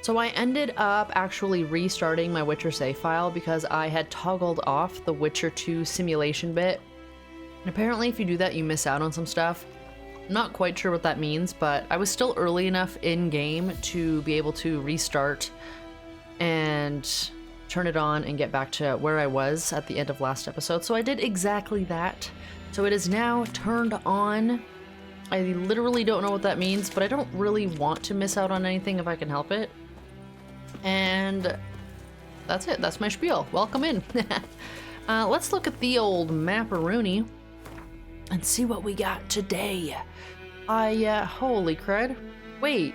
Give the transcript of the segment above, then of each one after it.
So I ended up actually restarting my Witcher save file because I had toggled off the Witcher 2 simulation bit. And apparently if you do that, you miss out on some stuff. I'm not quite sure what that means, but I was still early enough in game to be able to restart and turn it on and get back to where I was at the end of last episode. So I did exactly that. So it is now turned on. I literally don't know what that means, but I don't really want to miss out on anything if I can help it. And that's it. That's my spiel. Welcome in. Let's look at the old mapperoonie and see what we got today. Holy crud. Wait.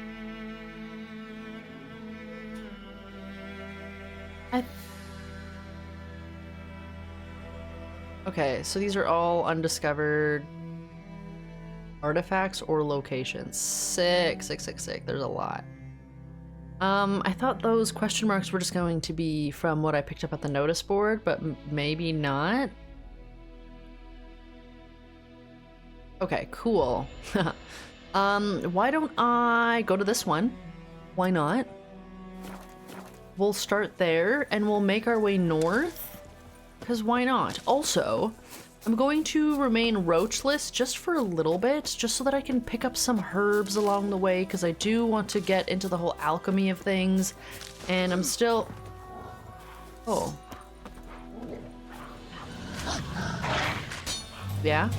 Okay, so these are all undiscovered artifacts or locations. Sick. There's a lot. I thought those question marks were just going to be from what I picked up at the notice board, but maybe not. Okay, cool. Why don't I go to this one? Why not? We'll start there and we'll make our way north, because why not? Also, I'm going to remain roachless just for a little bit, just so that I can pick up some herbs along the way, because I do want to get into the whole alchemy of things, and I'm still... Oh. Yeah?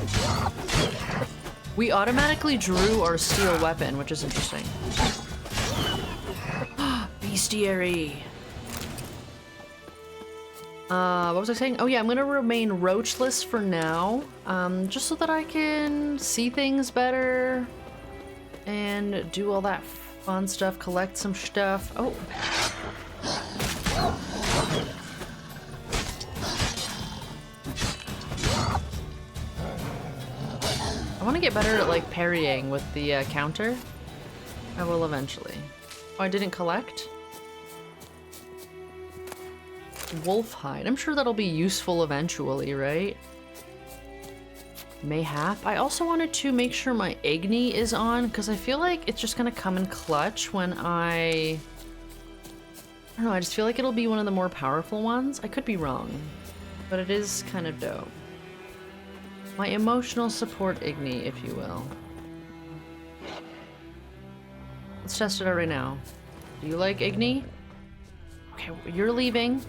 We automatically drew our steel weapon, which is interesting. Bestiary! What was I saying? Oh yeah, I'm gonna remain roachless for now, just so that I can see things better and do all that fun stuff, collect some stuff. Oh. I want to get better at like parrying with the counter. I will eventually. Oh, I didn't collect? Wolf hide. I'm sure that'll be useful eventually, right? Mayhap. I also wanted to make sure my Igni is on, because I feel like it's just gonna come in clutch when I don't know, I just feel like it'll be one of the more powerful ones. I could be wrong, but it is kind of dope. My emotional support Igni, if you will. Let's test it out right now. Do you like Igni? Okay, you're leaving.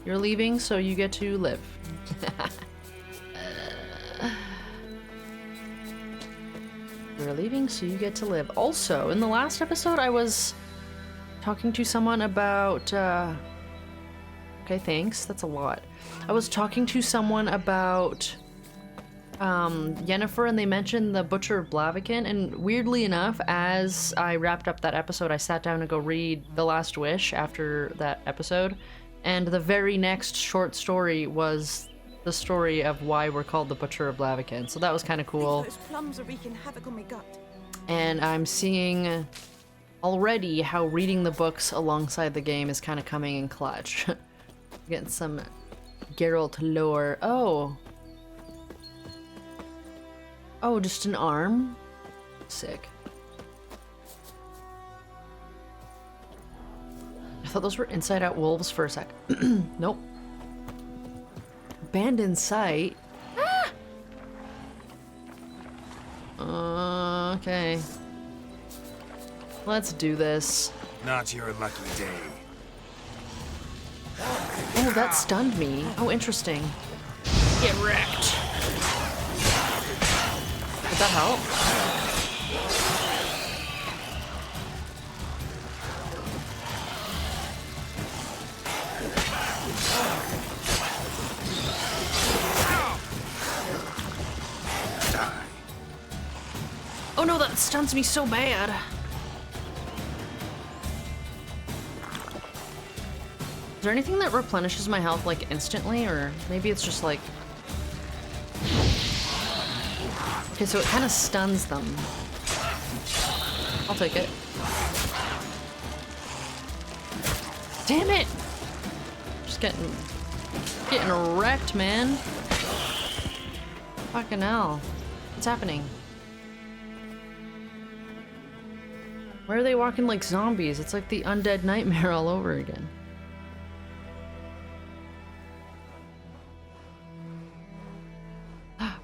You're leaving, so you get to live. You're leaving, so you get to live. Also, in the last episode, I was talking to someone about... Okay, thanks. That's a lot. I was talking to someone about Yennefer, and they mentioned the Butcher of Blaviken, and weirdly enough, as I wrapped up that episode, I sat down to go read The Last Wish after that episode. And the very next short story was the story of why we're called the Butcher of Blaviken. So that was kind of cool. Those plums are wreaking havoc on my gut. And I'm seeing already how reading the books alongside the game is kind of coming in clutch. Getting some Geralt lore. Oh. Oh, just an arm? Sick. I thought those were inside-out wolves for a sec. Nope. Abandoned site? Ah! Okay. Let's do this. Not your lucky day. Oh, that stunned me. Oh, interesting. Get wrecked. Did that help? Oh no, that stuns me so bad. Is there anything that replenishes my health like instantly, or maybe it's just like... Okay, so it kind of stuns them. I'll take it. Damn it! Just getting wrecked, man. Fucking hell. What's happening? Why are they walking like zombies? It's like the undead nightmare all over again.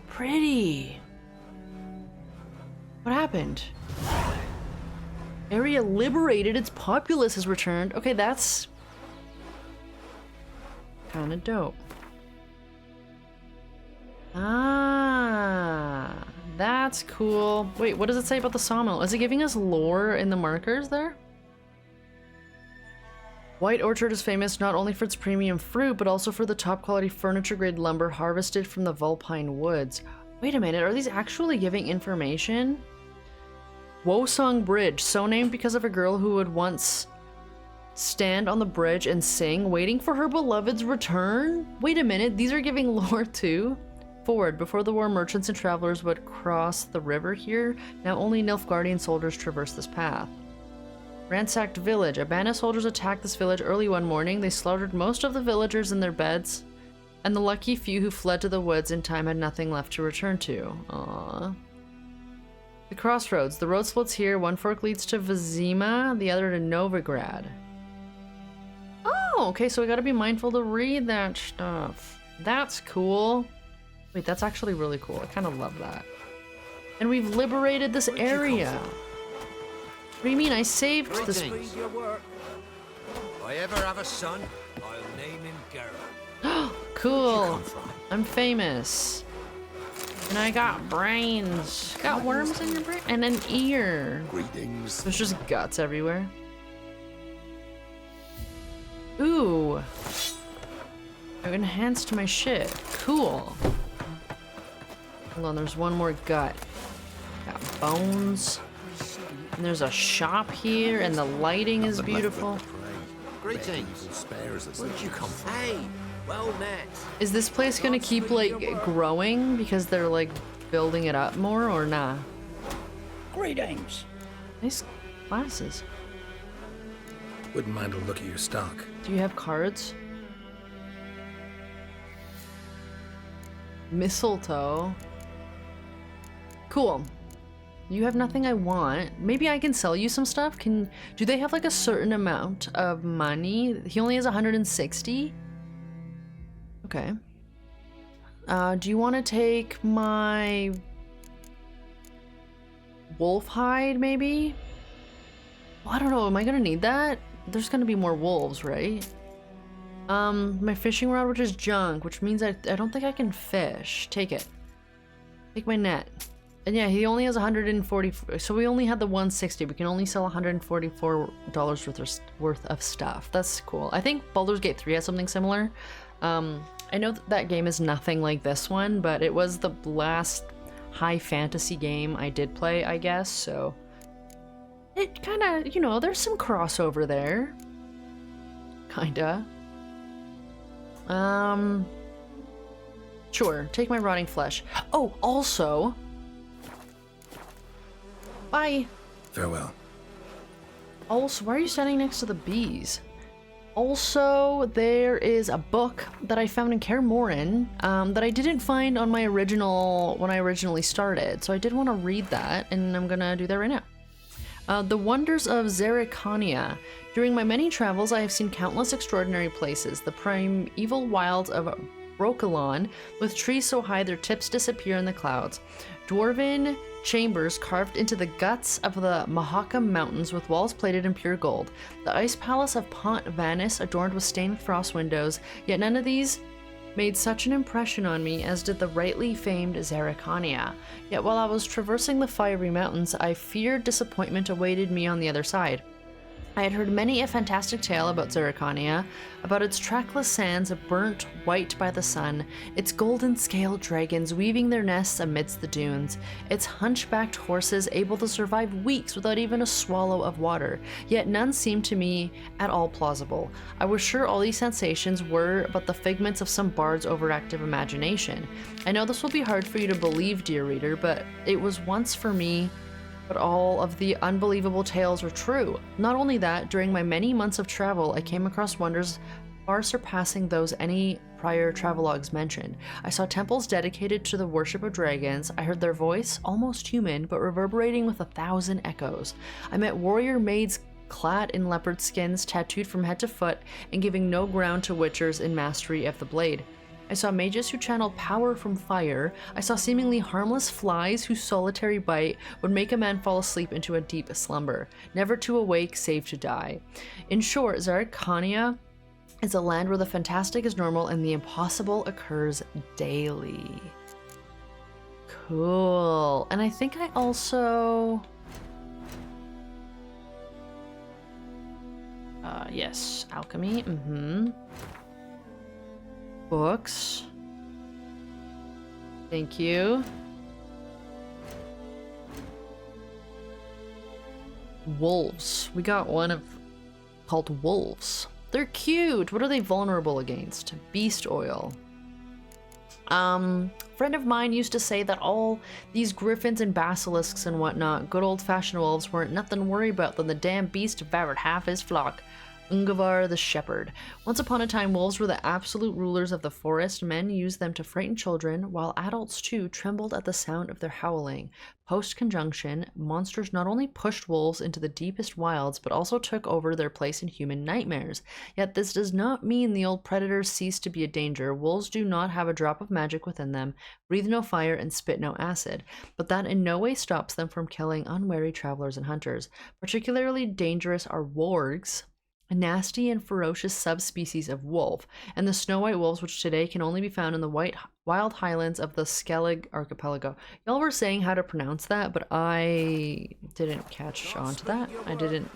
Pretty. What happened? Area liberated, its populace has returned. Okay, that's kind of dope. Ah, that's cool. Wait, what does it say about the sawmill? Is it giving us lore in the markers there? White Orchard is famous not only for its premium fruit, but also for the top quality furniture grade lumber harvested from the Vulpine Woods. Wait a minute, are these actually giving information? Wosong Bridge, so named because of a girl who would once stand on the bridge and sing, waiting for her beloved's return? Wait a minute, these are giving lore too? Forward, before the war, merchants and travelers would cross the river here. Now only Nilfgaardian soldiers traverse this path. Ransacked village. A band of soldiers attacked this village early one morning. They slaughtered most of the villagers in their beds, and the lucky few who fled to the woods in time had nothing left to return to. Aww. The crossroads. The road splits here. One fork leads to Vizima, the other to Novigrad. Oh, okay, so we gotta be mindful to read that stuff. That's cool. Wait, that's actually really cool. I kind of love that. And we've liberated this area. What do you mean? I saved this. If I ever have a son, I'll name him Geralt. Cool. I'm famous. And I got brains. Got worms in your brain? And an ear. Greetings. There's just guts everywhere. Ooh. I've enhanced my shit. Cool. Hold on, there's one more gut. Got bones. And there's a shop here, and the lighting is beautiful. Greetings. Where'd you come from? Hey, well met. Is this place gonna keep, like, growing because they're, like, building it up more, or nah? Greetings. Nice glasses. Wouldn't mind a look at your stock. Do you have cards? Mistletoe. Cool. You have nothing I want. Maybe I can sell you some stuff? Do they have like a certain amount of money? He only has 160? Okay. Do you want to take my wolf hide maybe? Well, I don't know, am I gonna need that? There's gonna be more wolves, right? My fishing rod, which is junk, which means I don't think I can fish. Take it. Take my net. And yeah, he only has 140, so we only had the 160. We can only sell $144 worth of stuff. That's cool. I think Baldur's Gate 3 has something similar. I know that game is nothing like this one, but it was the last high fantasy game I did play, I guess, so it kind of, you know, there's some crossover there. Kinda. Sure, take my rotting flesh. Oh, also... Bye. Farewell. Also, why are you standing next to the bees? Also, there is a book that I found in Kaer Morhen that I didn't find on my original, when I originally started. So I did want to read that, and I'm gonna do that right now. The Wonders of Zerrikania. During my many travels, I have seen countless extraordinary places. The primeval wilds of Brokilon, with trees so high their tips disappear in the clouds. Dwarven chambers carved into the guts of the Mahakam Mountains with walls plated in pure gold. The ice palace of Pont Vanis adorned with stained frost windows, yet none of these made such an impression on me as did the rightly famed Zerrikania. Yet while I was traversing the fiery mountains, I feared disappointment awaited me on the other side. I had heard many a fantastic tale about Zerrikania, about its trackless sands burnt white by the sun, its golden-scaled dragons weaving their nests amidst the dunes, its hunchbacked horses able to survive weeks without even a swallow of water, yet none seemed to me at all plausible. I was sure all these sensations were but the figments of some bard's overactive imagination. I know this will be hard for you to believe, dear reader, but it was once for me. But all of the unbelievable tales were true. Not only that, during my many months of travel, I came across wonders far surpassing those any prior travelogues mentioned. I saw temples dedicated to the worship of dragons. I heard their voice, almost human, but reverberating with 1,000 echoes. I met warrior maids clad in leopard skins, tattooed from head to foot, and giving no ground to witchers in mastery of the blade. I saw mages who channeled power from fire. I saw seemingly harmless flies whose solitary bite would make a man fall asleep into a deep slumber, never to awake save to die. In short, Zarkania is a land where the fantastic is normal and the impossible occurs daily. Cool. And I think I also... yes, alchemy. Books. Thank you. Wolves. We got one of called wolves. They're cute. What are they vulnerable against? Beast oil. Friend of mine used to say that all these griffins and basilisks and whatnot, good old-fashioned wolves, weren't nothing to worry about than the damn beast devoured half his flock. Ungavar the shepherd. Once upon a time, wolves were the absolute rulers of the forest. Men used them to frighten children, while adults too trembled at the sound of their howling. Post-conjunction, monsters not only pushed wolves into the deepest wilds, but also took over their place in human nightmares. Yet this does not mean the old predators ceased to be a danger. Wolves do not have a drop of magic within them, breathe no fire, and spit no acid, but that in no way stops them from killing unwary travelers and hunters. Particularly dangerous are wargs, a nasty and ferocious subspecies of wolf, and the snow white wolves, which today can only be found in the wild highlands of the Skellig archipelago. Y'all were saying how to pronounce that, but I didn't catch on to that. I didn't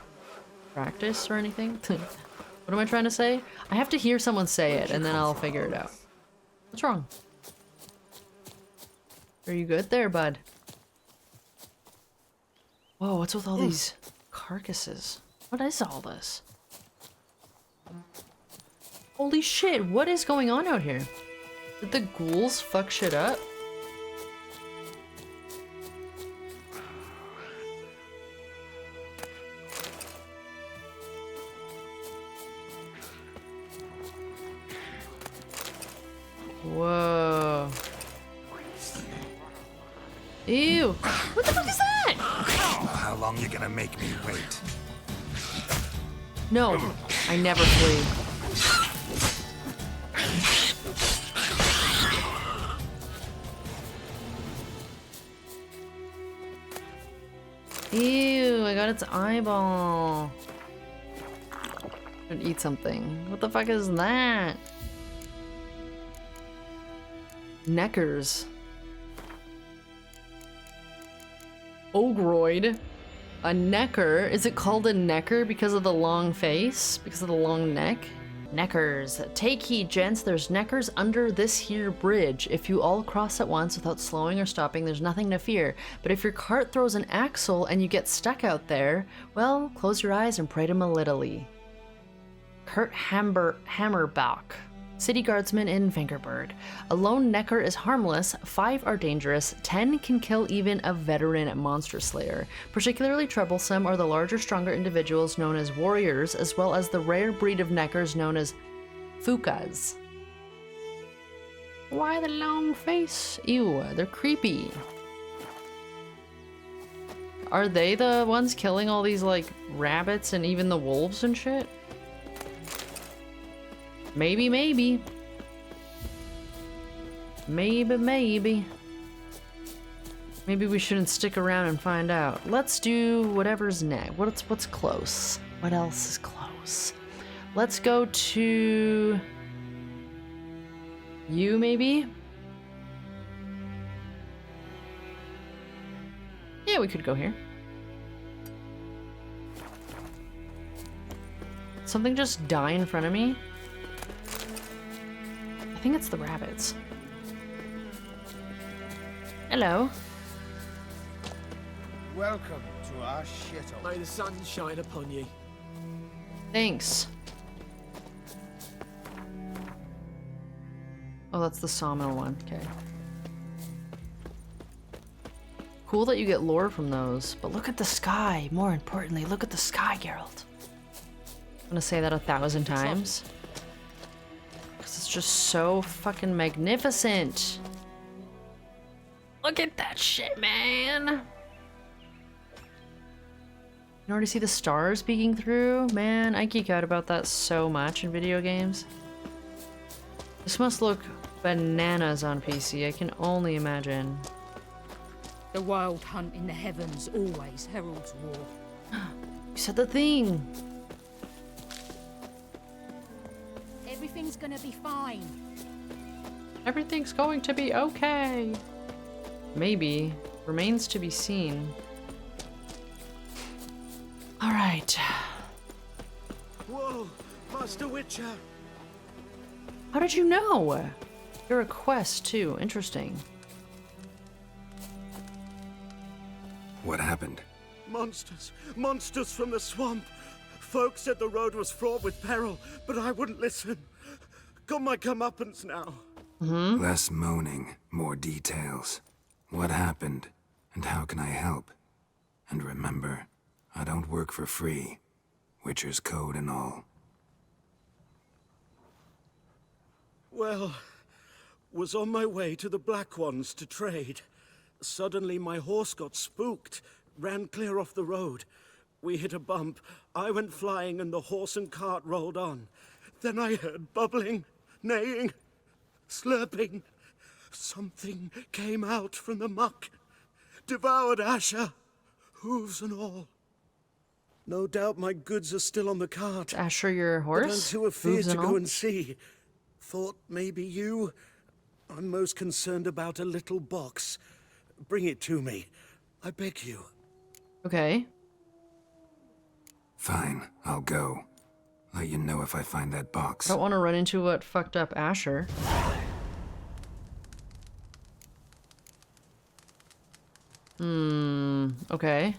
practice or anything. What am I trying to say? I have to hear someone say it, and then I'll figure it out. What's wrong? Are you good there, bud? Whoa, what's with all these carcasses? What is all this? Holy shit, what is going on out here? Did the ghouls fuck shit up? Whoa. Ew. What the fuck is that? How long you gonna make me wait? No, I never flee. Ew, I got its eyeball. Should eat something. What the fuck is that? Neckers. Ogroid. A necker? Is it called a necker because of the long face? Because of the long neck? Neckers. Take heed, gents. There's neckers under this here bridge. If you all cross at once without slowing or stopping, there's nothing to fear. But if your cart throws an axle and you get stuck out there, well, close your eyes and pray to Melitally. Kurt Hammerbach. City guardsman in Fingerbird. A lone necker is harmless, 5 are dangerous, 10 can kill even a veteran monster slayer. Particularly troublesome are the larger, stronger individuals known as warriors, as well as the rare breed of neckers known as fukas. Why the long face? Ew, they're creepy. Are they the ones killing all these, like, rabbits and even the wolves and shit? Maybe, maybe. Maybe. Maybe we shouldn't stick around and find out. Let's do whatever's next. What's close? What else is close? Let's go to... you, maybe? Yeah, we could go here. Something just die in front of me? I think it's the rabbits. Hello. Welcome to our shithole. May the sun shine upon you. Thanks. Oh, that's the sawmill one. Okay. Cool that you get lore from those, but look at the sky. More importantly, look at the sky, Geralt. I'm gonna say that 1,000 times. because it's just so fucking magnificent. Look at that shit, man. You can already see the stars peeking through? Man, I geek out about that so much in video games. This must look bananas on PC, I can only imagine. The wild hunt in the heavens always heralds war. You said the thing! Everything's gonna be fine. Everything's going to be okay. Maybe. Remains to be seen. Alright. Whoa, Master Witcher. How did you know? You're a quest too. Interesting. What happened? Monsters. Monsters from the swamp. Folk said the road was fraught with peril, but I wouldn't listen. Got my comeuppance now. Less moaning, more details. What happened, and how can I help? And remember, I don't work for free. Witcher's code and all. Well, was on my way to the Black Ones to trade. Suddenly my horse got spooked, ran clear off the road. We hit a bump, I went flying and the horse and cart rolled on. Then I heard bubbling, neighing, slurping. Something came out from the muck, devoured Asher, hooves and all. No doubt my goods are still on the cart. Asher, your But horse? I'm too afeared Hooves to and go all? and see. Thought maybe you. I'm most concerned about a little box. Bring it to me. I beg you. Okay. Fine, I'll go. Let you know if I find that box. I don't want to run into what fucked up Asher. Okay.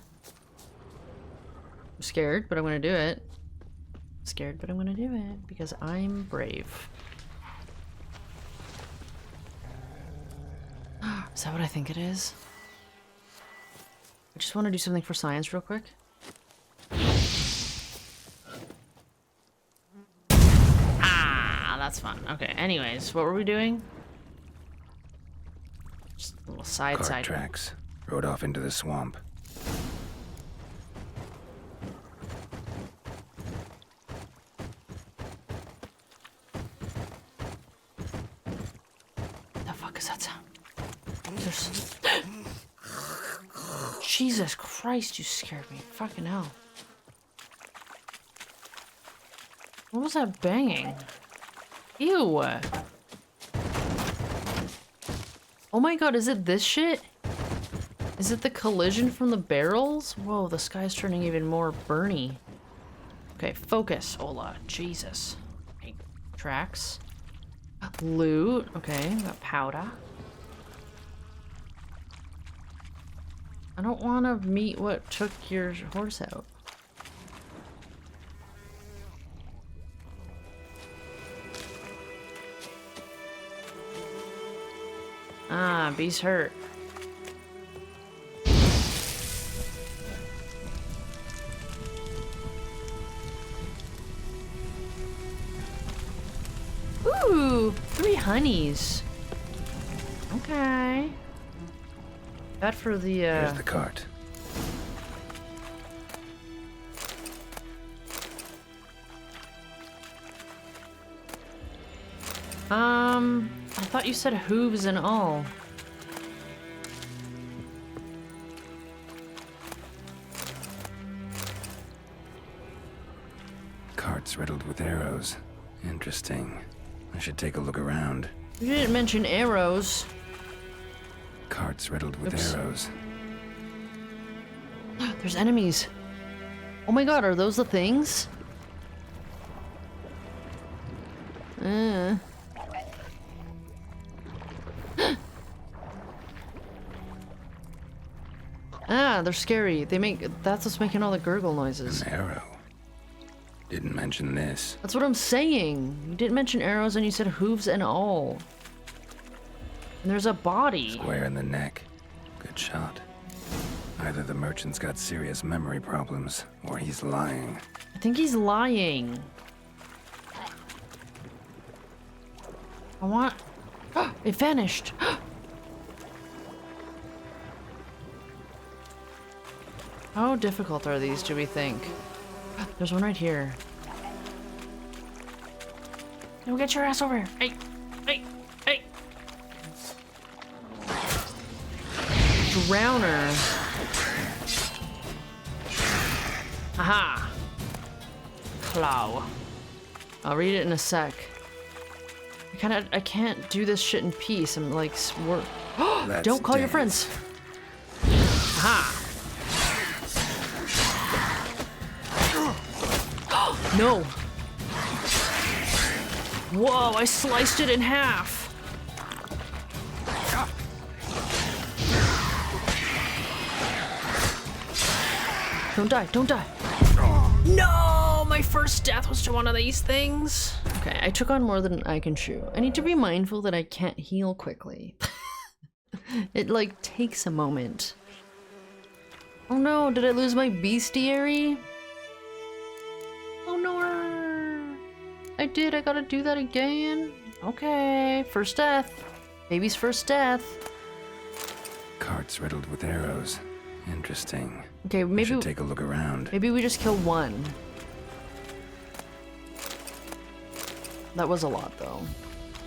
I'm scared, but I'm gonna do it. Scared, but I'm gonna do it because I'm brave. Is that what I think it is? I just want to do something for science real quick. Ah, that's fun. Okay, anyways, what were we doing? Just a little side Cart tracks. Rode off into the swamp. The fuck is that sound? There's... Jesus Christ, you scared me. Fucking hell. What was that banging? Ew. Oh my god, is it this shit? Is it the collision from the barrels? Whoa, the sky's turning even more burny. Okay, focus, Ola. Jesus. Okay, tracks. Loot. Okay, we got powder. I don't want to meet what took your horse out. Ah, beast hurt. Ooh, 3 honeys. Okay. That for the, Here's the cart. I thought you said hooves and all. Cart's riddled with arrows. Interesting. I should take a look around. You didn't mention arrows. Cart's riddled with Oops. arrows. There's enemies. Oh my god, are those the things? Ah, they're scary. That's what's making all the gurgle noises. An arrow. Didn't mention this. That's what I'm saying. You didn't mention arrows and you said hooves and all. And there's a body. Square in the neck. Good shot. Either the merchant's got serious memory problems, or he's lying. I think he's lying. I want... It vanished! How difficult are these, do we think? There's one right here. No, get your ass over here! Hey! Hey! Hey! Drowner. Aha! Claw. I'll read it in a sec. I can't do this shit in peace. I'm like, don't call your friends. Aha! No! Whoa, I sliced it in half! Don't die, don't die! No! My first death was to one of these things! Okay, I took on more than I can chew. I need to be mindful that I can't heal quickly. It, like, takes a moment. Oh no, did I lose my bestiary? Oh no! I did, I gotta do that again? Okay, first death. Baby's first death. Carts riddled with arrows. Interesting. Okay, maybe we should take a look around. Maybe we just kill one. That was a lot, though.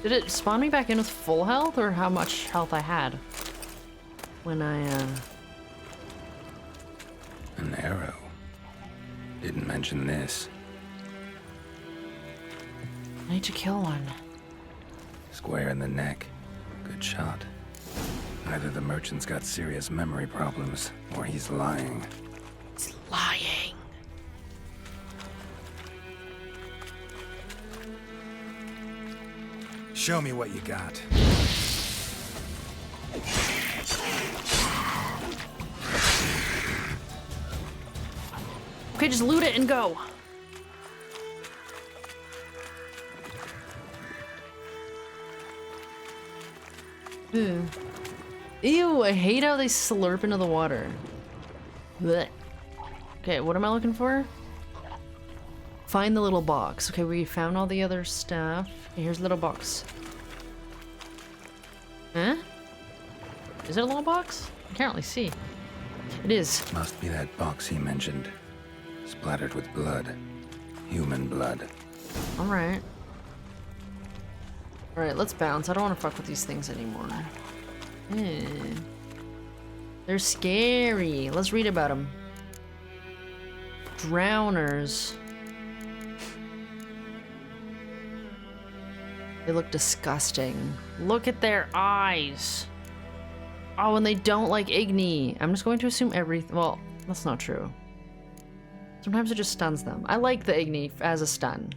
Did it spawn me back in with full health, or how much health I had? When I, An arrow. Didn't mention this. I need to kill one. Square in the neck. Good shot. Either the merchant's got serious memory problems, or he's lying. He's lying. Show me what you got. Okay, just loot it and go. Ew. Ew, I hate how they slurp into the water. Blech. Okay, what am I looking for? Find the little box. Okay, we found all the other stuff. Okay, here's the little box. Huh? Is it a little box? I can't really see. It is. Must be that box he mentioned. Splattered with blood. Human blood. Alright. Alright, let's bounce. I don't want to fuck with these things anymore. They're scary. Let's read about them. Drowners. They look disgusting. Look at their eyes. Oh, and they don't like Igni. I'm just going to assume everything. Well, that's not true. Sometimes it just stuns them. I like the Igni as a stun.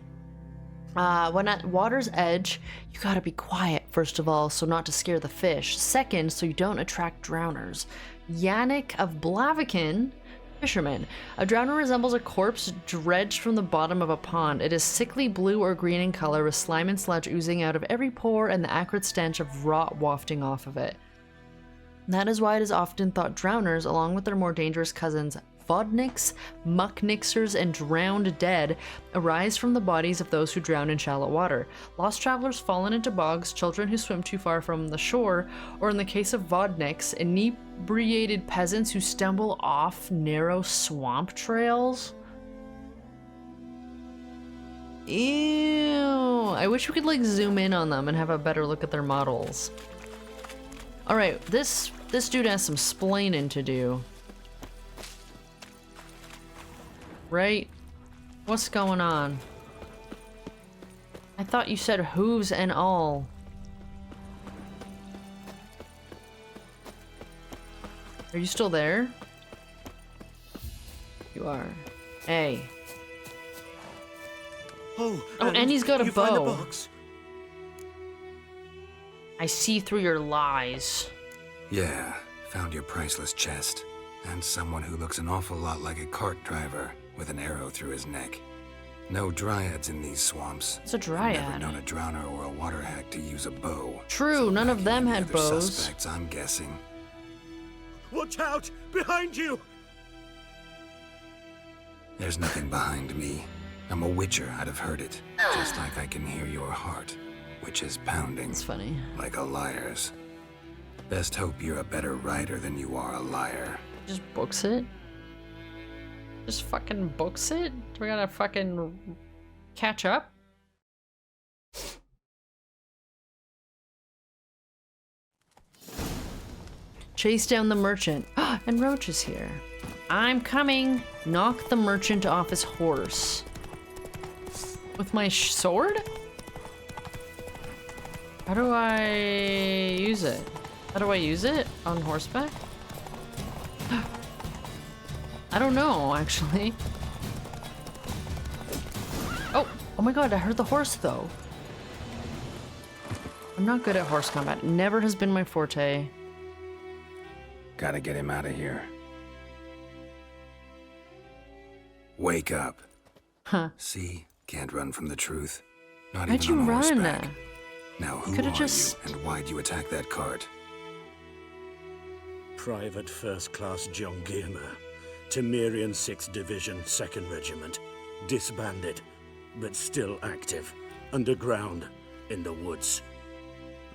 When at water's edge, you gotta be quiet, first of all, so not to scare the fish. Second, so you don't attract drowners. Yannick of Blaviken, fisherman. A drowner resembles a corpse dredged from the bottom of a pond. It is sickly blue or green in color, with slime and sludge oozing out of every pore and the acrid stench of rot wafting off of it. That is why it is often thought drowners, along with their more dangerous cousins, vodniks, mucknixers, and drowned dead, arise from the bodies of those who drown in shallow water. Lost travelers fallen into bogs, children who swim too far from the shore, or in the case of vodniks, inebriated peasants who stumble off narrow swamp trails. Ew. I wish we could like zoom in on them and have a better look at their models. Alright, this dude has some splaining to do. Right? What's going on? I thought you said hooves and all. Are you still there? You are. Hey. Oh, and he's got a you find the bow. box? I see through your lies. Yeah, found your priceless chest. And someone who looks an awful lot like a cart driver with an arrow through his neck. No dryads in these swamps. It's a I've dryad. never known a drowner or a water hag to use a bow. True, none of them Any had other bows. Suspects, I'm guessing. Watch out! Behind you! There's nothing behind me. I'm a witcher, I'd have heard it. Just like I can hear your heart. which is pounding. It's funny. Like a liar's. Best hope you're a better writer than you are a liar. Just books it? Just fucking books it? Do we gotta fucking catch up? Chase down the merchant. And Roach is here. I'm coming. Knock the merchant off his horse. With my sword? How do I use it? How do I use it? On horseback? I don't know, actually. Oh my god, I heard the horse though. I'm not good at horse combat. Never has been my forte. Gotta get him out of here. Wake up. Huh. See? Can't run from the truth. Not How'd even you on run? horseback. Now who Could've are just- you and why'd you attack that cart? Private First Class John Gilmer, Temerian 6th Division, 2nd Regiment. Disbanded, but still active. Underground, in the woods.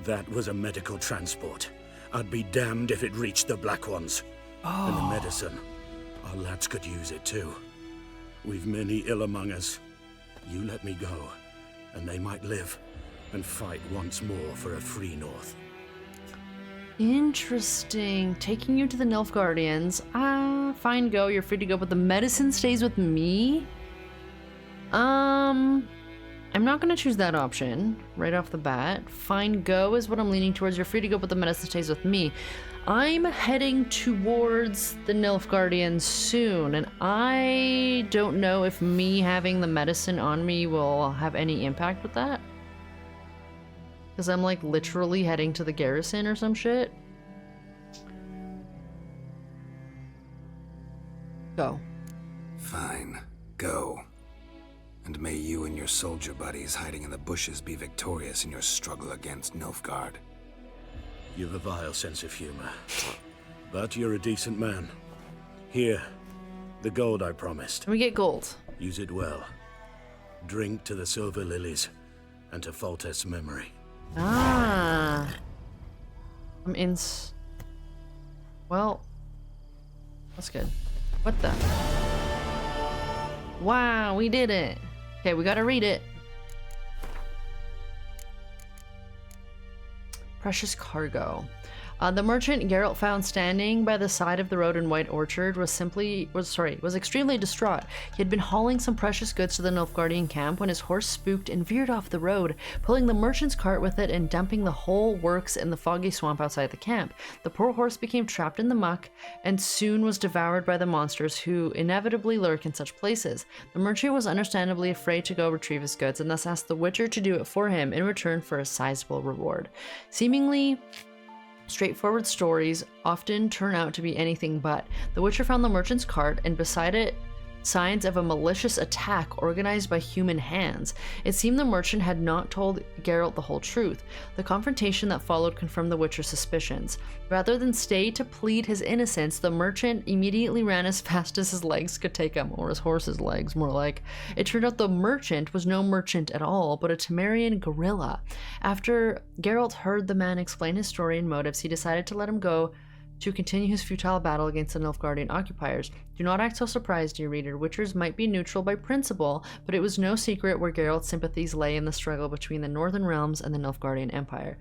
That was a medical transport. I'd be damned if it reached the Black Ones. And the medicine. Our lads could use it too. We've many ill among us. You let me go, and they might live and fight once more for a free North. Interesting. Taking you to the Nilfgaardians. Fine, go. You're free to go, but the medicine stays with me? I'm not gonna choose that option right off the bat. Fine, go is what I'm leaning towards. You're free to go, but the medicine stays with me. I'm heading towards the Nilfgaardians soon, and I don't know if me having the medicine on me will have any impact with that. Because I'm like literally heading to the garrison or some shit. Go. Fine. Go. And may you and your soldier buddies hiding in the bushes be victorious in your struggle against Nilfgaard. You've a vile sense of humor. But you're a decent man. Here, the gold I promised. Can we get gold? Use it well. Drink to the silver lilies and to Foltest's memory. Ah. Well, that's good. What the? Wow, we did it. Okay, we gotta read it. Precious cargo. The merchant Geralt found standing by the side of the road in White Orchard was extremely distraught. He had been hauling some precious goods to the Nilfgaardian camp when his horse spooked and veered off the road, pulling the merchant's cart with it and dumping the whole works in the foggy swamp outside the camp. The poor horse became trapped in the muck and soon was devoured by the monsters who inevitably lurk in such places. The merchant was understandably afraid to go retrieve his goods and thus asked the Witcher to do it for him in return for a sizable reward. Seemingly straightforward stories often turn out to be anything but. The Witcher found the merchant's cart and beside it signs of a malicious attack organized by human hands. It seemed the merchant had not told Geralt the whole truth. The confrontation that followed confirmed the Witcher's suspicions. Rather than stay to plead his innocence, the merchant immediately ran as fast as his legs could take him, or his horse's legs, more like. It turned out the merchant was no merchant at all, but a Temerian guerrilla. After Geralt heard the man explain his story and motives, he decided to let him go to continue his futile battle against the Nilfgaardian occupiers. Do not act so surprised, dear reader. Witchers might be neutral by principle, but it was no secret where Geralt's sympathies lay in the struggle between the Northern Realms and the Nilfgaardian Empire.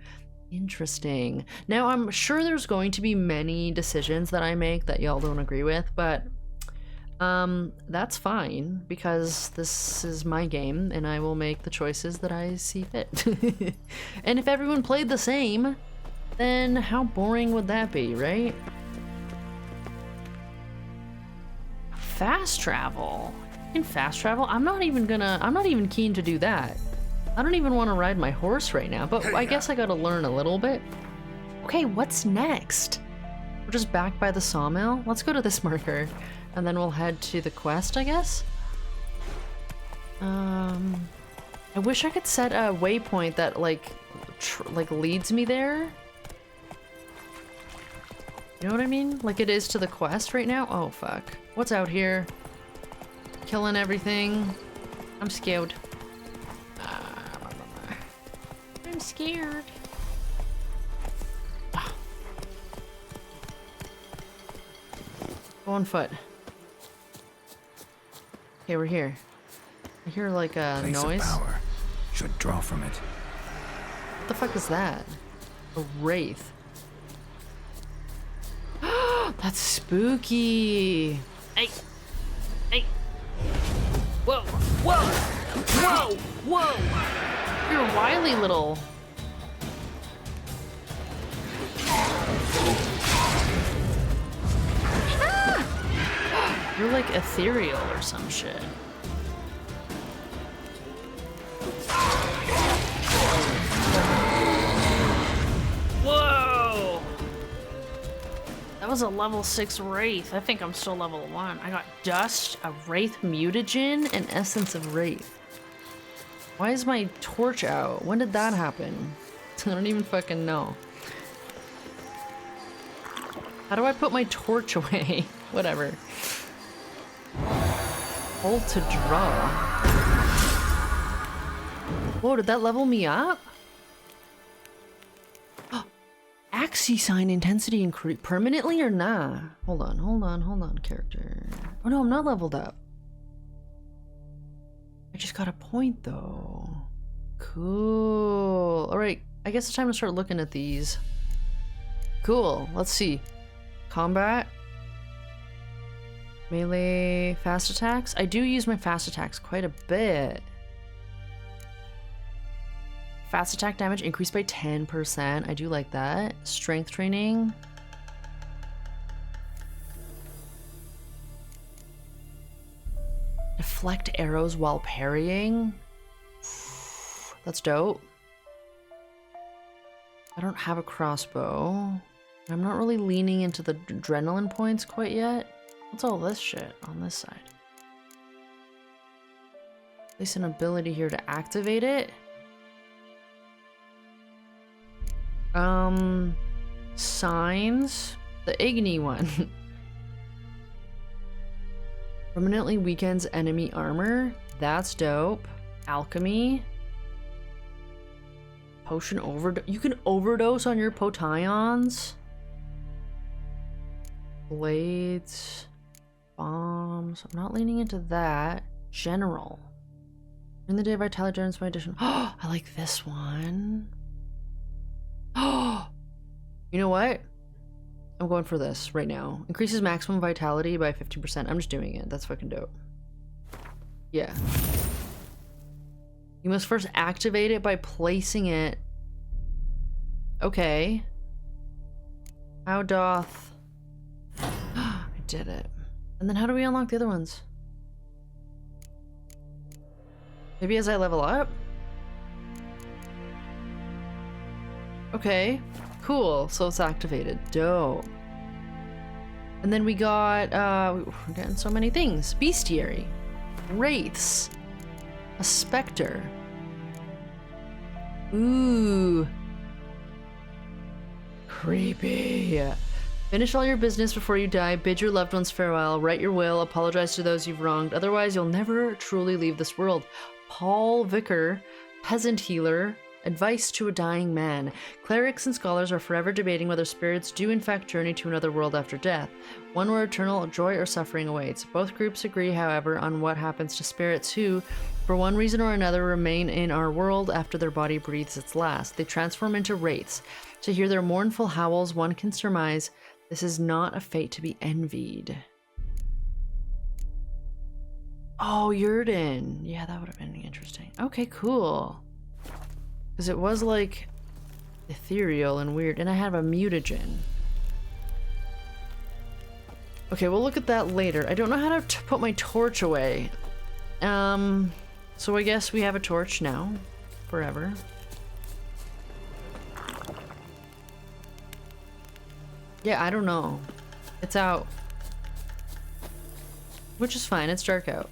Interesting. Now, I'm sure there's going to be many decisions that I make that y'all don't agree with, but that's fine, because this is my game, and I will make the choices that I see fit. And if everyone played the same, then how boring would that be, right? Fast travel. In fast travel? I'm not even keen to do that. I don't even want to ride my horse right now, but I guess I gotta learn a little bit. Okay, what's next? We're just back by the sawmill. Let's go to this marker, and then we'll head to the quest, I guess? I wish I could set a waypoint that, like leads me there. You know what I mean? Like it is to the quest right now? Oh, fuck. What's out here? Killing everything. I'm scared. I'm scared. Go on foot. Okay, we're here. I hear like a Place noise. of power. Should draw from it. What the fuck is that? A wraith. That's spooky. Hey. Hey. Whoa. Whoa. Whoa. Whoa. You're a wily little. You're like ethereal or some shit. Whoa! That was a level 6 Wraith. I think I'm still level 1. I got Dust, a Wraith Mutagen, and Essence of Wraith. Why is my torch out? When did that happen? I don't even fucking know. How do I put my torch away? Whatever. Hold to draw. Whoa, did that level me up? Axie sign intensity increase permanently or nah? Hold on, character. Oh no, I'm not leveled up. I just got a point though. Cool. Alright, I guess it's time to start looking at these. Cool, let's see. Combat. Melee fast attacks. I do use my fast attacks quite a bit. Fast attack damage increased by 10%. I do like that. Strength training. Deflect arrows while parrying. That's dope. I don't have a crossbow. I'm not really leaning into the adrenaline points quite yet. What's all this shit on this side? Place an ability here to activate it. Signs. The Igni one. Permanently weakens enemy armor. That's dope. Alchemy. Potion overdose. You can overdose on your potions. Blades. Bombs. I'm not leaning into that. General. In the day vitality generates my addition. Oh, I like this one. Oh, you know what? I'm going for this right now. Increases maximum vitality by 15%. I'm just doing it. That's fucking dope. Yeah. You must first activate it by placing it. Okay. How doth... I did it. And then how do we unlock the other ones? Maybe as I level up? Okay, cool. So it's activated. Dope. And then we got, we're getting so many things. Bestiary. Wraiths. A specter. Ooh. Creepy. Finish all your business before you die. Bid your loved ones farewell. Write your will. Apologize to those you've wronged. Otherwise, you'll never truly leave this world. Paul Vicar. Peasant healer. Advice to a dying man. Clerics and scholars are forever debating whether spirits do in fact journey to another world after death, one where eternal joy or suffering awaits. Both groups agree, however, on what happens to spirits who, for one reason or another, remain in our world after their body breathes its last. They transform into wraiths. To hear their mournful howls, one can surmise this is not a fate to be envied. Oh, Yurden. Yeah, that would have been interesting. Okay, cool. Because it was like ethereal and weird, and I have a mutagen. Okay, we'll look at that later. I don't know how to put my torch away. So I guess we have a torch now. Forever. Yeah, I don't know. It's out. Which is fine, it's dark out.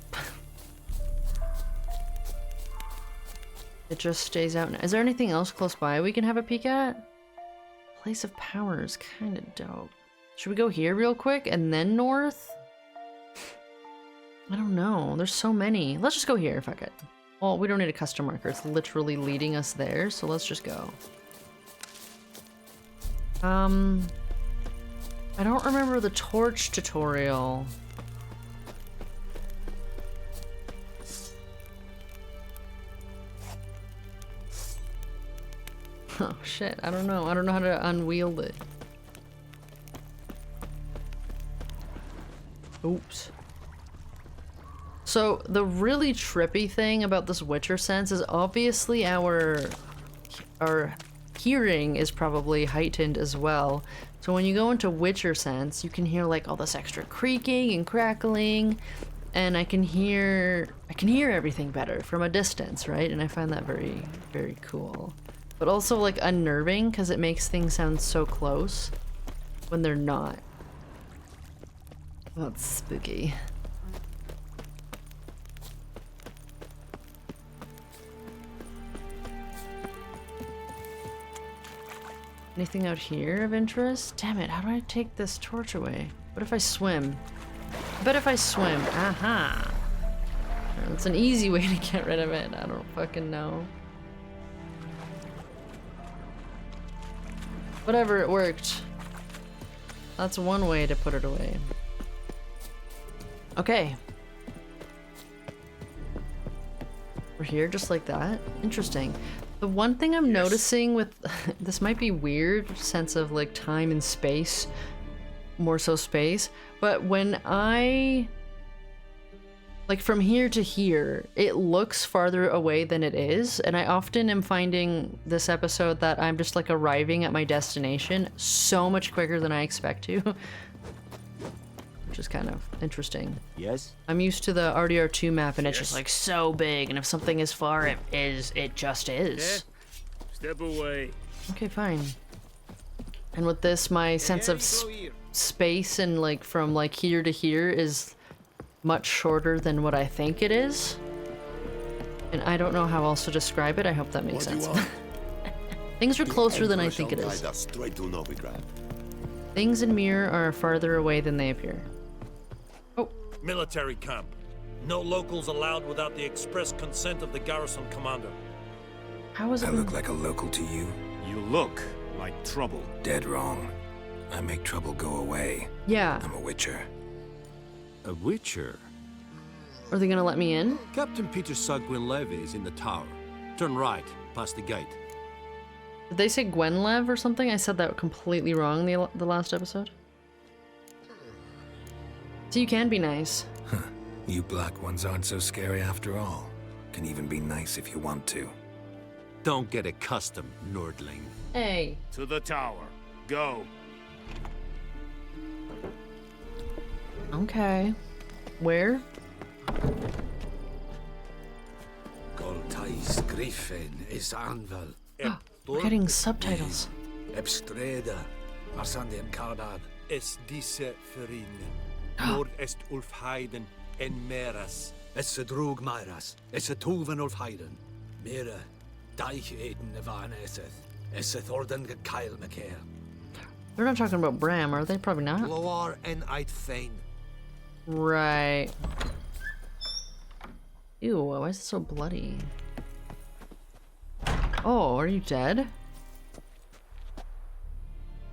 It just stays out now. Is there anything else close by we can have a peek at? Place of power is kind of dope. Should we go here real quick and then north? I don't know. There's so many. Let's just go here. Fuck it. Well, we don't need a custom marker. It's literally leading us there, so let's just go. I don't remember the torch tutorial. Oh shit, I don't know. I don't know how to unwield it. Oops. So the really trippy thing about this Witcher sense is obviously our hearing is probably heightened as well. So when you go into Witcher sense, you can hear like all this extra creaking and crackling, and I can hear everything better from a distance, right? And I find that very, very cool. But also like unnerving because it makes things sound so close when they're not. That's spooky. Anything out here of interest? Damn it, how do I take this torch away? What if I swim? I bet if I swim. Aha! That's an easy way to get rid of it. I don't fucking know. Whatever, it worked. That's one way to put it away. Okay. We're here just like that? Interesting. The one thing I'm noticing with this might be weird, sense of like time and space, more so space, but when I like from here to here, it looks farther away than it is, and I often am finding this episode that I'm just like arriving at my destination so much quicker than I expect to. Which is kind of interesting. Yes? I'm used to the RDR2 map and it's just like so big, and if something is far, it just is. Step away. Okay, fine. And with this, my sense of space and like from like here to here is much shorter than what I think it is. And I don't know how else to describe it. I hope that makes sense. Things are closer than I think it is. Things in Mirror are farther away than they appear. Oh. Military camp. No locals allowed without the express consent of the garrison commander. How is it? I look like a local to you? You look like trouble. Dead wrong. I make trouble go away. Yeah. I'm a Witcher. A Witcher? Are they gonna let me in? Captain Peter Gwynleve is in the tower. Turn right, past the gate. Did they say Gwenlev or something? I said that completely wrong the last episode. So you can be nice. Huh. You black ones aren't so scary after all. Can even be nice if you want to. Don't get accustomed, Nordling. Hey. To the tower. Go. Okay. Where? Goltais Griffin is Anvil. We're getting subtitles. Ebstreda, Arsandien Kardad. Es diese Ferin. Nord est Ulfheiden en Meras. Es a drug Myras. Es a Tuven Ulfheiden. Mira, Deich Eden Nevaneseth. Es a Thorden Keil Macair. They're not talking about Bram, are they? Probably not. Loar en Eidfein. Right. Ew, why is it so bloody? Oh, are you dead?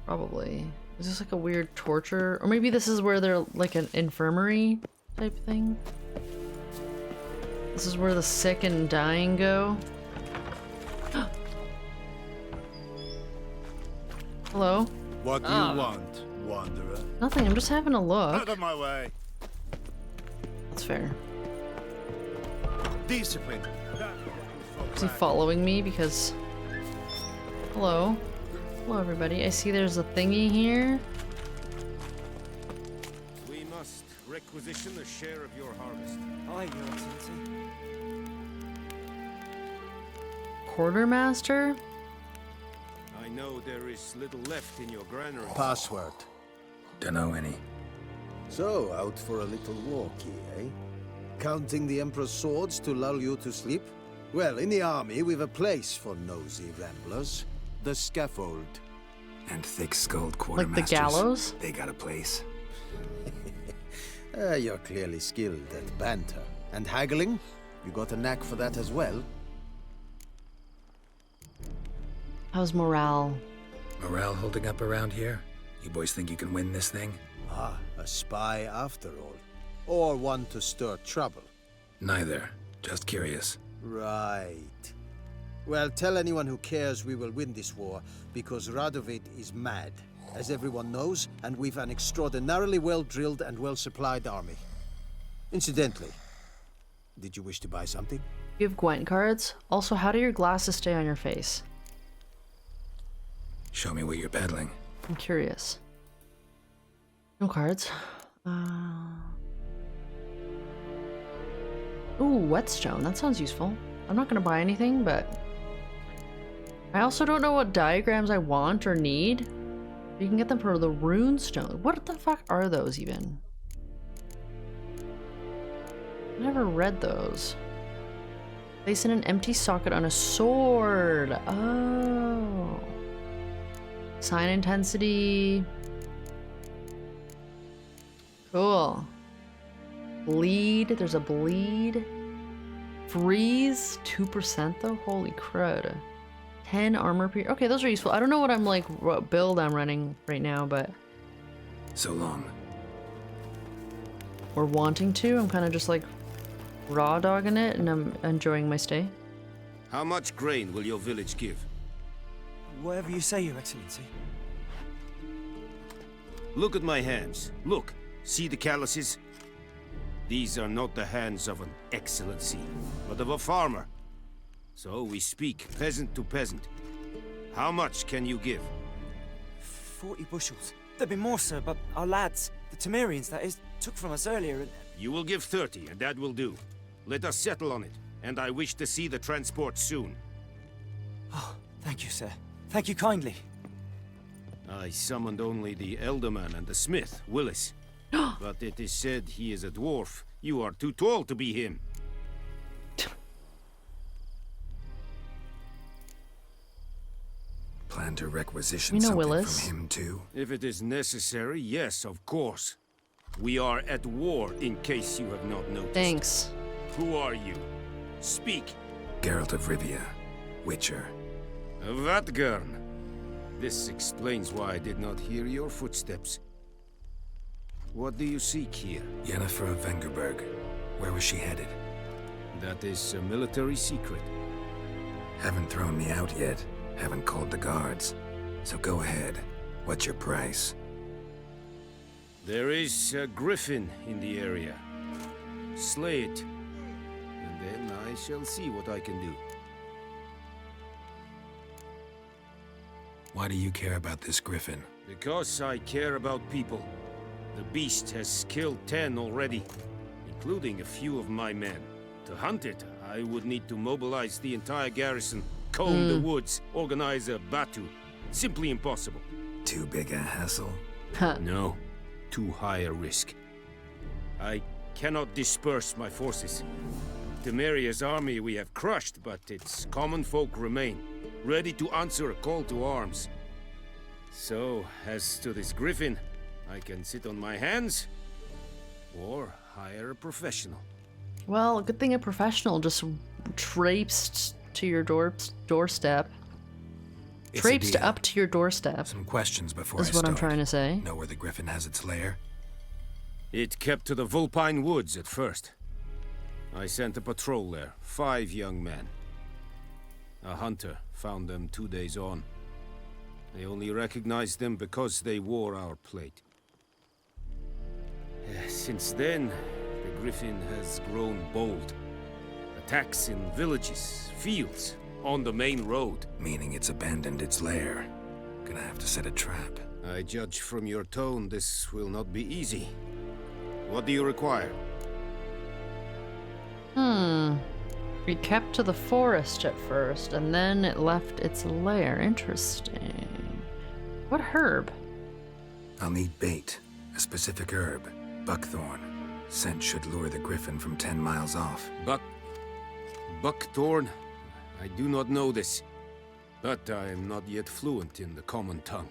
Probably. Is this like a weird torture? Or maybe this is where they're like an infirmary type thing? This is where the sick and dying go? Hello? What do you want, wanderer? Nothing, I'm just having a look. Out of my way. That's fair. Discipline. Is he following me because... Hello? Hello everybody, I see there's a thingy here. We must requisition a share of your harvest. Aye, Your Excellency. Quartermaster? I know there is little left in your granary. Password. Dunno any. So, out for a little walkie, eh? Counting the Emperor's swords to lull you to sleep? Well, in the army, we've a place for nosy ramblers. The scaffold. And thick-skulled Like quartermasters. the gallows? They got a place. You're clearly skilled at banter. And haggling? You got a knack for that as well? How's morale? Morale holding up around here? You boys think you can win this thing? Ah, a spy after all. Or one to stir trouble. Neither. Just curious. Right. Well, tell anyone who cares we will win this war, because Radovid is mad, as everyone knows, and we've an extraordinarily well-drilled and well-supplied army. Incidentally, did you wish to buy something? You have Gwent cards? Also, how do your glasses stay on your face? Show me what you're peddling. I'm curious. No cards. Ooh, whetstone. That sounds useful. I'm not gonna buy anything, but I also don't know what diagrams I want or need. You can get them for the runestone. What the fuck are those even? I never read those. Place in an empty socket on a sword. Oh. Sign intensity. Cool. Bleed. There's a bleed. Freeze. 2% though. Holy crud. 10 armor per. Okay, those are useful. I don't know what I'm like, what build I'm running right now, but. So long. Or wanting to. I'm kind of just like raw dogging it, and I'm enjoying my stay. How much grain will your village give? Whatever you say, Your Excellency. Look at my hands. Look. See the calluses? These are not the hands of an excellency, but of a farmer. So we speak peasant to peasant. How much can you give? 40 bushels. There'd be more, sir, but our lads, the Temerians, that is, took from us earlier and... You will give 30, and that will do. Let us settle on it, and I wish to see the transport soon. Oh, thank you, sir. Thank you kindly. I summoned only the Elderman and the smith, Willis. But it is said he is a dwarf. You are too tall to be him. Plan to requisition We know something Willis. from him too? If it is necessary, yes, of course. We are at war, in case you have not noticed. Thanks. Who are you? Speak. Geralt of Rivia. Witcher. Vatgern. This explains why I did not hear your footsteps. What do you seek here? Yennefer of Vengerberg. Where was she headed? That is a military secret. Haven't thrown me out yet. Haven't called the guards. So go ahead. What's your price? There is a griffin in the area. Slay it, and then I shall see what I can do. Why do you care about this griffin? Because I care about people. The beast has killed 10 already, including a few of my men. To hunt it, I would need to mobilize the entire garrison, comb the woods, organize a batu. Simply impossible. Too big a hassle? No, too high a risk. I cannot disperse my forces. Temeria's army we have crushed, but its common folk remain, ready to answer a call to arms. So, as to this griffin, I can sit on my hands, or hire a professional. Well, good thing a professional just traipsed to your doorstep. It's a Traipsed deal. up to your doorstep. Some questions before Is I what start. I'm trying to say. Know where the griffin has its lair? It kept to the Vulpine Woods at first. I sent a patrol there, 5 young men. A hunter found them 2 days on. They only recognized them because they wore our plate. Since then, the griffin has grown bold. Attacks in villages, fields, on the main road. Meaning it's abandoned its lair. Gonna have to set a trap. I judge from your tone this will not be easy. What do you require? It kept to the forest at first, and then it left its lair. Interesting. What herb? I'll need bait. A specific herb. Buckthorn. Scent should lure the griffin from 10 miles off. Buckthorn? I do not know this. But I am not yet fluent in the common tongue.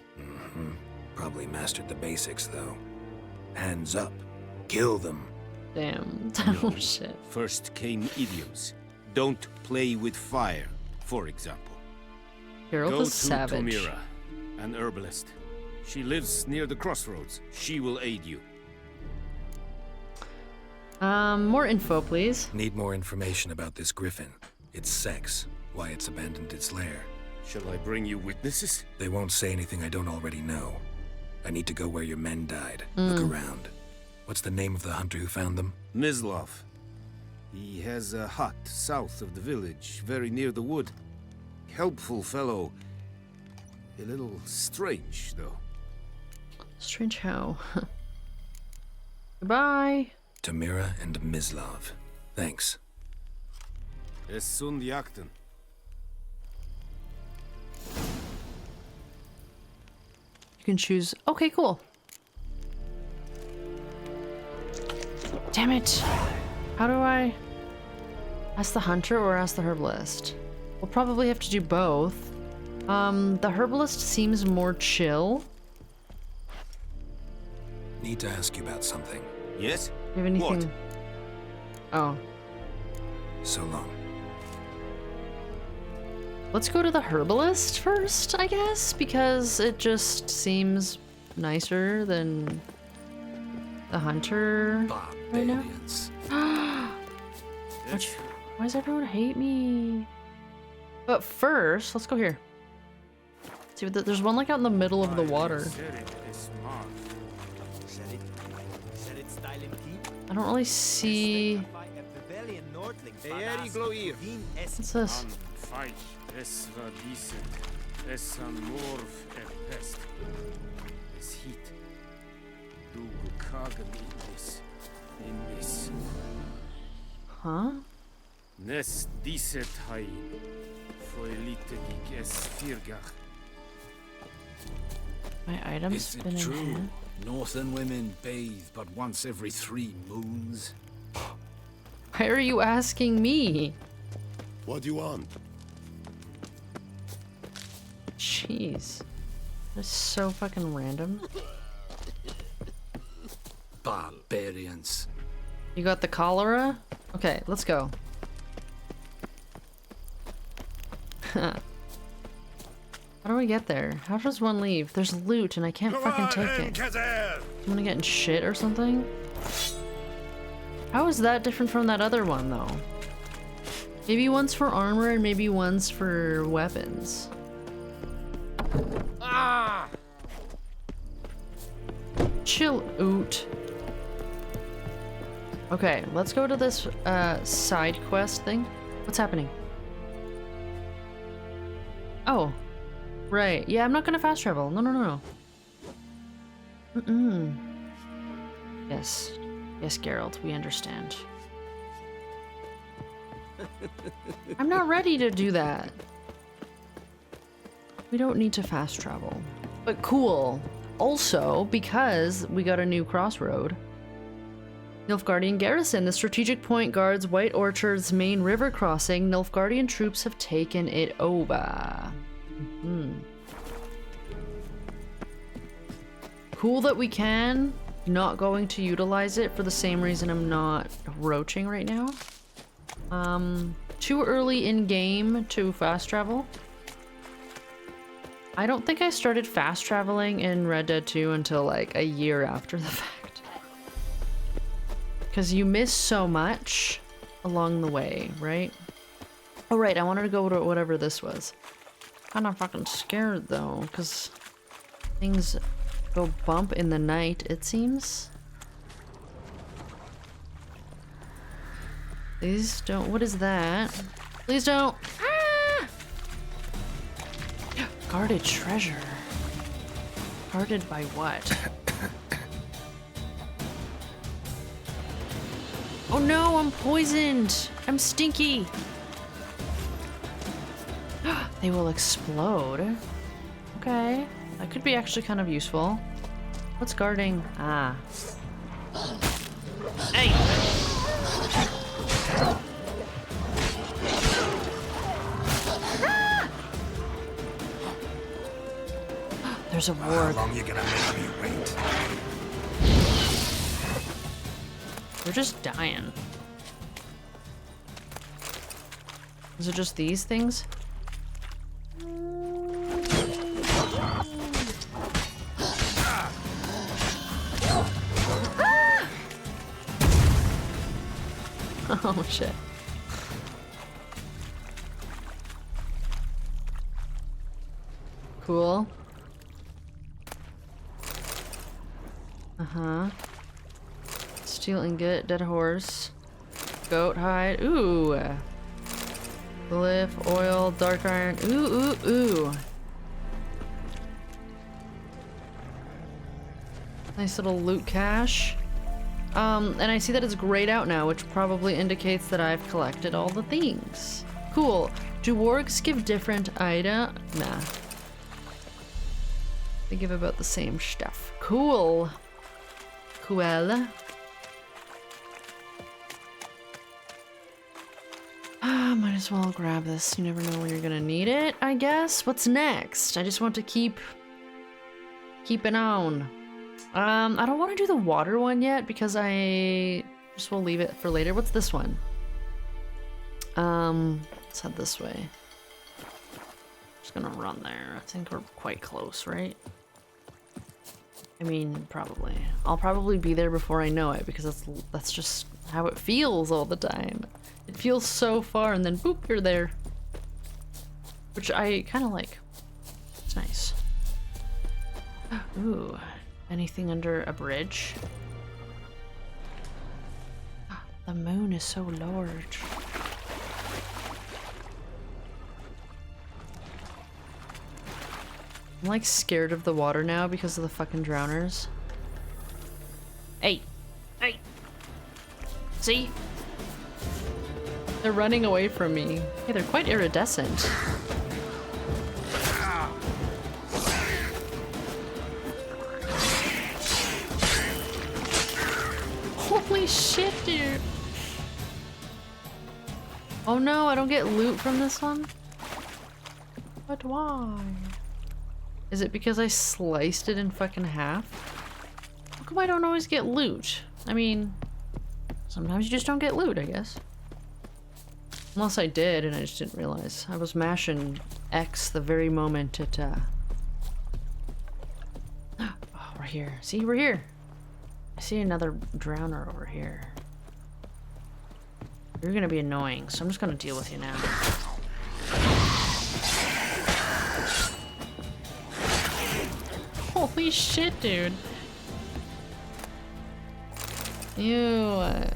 Probably mastered the basics, though. Hands up. Kill them. Damn. No. Oh shit. First came idioms. Don't play with fire, for example. Geralt Go is to savage. Tomira, an herbalist. She lives near the crossroads. She will aid you. More info, please. Need more information about this griffin. Its sex, why it's abandoned its lair. Shall I bring you witnesses? They won't say anything I don't already know. I need to go where your men died. Look around. What's the name of the hunter who found them? Mislav. He has a hut south of the village, very near the wood. Helpful fellow. A little strange, though. Strange how. Goodbye. Tomira and Mislav. Thanks. Es sunt jakten. You can choose. Okay, cool. Damn it. How do I ask the hunter or ask the herbalist? We'll probably have to do both. The herbalist seems more chill. Need to ask you about something. Yes? Do you have anything? What? Oh. So long. Let's go to the herbalist first, I guess, because it just seems nicer than the hunter right now. Barbarians. Why does everyone hate me? But first, let's go here. See, there's one like out in the middle of the water. I don't really see. What's this? Es var decent. Es an morv pest. Es heat. Dugu kagen in this. Huh? Nes diset hain. Foelitedig es firgach. My items Is been it in true? hand. Northern women bathe but once every 3 moons. Why are you asking me? What do you want? Jeez. That's so fucking random. Barbarians. You got the cholera? Okay, let's go. How do I get there? How does one leave? There's loot and I can't fucking take it. I'm gonna get in shit or something? How is that different from that other one though? Maybe one's for armor and maybe one's for weapons. Ah! Chill out. Okay, let's go to this side quest thing. What's happening? Oh, right. Yeah, I'm not gonna fast travel. No, no, no, no. Mm-mm. Yes. Yes, Geralt, we understand. I'm not ready to do that. We don't need to fast travel. But cool. Also, because we got a new crossroad. Nilfgaardian Garrison. The strategic point guards White Orchard's main river crossing. Nilfgaardian troops have taken it over. Cool that we can. Not going to utilize it for the same reason I'm not roaching right now. Too early in game to fast travel. I don't think I started fast traveling in Red Dead 2 until like a year after the fact. Because you miss so much along the way, right? Oh right, I wanted to go to whatever this was. Kinda fucking scared though, because things go bump in the night, it seems. Please don't. What is that? Please don't. Ah! Guarded treasure. Guarded by what? Oh no, I'm poisoned. I'm stinky. They will explode. Okay. That could be actually kind of useful. What's guarding? Ah. Hey! Ah! There's a ward. How long you gonna make me wait? They're just dying. Is it just these things? Oh shit. Cool. Uh-huh. Steel ingot, dead horse, goat hide. Ooh. Glyph, oil, dark iron. Ooh, ooh, ooh. Nice little loot cache. And I see that it's grayed out now, which probably indicates that I've collected all the things. Cool. Do wargs give different item? Nah. They give about the same stuff. Cool. Cool. Might as well grab this. You never know when you're gonna need it, I guess. What's next? I just want to keep it on. I don't want to do the water one yet because I just will leave it for later. What's this one? Let's head this way. Just gonna run there. I think we're quite close, right? I mean, probably. I'll probably be there before I know it because that's just how it feels all the time. It feels so far and then boop, you're there. Which I kind of like. It's nice. Ooh. Anything under a bridge? The moon is so large. I'm like scared of the water now because of the fucking drowners. Hey! Hey! See? They're running away from me. Hey, they're quite iridescent. Holy shit, dude! Oh no, I don't get loot from this one? But why? Is it because I sliced it in fucking half? How come I don't always get loot? I mean, sometimes you just don't get loot, I guess. Unless I did and I just didn't realize. I was mashing X the very moment it, Oh, we're here. See, we're here! I see another drowner over here. You're gonna be annoying, so I'm just gonna deal with you now. Holy shit, dude. Ew. I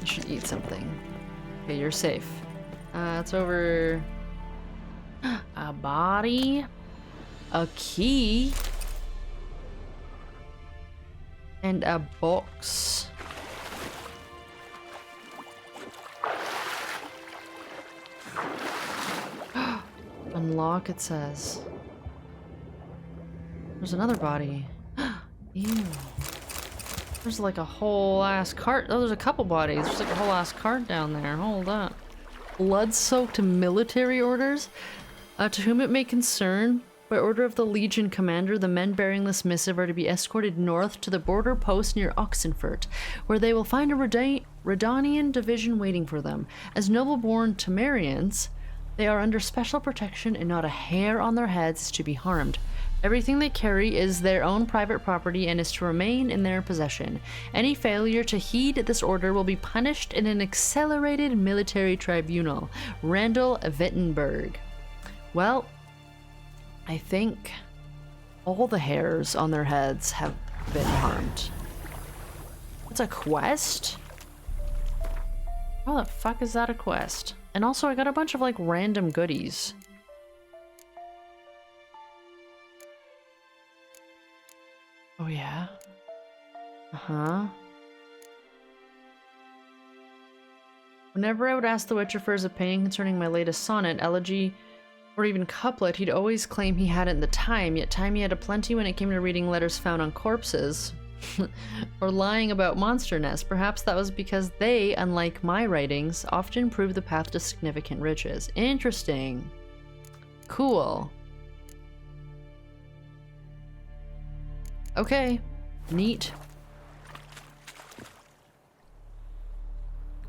should eat something. Okay, you're safe. It's over... A body. A key. And a box. Unlock, it says. There's another body. Ew. There's like a whole ass cart. Oh, there's a couple bodies. There's like a whole ass cart down there. Hold up. Blood-soaked military orders? To whom it may concern, by order of the Legion commander, the men bearing this missive are to be escorted north to the border post near Oxenfurt, where they will find a Redanian division waiting for them. As noble-born Temerians, they are under special protection and not a hair on their heads is to be harmed. Everything they carry is their own private property and is to remain in their possession. Any failure to heed this order will be punished in an accelerated military tribunal. Randall Wittenberg. Well, I think all the hairs on their heads have been harmed. It's a quest? How the fuck is that a quest? And also I got a bunch of like random goodies. Oh yeah? Uh-huh. Whenever I would ask the Witcher for his opinion concerning my latest sonnet, elegy, or even couplet, he'd always claim he hadn't the time, yet time he had aplenty when it came to reading letters found on corpses. Or lying about monster nests. Perhaps that was because they, unlike my writings, often prove the path to significant riches. Interesting. Cool. Okay. Neat.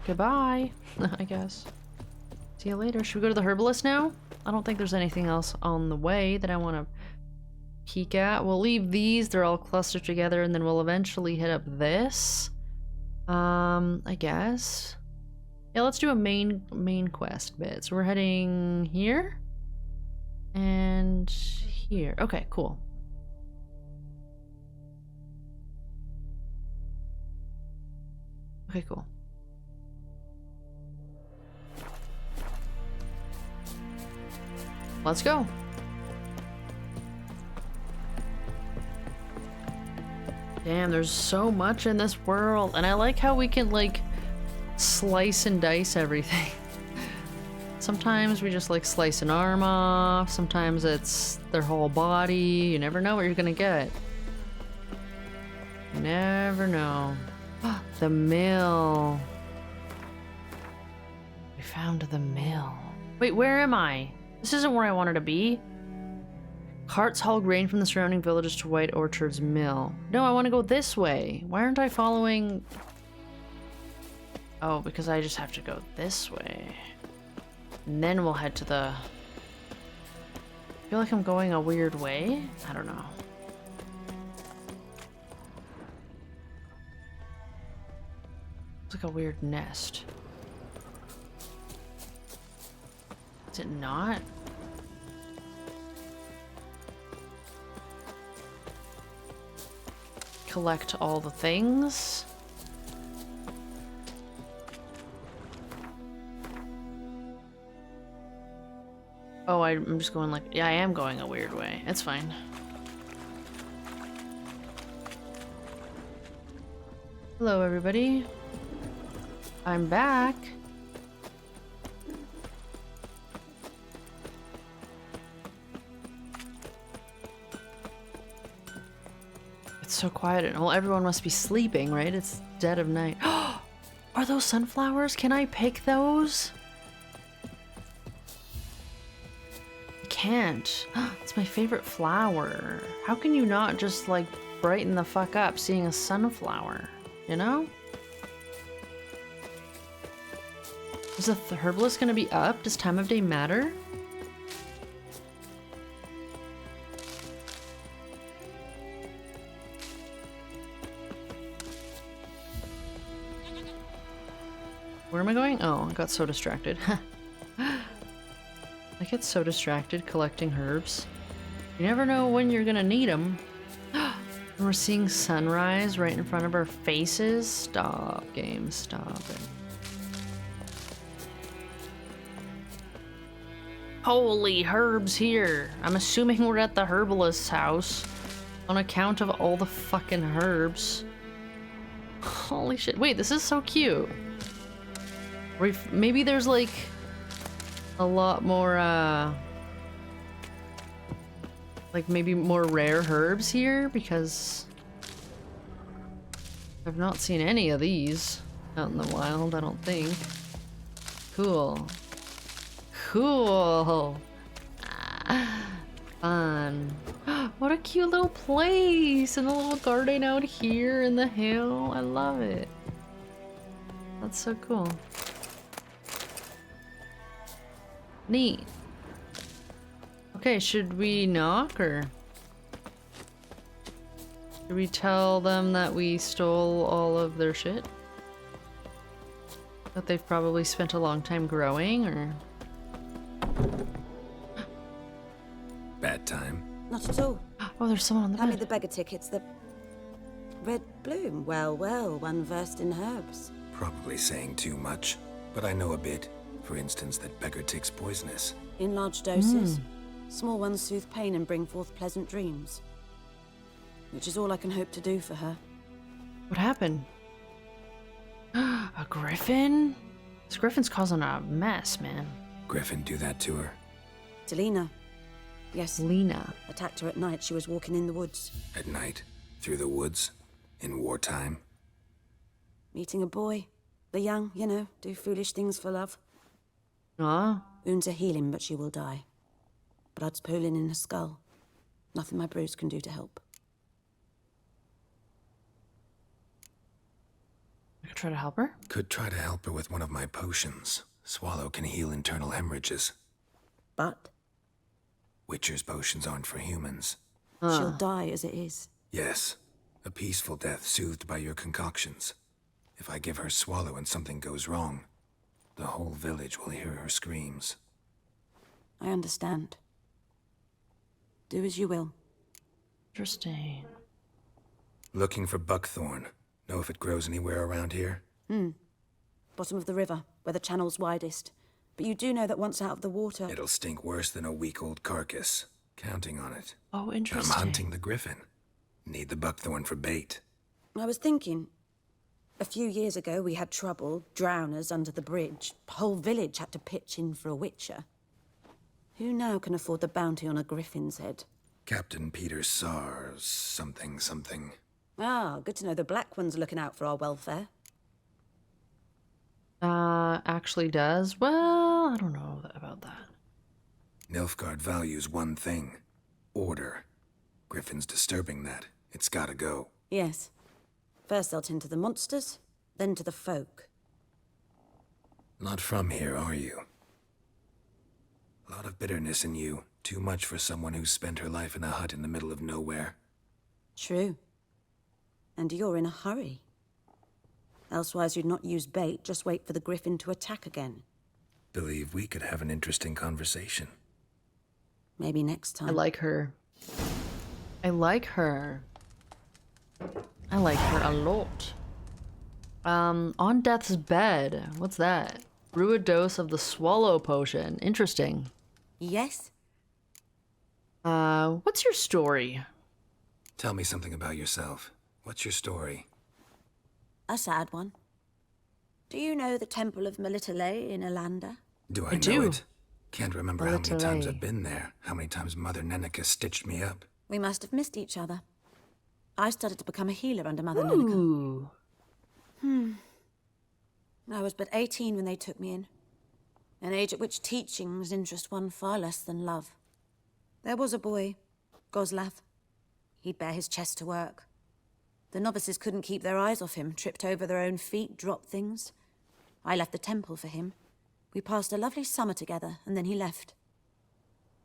Goodbye, I guess. See you later. Should we go to the herbalist now? I don't think there's anything else on the way that I want to peek at. We'll leave these. They're all clustered together, and then we'll eventually hit up this. I guess. Yeah, let's do a main quest bit. So we're heading here and here. Okay, cool. Okay, cool. Let's go. Damn, there's so much in this world. And I like how we can, like, slice and dice everything. Sometimes we just, like, slice an arm off. Sometimes it's their whole body. You never know what you're gonna get. You never know. The mill. We found the mill. Wait, where am I? This isn't where I wanted to be. Carts haul grain from the surrounding villages to White Orchard's mill. No, I want to go this way. Why aren't I following? Oh, because I just have to go this way. And then we'll head to the... I feel like I'm going a weird way. I don't know. It's like a weird nest. Is it not? Collect all the things. Oh, I'm just going like... Yeah, I am going a weird way. It's fine. Hello, everybody. I'm back. It's so quiet and well, everyone must be sleeping, right? It's dead of night. Are those sunflowers? Can I pick those? I can't. It's my favorite flower. How can you not just like brighten the fuck up seeing a sunflower? You know? Is the herbalist gonna be up? Does time of day matter? Where am I going? Oh, I got so distracted. I get so distracted collecting herbs. You never know when you're gonna need them. We're seeing sunrise right in front of our faces. Stop, game, stop it. Holy herbs here. I'm assuming we're at the herbalist's house on account of all the fucking herbs. Holy shit. Wait, this is so cute. Maybe there's like a lot more, like maybe more rare herbs here because I've not seen any of these out in the wild, I don't think. Cool. Cool. Fun. What a cute little place and a little garden out here in the hill. I love it. That's so cool. Neat. Okay, should we knock or should we tell them that we stole all of their shit? That they've probably spent a long time growing or... Bad time. Not at all. Oh, there's someone on the Hand me bed. the beggar tickets. The red bloom. Well, well, one versed in herbs. Probably saying too much, but I know a bit. For instance, that beggar tick's poisonous. In large doses. Small ones soothe pain and bring forth pleasant dreams. Which is all I can hope to do for her. What happened? A griffin? This griffin's causing a mess, man. Griffin do that to her? To Lena. Yes. Lena. Attacked her at night. She was walking in the woods. At night? Through the woods? In wartime? Meeting a boy. The young, you know, do foolish things for love. Ah. Wounds are healing, but she will die. Blood's pooling in her skull. Nothing my bruise can do to help. I could try to help her. Could try to help her with one of my potions. Swallow can heal internal hemorrhages. But Witcher's potions aren't for humans. she'll die as it is. Yes. A peaceful death soothed by your concoctions. If I give her Swallow and something goes wrong, the whole village will hear her screams. I understand. Do as you will. Interesting. Looking for buckthorn. Know if it grows anywhere around here? Bottom of the river, where the channel's widest. But you do know that once out of the water... It'll stink worse than a week-old carcass. Counting on it. Oh, interesting. I'm hunting the griffin. Need the buckthorn for bait. I was thinking... A few years ago, we had trouble, drowners under the bridge. The whole village had to pitch in for a witcher. Who now can afford the bounty on a griffin's head? Captain Peter Sars, something. Ah, good to know the Black One's looking out for our welfare. Actually does? Well, I don't know about that. Nilfgaard values one thing. Order. Griffin's disturbing that. It's gotta go. Yes. First they'll tend to the monsters, then to the folk. Not from here, are you? A lot of bitterness in you. Too much for someone who's spent her life in a hut in the middle of nowhere. True. And you're in a hurry. Elsewise you'd not use bait, just wait for the griffin to attack again. Believe we could have an interesting conversation. Maybe next time. I like her. I like her. I like her a lot. On death's bed. What's that? Brew a dose of the swallow potion. Interesting. Yes? What's your story? Tell me something about yourself. What's your story? A sad one. Do you know the Temple of Melitele in Alanda? Do I know it? Can't remember how many times I've been there. How many times Mother Neneka stitched me up. We must have missed each other. I started to become a healer under Mother Neneka. I was but 18 when they took me in. An age at which teachings interest one far less than love. There was a boy, Goslav. He'd bare his chest to work. The novices couldn't keep their eyes off him, tripped over their own feet, dropped things. I left the temple for him. We passed a lovely summer together, and then he left.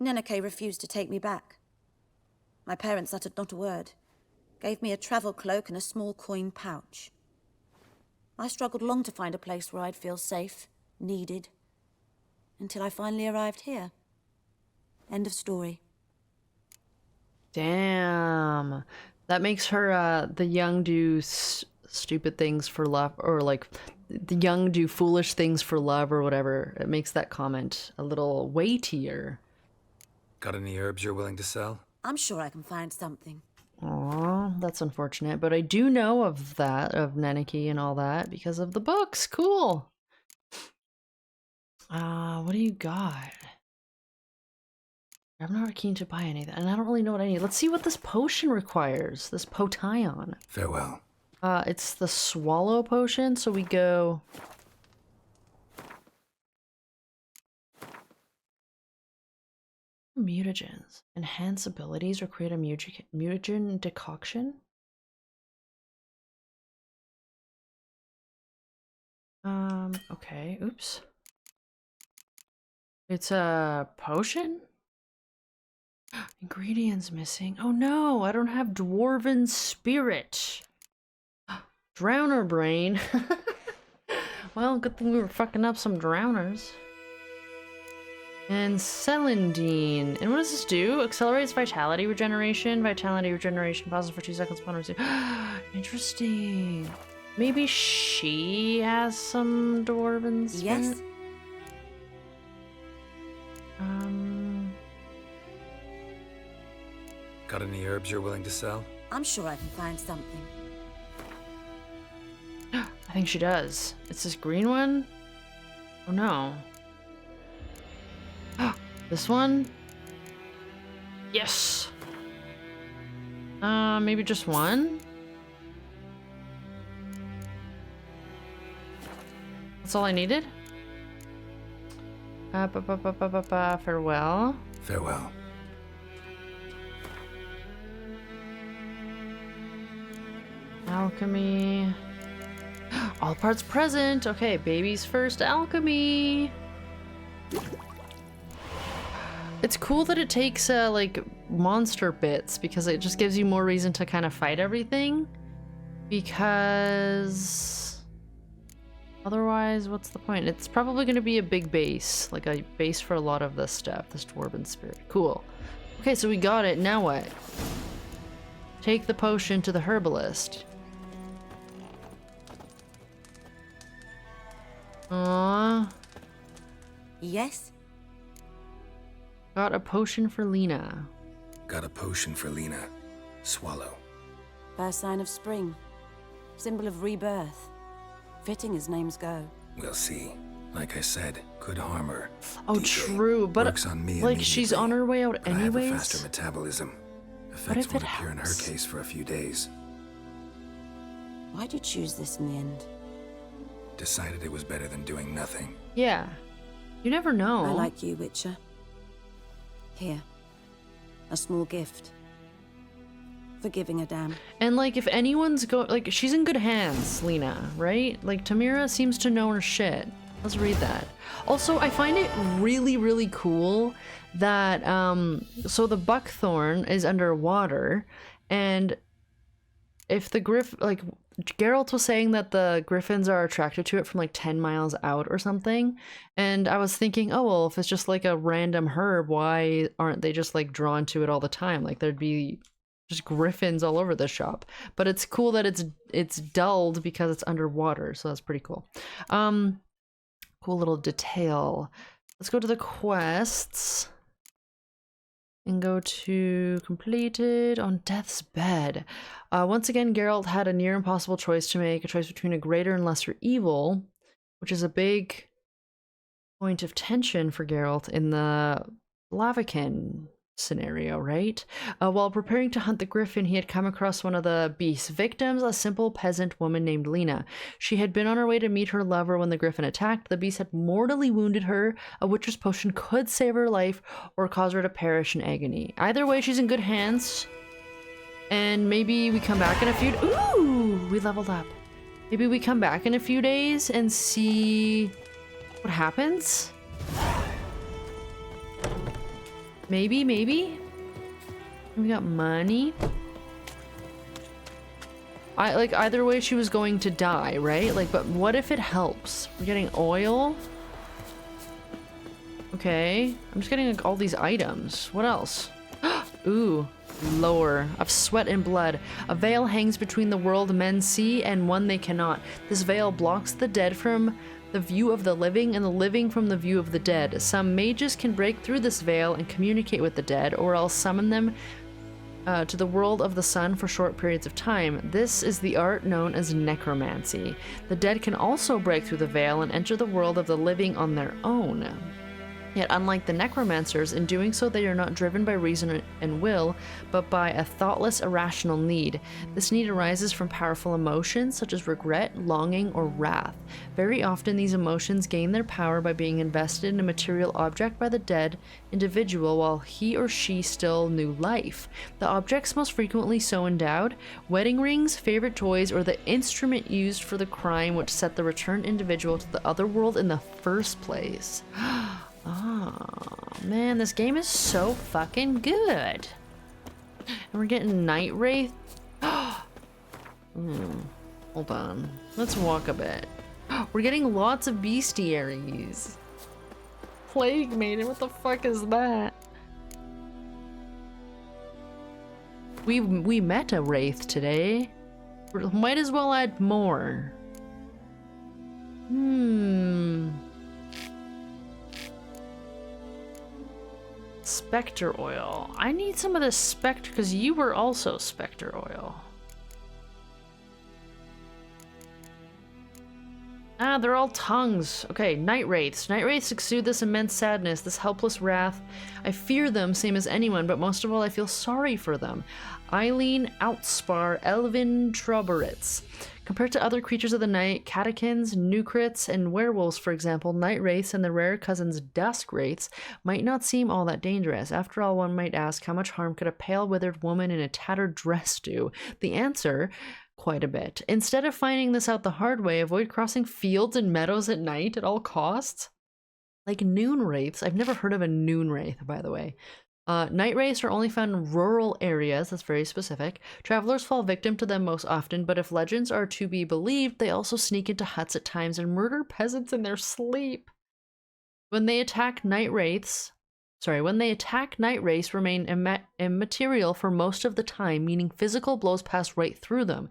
Neneke refused to take me back. My parents uttered not a word. Gave me a travel cloak and a small coin pouch. I struggled long to find a place where I'd feel safe, needed, until I finally arrived here. End of story. Damn. That makes her, the young do stupid things for love, or like, the young do foolish things for love, or whatever. It makes that comment a little weightier. Got any herbs you're willing to sell? I'm sure I can find something. Aw, that's unfortunate, but I do know of that, of Neneki and all that, because of the books. Cool. What do you got? I'm not keen to buy anything, and I don't really know what I need. Let's see what this potion requires, this potion. Farewell. It's the swallow potion, so we go... Mutagens. Enhance abilities or create a mutagen decoction? Okay, oops. It's a potion? Ingredients missing. Oh no, I don't have dwarven spirit. Drowner brain. Well, good thing we were fucking up some drowners. And Celandine. And what does this do? Accelerates vitality regeneration. Vitality regeneration pauses for 2 seconds upon receive. Interesting. Maybe she has some dwarven spirit? Yes. Got any herbs you're willing to sell? I'm sure I can find something. I think she does. It's this green one? Oh no. This one? Yes! Maybe just one? That's all I needed? Farewell. Farewell. Alchemy. All parts present. Okay, baby's first alchemy. It's cool that it takes like monster bits because it just gives you more reason to kind of fight everything. Because otherwise, what's the point? It's probably going to be a big base, like a base for a lot of this stuff, this dwarven spirit. Cool. Okay, so we got it. Now what? Take the potion to the herbalist. Aww. Yes? Got a potion for Lena. Got a potion for Lena. Swallow. First sign of spring. Symbol of rebirth. Fitting as names go. We'll see. Like I said, could harm her. Oh, DK true, but works on me like she's on her way out but I have a anyways. faster metabolism. What Effects if won't it appear in her helps? case for a few days. Why'd you choose this in the end? Decided it was better than doing nothing. Yeah. You never know. I like you, Witcher. Here. A small gift. For giving a damn. And like if anyone's like she's in good hands, Lena, right? Like Tamira seems to know her shit. Let's read that. Also, I find it really, really cool that so the buckthorn is underwater, and if the like Geralt was saying that the griffins are attracted to it from like 10 miles out or something, and I was thinking, oh well, if it's just like a random herb, why aren't they just like drawn to it all the time? Like there'd be just griffins all over the shop. But it's cool that it's dulled because it's underwater, so that's pretty cool. Cool little detail. Let's go to the quests and go to completed on death's bed. Once again, Geralt had a near impossible choice to make, a choice between a greater and lesser evil, which is a big point of tension for Geralt in the Blaviken scenario, right? While preparing to hunt the griffin, he had come across one of the beast's victims, a simple peasant woman named Lena. She had been on her way to meet her lover when the griffin attacked. The beast had mortally wounded her. A witcher's potion could save her life or cause her to perish in agony. Either way, she's in good hands. And maybe we come back in a few... Ooh! We leveled up. Maybe we come back in a few days and see what happens? Maybe. We got money. Like either way she was going to die, right? Like, but what if it helps? We're getting oil. Okay. I'm just getting like all these items. What else? Ooh. Lore of sweat and blood. A veil hangs between the world men see and one they cannot. This veil blocks the dead from the view of the living and the living from the view of the dead. Some mages can break through this veil and communicate with the dead, or else summon them to the world of the sun for short periods of time. This is the art known as necromancy. The dead can also break through the veil and enter the world of the living on their own. Yet, unlike the necromancers, in doing so they are not driven by reason and will, but by a thoughtless, irrational need. This need arises from powerful emotions such as regret, longing, or wrath. Very often these emotions gain their power by being invested in a material object by the dead individual while he or she still knew life. The objects most frequently so endowed: wedding rings, favorite toys, or the instrument used for the crime which set the returned individual to the other world in the first place. Oh, man, this game is so fucking good. And we're getting Noonwraithe. Hold on. Let's walk a bit. We're getting lots of bestiaries. Plague Maiden, what the fuck is that? We met a Wraith today. Might as well add more. Spectre oil. I need some of this spectre because you were also spectre oil. Ah, they're all tongues. Okay, Noonwraiths. Noonwraiths exude this immense sadness, this helpless wrath. I fear them, same as anyone, but most of all I feel sorry for them. Eileen Outspar, Elvin Troberits. Compared to other creatures of the night, catechins, nucrits, and werewolves, for example, Noonwraiths and the rare cousins Duskwraiths might not seem all that dangerous. After all, one might ask, how much harm could a pale, withered woman in a tattered dress do? The answer, quite a bit. Instead of finding this out the hard way, avoid crossing fields and meadows at night at all costs. Like Noonwraiths. I've never heard of a Noonwraith, by the way. Night wraiths are only found in rural areas. That's very specific. Travelers fall victim to them most often, but if legends are to be believed, they also sneak into huts at times and murder peasants in their sleep. When they attack night wraiths, remain immaterial for most of the time, meaning physical blows pass right through them.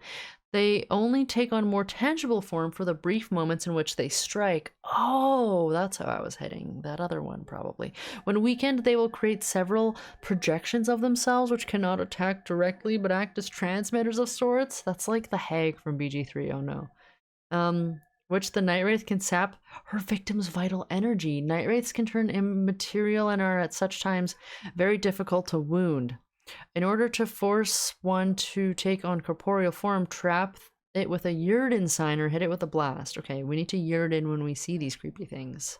They only take on more tangible form for the brief moments in which they strike. Oh, that's how I was hitting that other one, probably. When weakened, they will create several projections of themselves, which cannot attack directly, but act as transmitters of sorts. That's like the hag from BG3, oh no. Which the Night Wraith can sap her victim's vital energy. Night Wraiths can turn immaterial and are at such times very difficult to wound. In order to force one to take on corporeal form, trap it with a Yrden sign or hit it with a blast. Okay, we need to Yrden when we see these creepy things.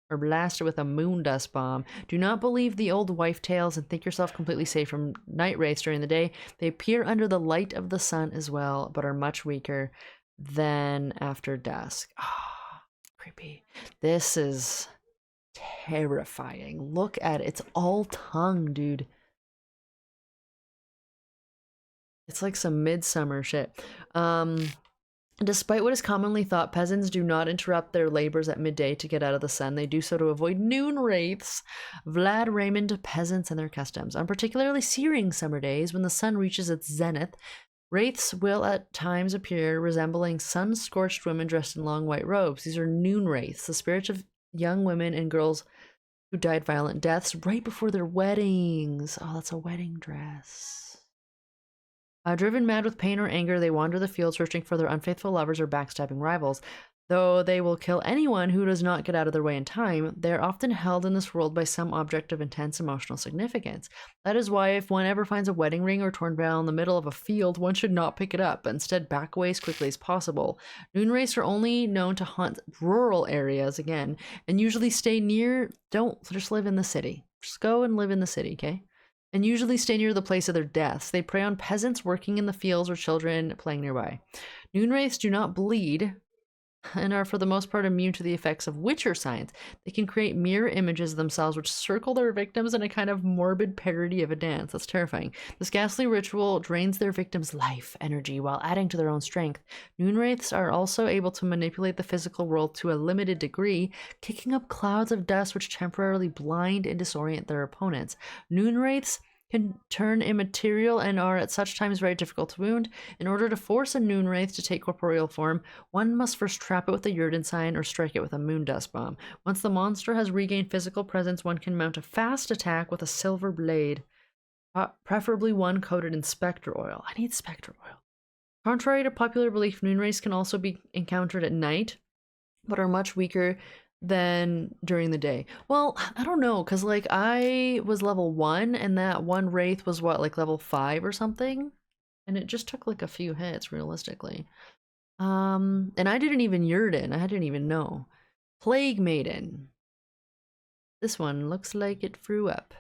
Or blast it with a moon dust bomb. Do not believe the old wife tales and think yourself completely safe from night wraiths during the day. They appear under the light of the sun as well, but are much weaker than after dusk. Ah, creepy. This is terrifying. Look at it. It's all tongue, dude. It's like some midsummer shit. Despite what is commonly thought, peasants do not interrupt their labors at midday to get out of the sun. They do so to avoid noon wraiths. Vlad Raymond peasants and their customs. On particularly searing summer days, when the sun reaches its zenith, wraiths will at times appear resembling sun-scorched women dressed in long white robes. These are noon wraiths, the spirits of young women and girls who died violent deaths right before their weddings. Oh, that's a wedding dress. Driven mad with pain or anger, they wander the field searching for their unfaithful lovers or backstabbing rivals. Though they will kill anyone who does not get out of their way in time, they are often held in this world by some object of intense emotional significance. That is why if one ever finds a wedding ring or torn veil in the middle of a field, one should not pick it up, but instead back away as quickly as possible. Noonwraiths are only known to haunt rural areas, again, and usually stay near... Don't just live in the city. Just go and live in the city, okay? And usually stay near the place of their deaths. They prey on peasants working in the fields or children playing nearby. Noonwraiths do not bleed and are for the most part immune to the effects of Witcher science. They can create mirror images of themselves which circle their victims in a kind of morbid parody of a dance. That's terrifying. This ghastly ritual drains their victims' life energy while adding to their own strength. Noonwraiths are also able to manipulate the physical world to a limited degree, kicking up clouds of dust which temporarily blind and disorient their opponents. Noonwraiths can turn immaterial and are at such times very difficult to wound. In order to force a Noonwraith to take corporeal form, one must first trap it with a Yrden sign or strike it with a moon dust bomb. Once the monster has regained physical presence, one can mount a fast attack with a silver blade, preferably one coated in spectre oil. I need spectre oil. Contrary to popular belief, Noonwraiths can also be encountered at night, but are much weaker than during the day. Well, I don't know, because like I was level 1 and that one wraith was what, like level 5 or something, and it just took like a few hits realistically. And I didn't even Yrden. I didn't even know. Plague Maiden. This one looks like it threw up.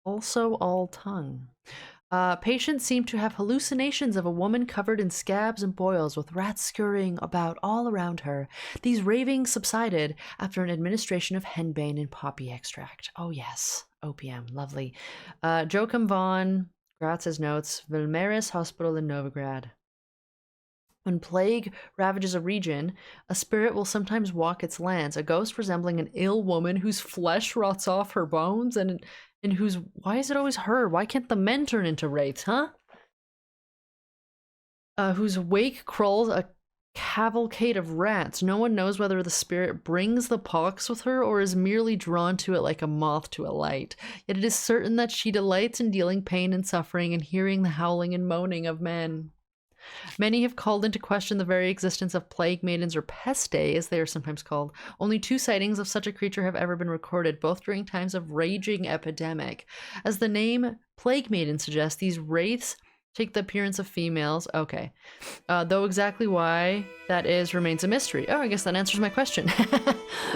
Also all tongue. Patients seem to have hallucinations of a woman covered in scabs and boils with rats scurrying about all around her. These ravings subsided after an administration of henbane and poppy extract. Oh yes, opium, lovely. Joachim von Gratz's notes, Vilmaris Hospital in Novigrad. When plague ravages a region, a spirit will sometimes walk its lands, a ghost resembling an ill woman whose flesh rots off her bones and whose... Why is it always her? Why can't the men turn into wraiths, huh? Whose wake crawls a cavalcade of rats. No one knows whether the spirit brings the pox with her or is merely drawn to it like a moth to a light. Yet it is certain that she delights in dealing pain and suffering and hearing the howling and moaning of men. Many have called into question the very existence of plague maidens, or peste as they are sometimes called. Only 2 sightings of such a creature have ever been recorded, both during times of raging epidemic. As the name plague maiden suggests, these wraiths Take the appearance of females. Okay. Though exactly why that is remains a mystery. Oh, I guess that answers my question.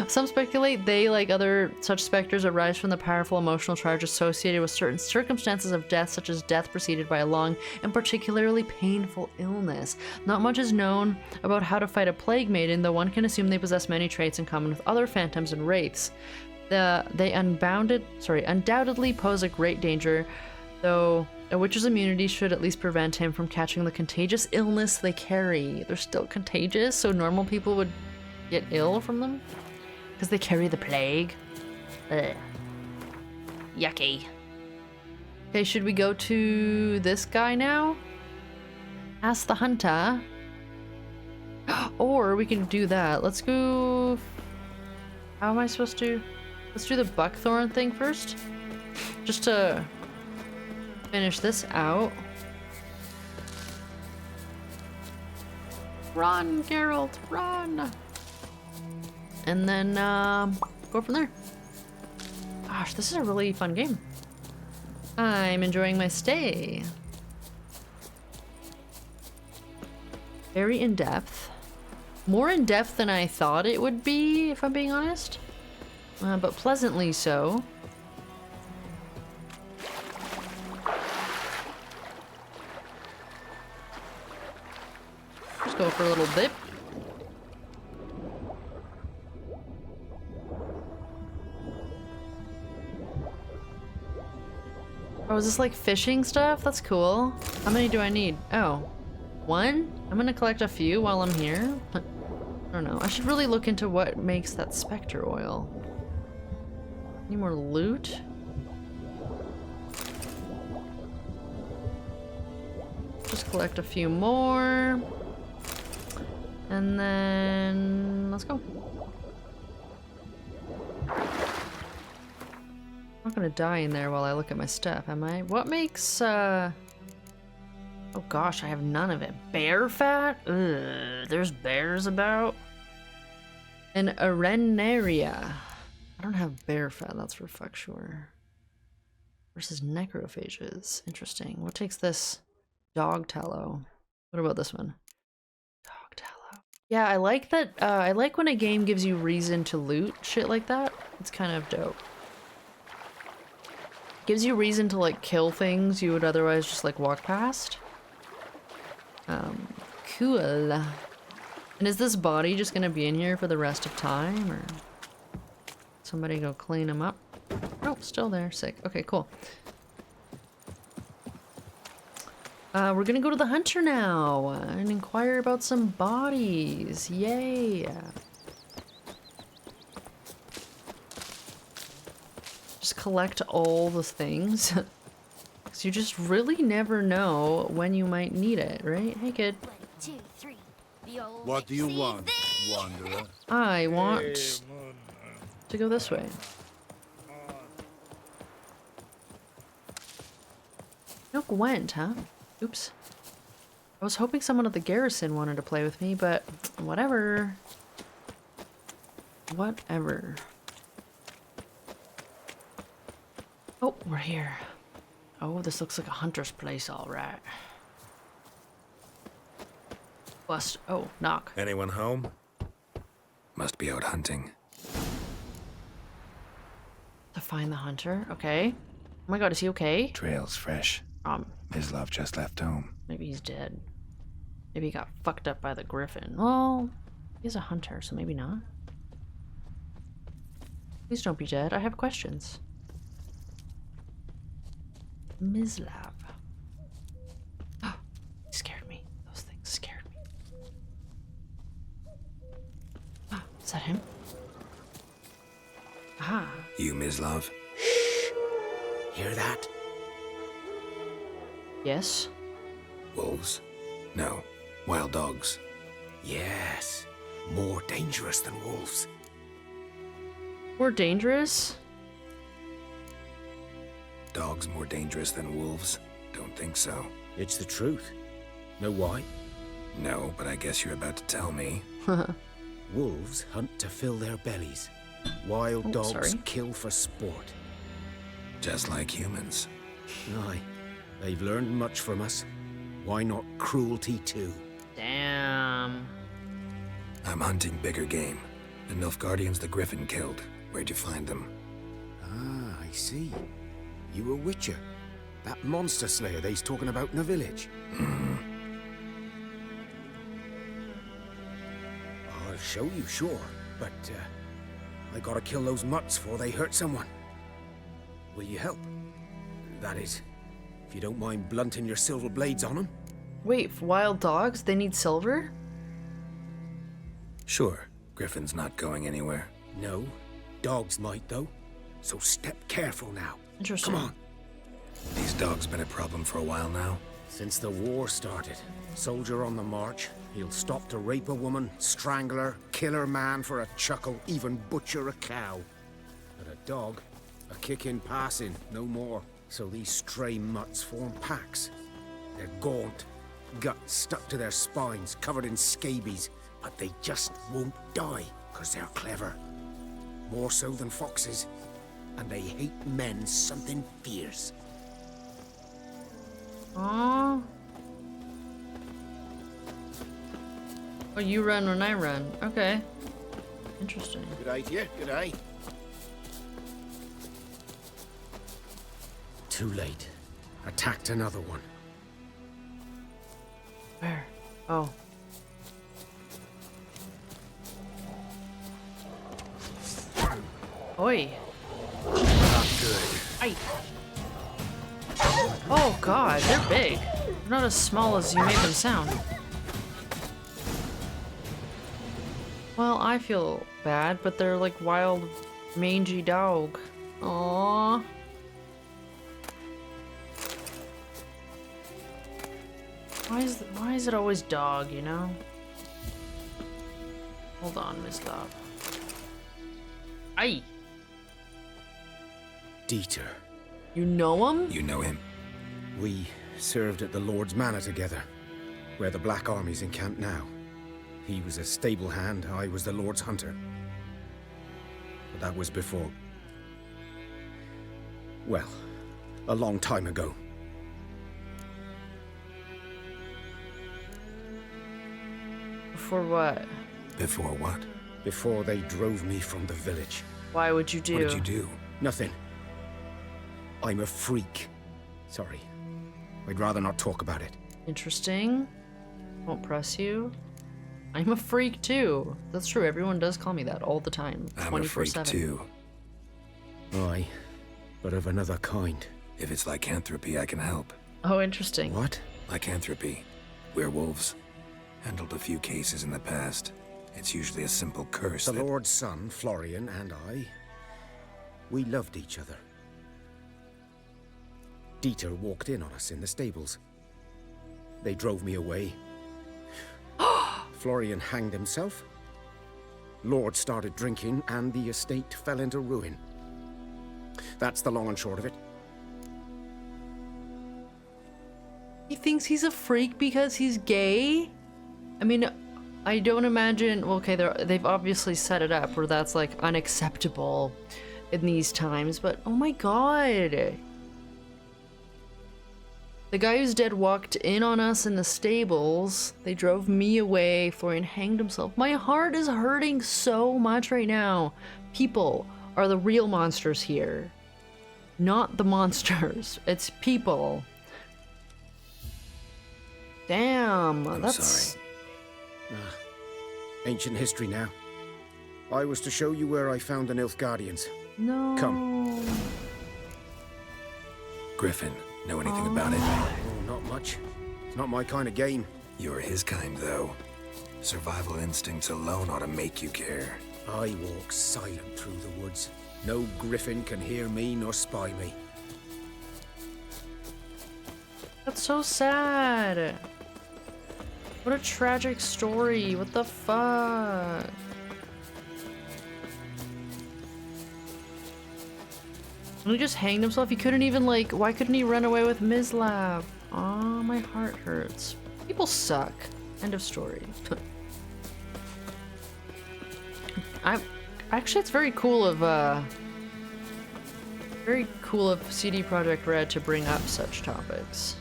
Some speculate they, like other such specters, arise from the powerful emotional charge associated with certain circumstances of death, such as death preceded by a long and particularly painful illness. Not much is known about how to fight a plague maiden, though one can assume they possess many traits in common with other phantoms and wraiths. They undoubtedly pose a great danger, though a witch's immunity should at least prevent him from catching the contagious illness they carry. They're still contagious, so normal people would get ill from them? Because they carry the plague? Ugh. Yucky. Okay, should we go to this guy now? Ask the hunter. Or we can do that. Let's go... How am I supposed to... Let's do the buckthorn thing first. Just to... finish this out. Run, Geralt, run! And then, go from there. Gosh, this is a really fun game. I'm enjoying my stay. Very in-depth. More in-depth than I thought it would be, if I'm being honest. But pleasantly so. Just go for a little dip. Oh, is this like fishing stuff? That's cool. How many do I need? Oh, one? I'm gonna collect a few while I'm here. I don't know. I should really look into what makes that specter oil. Any more loot? Just collect a few more. And then let's go. I'm not gonna die in there while I look at my stuff, am I? What makes, oh gosh, I have none of it. Bear fat? Ugh, there's bears about. An arenaria. I don't have bear fat, that's for fuck sure. Versus necrophages. Interesting. What takes this? Dog tallow. What about this one? Dog tallow. Yeah, I like that. I like when a game gives you reason to loot shit like that. It's kind of dope. Gives you reason to like kill things you would otherwise just like walk past. Cool. And is this body just gonna be in here for the rest of time, or somebody go clean him up? Oh, still there. Sick. Okay, cool. We're gonna go to the hunter now and inquire about some bodies. Yay! Just collect all the things. Because you just really never know when you might need it, right? Hey, kid. 1, 2, 3. What do you want, wanderer? I want to go this way. No Gwent, huh? Oops. I was hoping someone at the garrison wanted to play with me, but whatever. Whatever. Oh, we're here. Oh, this looks like a hunter's place, all right. Bust. Oh, knock. Anyone home? Must be out hunting. To find the hunter? Okay. Oh my god, is he okay? Trail's fresh. Mislav just left home. Maybe he's dead. Maybe he got fucked up by the griffin. Well, he's a hunter, so maybe not. Please don't be dead. I have questions. Mislav. Oh, he scared me. Those things scared me. Ah, is that him? Ah. You, Mislav? Shh! Hear that? Yes. Wolves? No. Wild dogs. Yes. More dangerous than wolves. More dangerous? Dogs more dangerous than wolves? Don't think so. It's the truth. Know why? No, but I guess you're about to tell me. Wolves hunt to fill their bellies. Wild dogs kill for sport. Just like humans. Aye. They've learned much from us. why not cruelty too? Damn. I'm hunting bigger game. The Nilfgaardians the Griffin killed. Where'd you find them? Ah, I see. You a witcher. That monster slayer they's talking about in the village. I'll show you, sure. But, I gotta kill those mutts before they hurt someone. Will you help? That is, if you don't mind blunting your silver blades on them. Wait, wild dogs? They need silver? Sure. Griffin's not going anywhere. No. Dogs might, though. So step careful now. Interesting. Come on. These dogs been a problem for a while now? Since the war started. Soldier on the march. He'll stop to rape a woman, strangle her, kill her man for a chuckle, even butcher a cow. But a dog, a kick in passing, no more. So these stray mutts form packs. They're gaunt, guts stuck to their spines, covered in scabies. But they just won't die, because they're clever. More so than foxes. And they hate men something fierce. Aww. Oh, you run when I run. Okay. Interesting. Good eye to you, good eye. Too late. Attacked another one. Where? Oh. Oi. Not good. Aye. Oh god, they're big. They're not as small as you make them sound. Well, I feel bad, but they're like wild, mangy dog. Aww. Why is it always dog, you know? Hold on, Miss Love. Aye. Dieter. You know him? You know him? We served at the Lord's Manor together, where the Black Army's encamped now. He was a stable hand, I was the Lord's hunter. But that was before... well, a long time ago. Before what? Before what? Before they drove me from the village. Why would you do? What did you do? Nothing. I'm a freak. Sorry. I'd rather not talk about it. Interesting. Won't press you. I'm a freak too. That's true. Everyone does call me that all the time. I'm a freak 24/7. too. Aye, but of another kind. If it's lycanthropy, I can help. Oh, interesting. What? Lycanthropy. Werewolves. Handled a few cases in the past. It's usually a simple curse The that... Lord's son, Florian, and I, we loved each other. Dieter walked in on us in the stables. They drove me away. Florian hanged himself. Lord started drinking, and the estate fell into ruin. That's the long and short of it. He thinks he's a freak because he's gay? I mean, I don't imagine... okay, they've obviously set it up where that's, like, unacceptable in these times, but oh my god. The guy who's dead walked in on us in the stables. They drove me away. Florian hanged himself. My heart is hurting so much right now. People are the real monsters here. Not the monsters. It's people. Damn, I'm that's... sorry. Ancient history now. I was to show you where I found the Nilfgaardians. No. Come. Griffin, know anything about it? Oh, not much. It's not my kind of game. You're his kind, though. Survival instincts alone ought to make you care. I walk silent through the woods. No griffin can hear me nor spy me. That's so sad. What a tragic story. What the fuck? And he just hanged himself? He couldn't even, like, why couldn't he run away with Mislav? Aw, my heart hurts. People suck. End of story. Actually, it's very cool of CD Projekt Red to bring up such topics.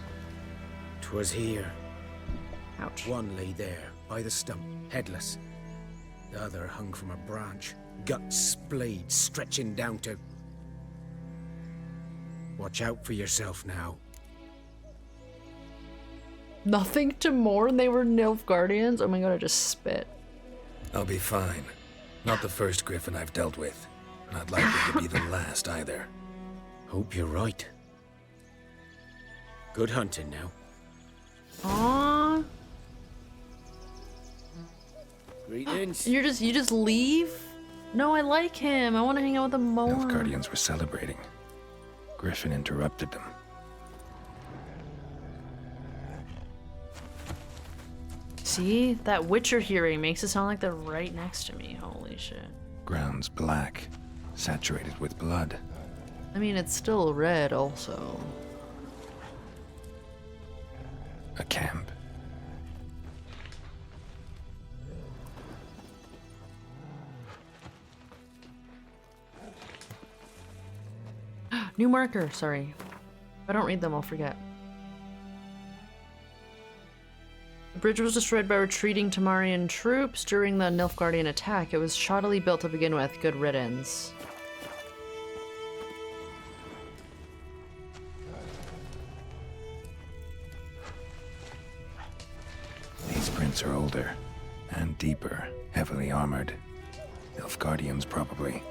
'Twas here. Ouch. One lay there, by the stump, headless. The other hung from a branch, guts splayed, stretching down to... Watch out for yourself now. Nothing to mourn? They were Nilfgaardians? Oh my god, I just spit. I'll be fine. Not the first griffin I've dealt with. Not likely to be the last either. Hope you're right. Good hunting now. Aww. Greetings. You just leave? No, I like him. I want to hang out with him more. Nilfgaardians were celebrating. Griffin interrupted them. See? That Witcher hearing makes it sound like they're right next to me. Holy shit. Ground's black, saturated with blood. I mean, it's still red also. A camp. New marker, sorry. If I don't read them, I'll forget. The bridge was destroyed by retreating Temerian troops during the Nilfgaardian attack. It was shoddily built to begin with. Good riddance. These prints are older and deeper, heavily armored. Nilfgaardians, probably.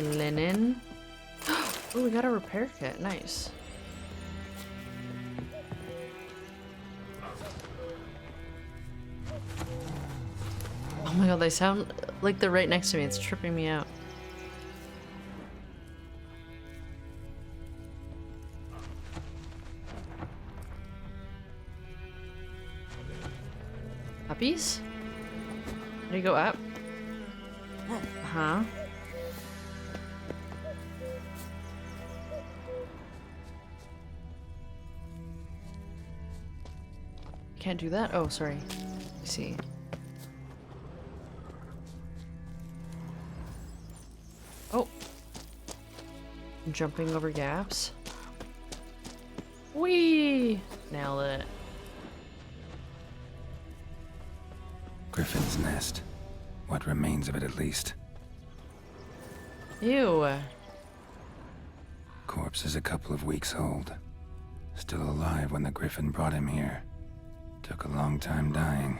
Linen. Oh, we got a repair kit. Nice. Oh my god, they sound like they're right next to me. It's tripping me out. Puppies? Do you go up? Uh-huh. Can't do that? Oh, sorry. I see. Oh. I'm jumping over gaps. Whee! Nailed it. Griffin's nest. What remains of it, at least. Ew. Corpse is a couple of weeks old. Still alive when the griffin brought him here. Took a long time dying.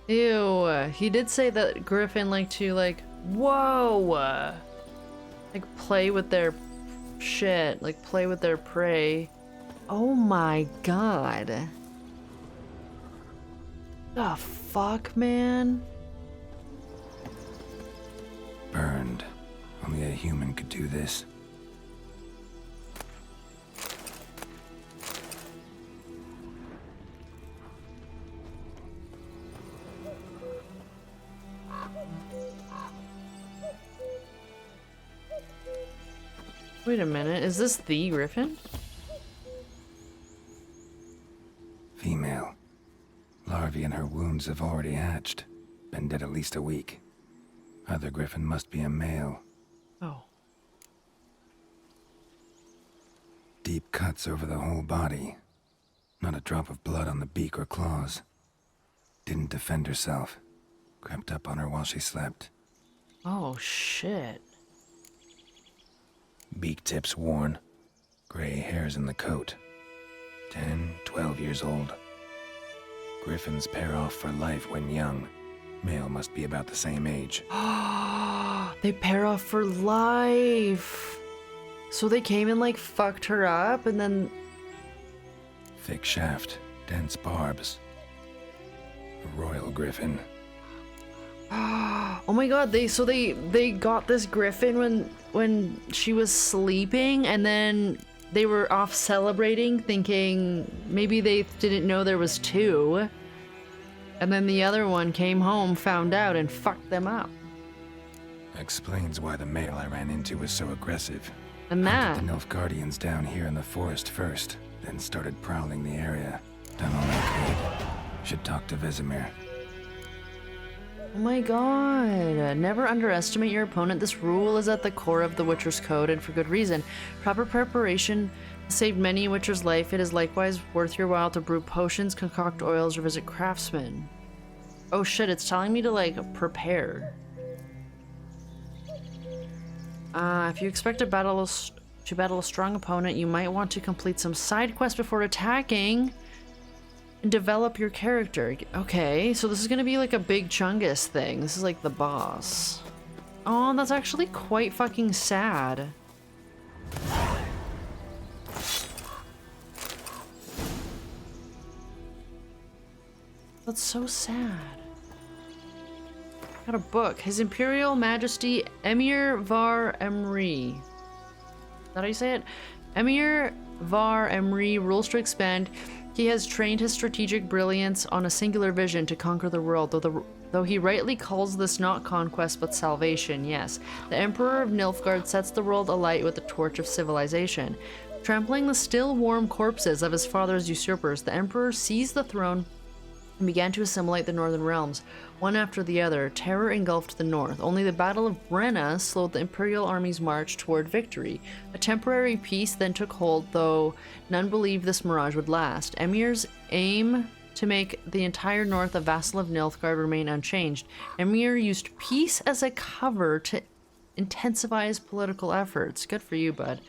Ew. He did say that Griffin like to, like, whoa! Like, play with their shit. Like, play with their prey. Oh my god. The fuck, man? Burned. Only a human could do this. Wait a minute, is this the Griffin? Female. Larvae in her wounds have already hatched. Been dead at least a week. Other griffin must be a male. Oh. Deep cuts over the whole body. Not a drop of blood on the beak or claws. Didn't defend herself. Crept up on her while she slept. Oh, shit. Beak tips worn. Gray hairs in the coat. 10, 12 years old. Griffins pair off for life when young. Male must be about the same age. They pair off for life. So they came and like fucked her up and then... Thick shaft, dense barbs. A royal griffin. Oh my god, they got this griffin when she was sleeping, and then they were off celebrating, thinking maybe they didn't know there was two. And then the other one came home, found out, and fucked them up. Explains why the male I ran into was so aggressive. And that... Hunted the Nilfgaardians down here in the forest first, then started prowling the area. Done all I could. Should talk to Vesemir. Oh my god. Never underestimate your opponent. This rule is at the core of the Witcher's Code, and for good reason. Proper preparation saved many a Witcher's life. It is likewise worth your while to brew potions, concoct oils, or visit craftsmen. Oh shit, it's telling me to, like, prepare. If you expect to battle a strong opponent, you might want to complete some side quests before attacking and develop your character. Okay, so this is gonna be like a big Chungus thing. This is like the boss. Oh, that's actually quite fucking sad. That's so sad. Got a book. His Imperial Majesty Emir Var Emry. Is that how you say it? Emir Var Emry rules to expand. He has trained his strategic brilliance on a singular vision to conquer the world, though he rightly calls this not conquest but salvation, yes. The Emperor of Nilfgaard sets the world alight with the torch of civilization. Trampling the still warm corpses of his father's usurpers, the Emperor seized the throne and began to assimilate the northern realms, one after the other. Terror engulfed the north. Only the Battle of Brenna slowed the Imperial army's march toward victory. A temporary peace then took hold, though none believed this mirage would last. Emir's aim to make the entire north a vassal of Nilfgaard remain unchanged. Emir used peace as a cover to intensify his political efforts. Good for you, bud.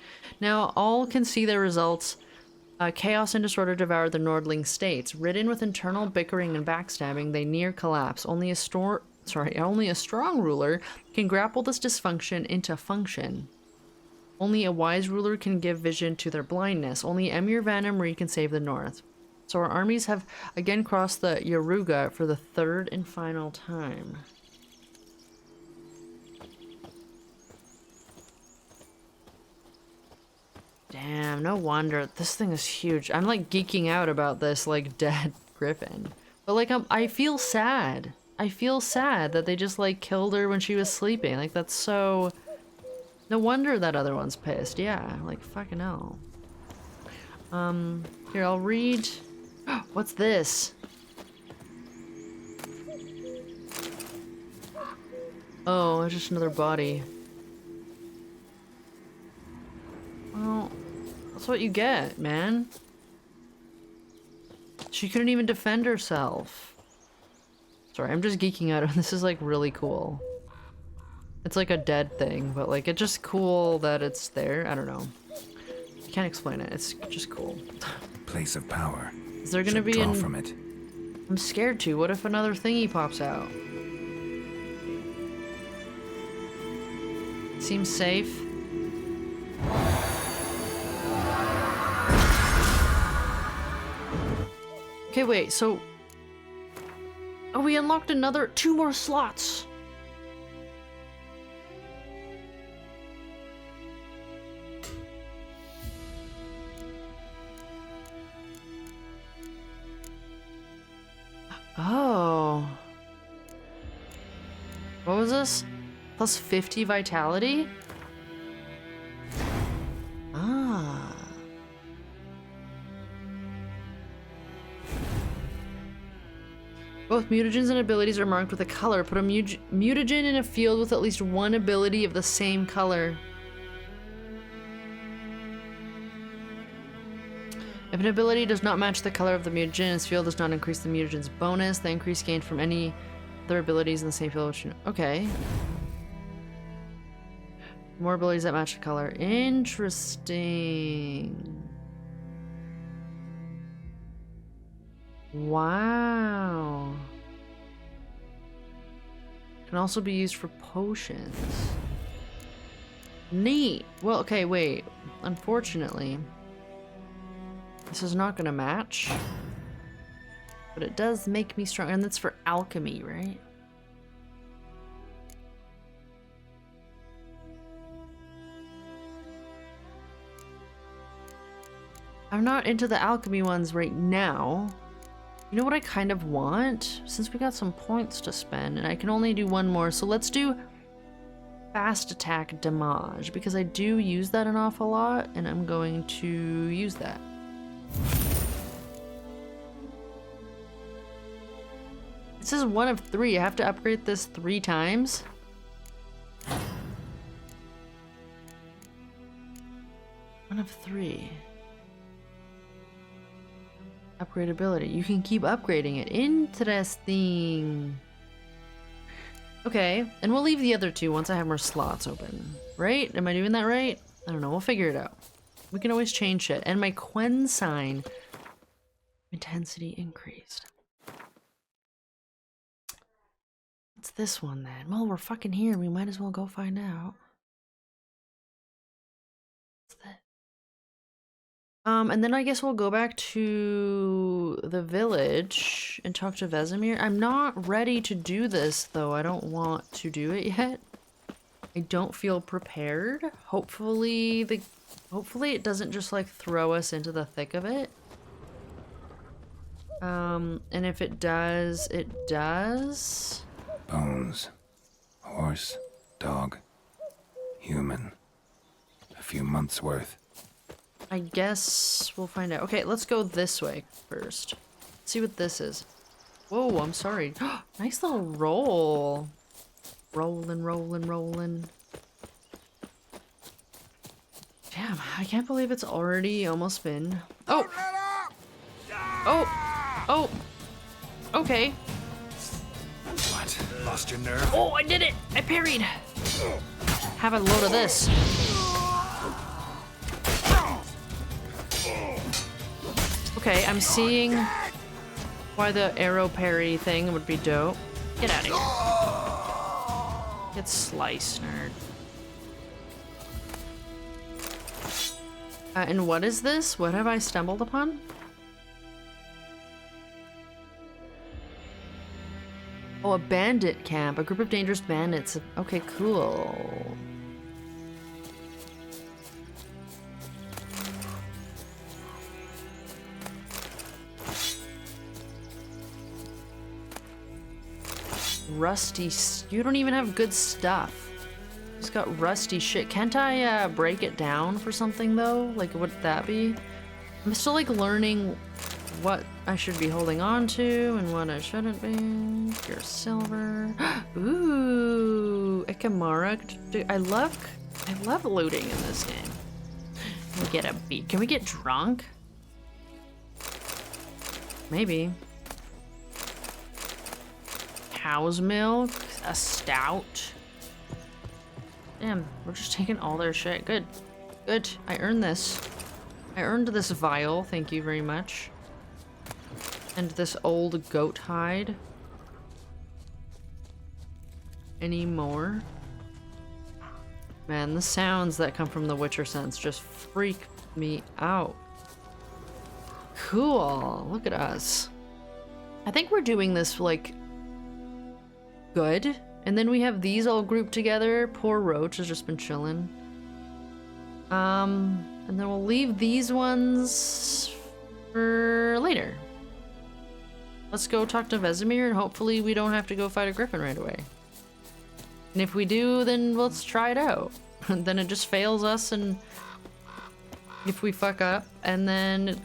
Now, all can see the results. Chaos and disorder devoured the Nordling states. Ridden with internal bickering and backstabbing, they near collapse. Only a strong ruler can grapple this dysfunction into function. Only a wise ruler can give vision to their blindness. Only Emir Van Emry can save the north. So our armies have again crossed the Yaruga for the third and final time. Damn, no wonder. This thing is huge. I'm like geeking out about this like dead griffin. But like I feel sad. I feel sad that they just like killed her when she was sleeping. Like that's so... No wonder that other one's pissed. Yeah, like fucking hell. Here, I'll read... What's this? Oh, it's just another body. Well, that's what you get, man. She couldn't even defend herself. Sorry, I'm just geeking out. This is like really cool. It's like a dead thing, but like it's just cool that it's there. I don't know. I can't explain it. It's just cool. Place of power. Is there gonna be draw from it? I'm scared to. What if another thingy pops out? Seems safe. Okay, wait, so... Oh, we unlocked another... 2 more slots! Oh. What was this? Plus 50 vitality? Ah. Both mutagens and abilities are marked with a color. Put a mutagen in a field with at least one ability of the same color. If an ability does not match the color of the mutagen, its field does not increase the mutagen's bonus. The increase gained from any other abilities in the same field. Okay. More abilities that match the color. Interesting. Wow. Can also be used for potions. Neat. Well, okay, wait. Unfortunately, this is not gonna match. But it does make me strong. And that's for alchemy, right? I'm not into the alchemy ones right now. You know what I kind of want? Since we got some points to spend, and I can only do one more, so let's do fast attack damage, because I do use that an awful lot, and I'm going to use that. This is 1 of 3. I have to upgrade this 3 times. One of 3. Upgradability. You can keep upgrading it. Interesting. Okay, and we'll leave the other 2 once I have more slots open. Right? Am I doing that right? I don't know. We'll figure it out. We can always change shit. And my Quen sign intensity increased. What's this one then? Well, we're fucking here. We might as well go find out. What's that? And then I guess we'll go back to the village and talk to Vesemir. I'm not ready to do this, though. I don't want to do it yet. I don't feel prepared. Hopefully it doesn't just like throw us into the thick of it. And if it does, it does. Bones. Horse. Dog. Human. A few months' worth. I guess we'll find out. Okay, let's go this way first. See what this is. Whoa, I'm sorry. Nice little roll. Rolling, rolling, rolling. Damn, I can't believe it's already almost been... Oh! Oh! Oh! Okay. What? Lost your nerve? Oh, I did it! I parried! Have a load of this. Okay, I'm seeing why the arrow parry thing would be dope. Get out of here. Get sliced, nerd. And what is this? What have I stumbled upon? Oh, a bandit camp. A group of dangerous bandits. Okay, cool. Rusty. You don't even have good stuff. It's got rusty shit. Can't I break it down for something though? Like, would that be? I'm still like learning what I should be holding on to and what I shouldn't be. Pure silver. Ooh, Ikamara. I love looting in this game. Can we get a beat? Can we get drunk? Maybe. Cow's milk, a stout. Damn, we're just taking all their shit. Good. Good. I earned this. I earned this vial, thank you very much. And this old goat hide. Any more? Man, the sounds that come from the Witcher sense just freak me out. Cool. Look at us. I think we're doing this, like, good. And then we have these all grouped together. Poor Roach has just been chilling. And then we'll leave these ones for later. Let's go talk to Vesemir and hopefully we don't have to go fight a griffin right away. And if we do, then let's try it out. And then it just fails us, and if we fuck up, and then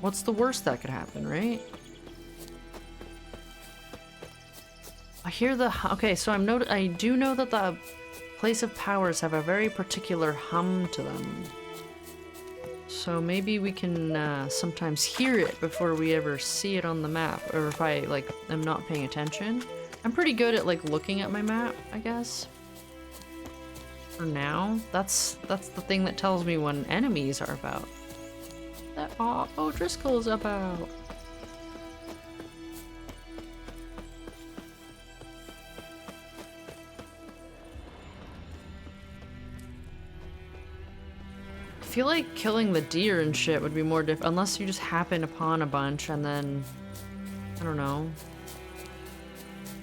what's the worst that could happen, right? I hear the... Okay, so I do know that the Place of Powers have a very particular hum to them. So maybe we can sometimes hear it before we ever see it on the map. Or if I, like, am not paying attention. I'm pretty good at, like, looking at my map, I guess. For now. That's the thing that tells me when enemies are about. That O'Driscoll's about. I feel like killing the deer and shit would be more unless you just happen upon a bunch and then, I don't know,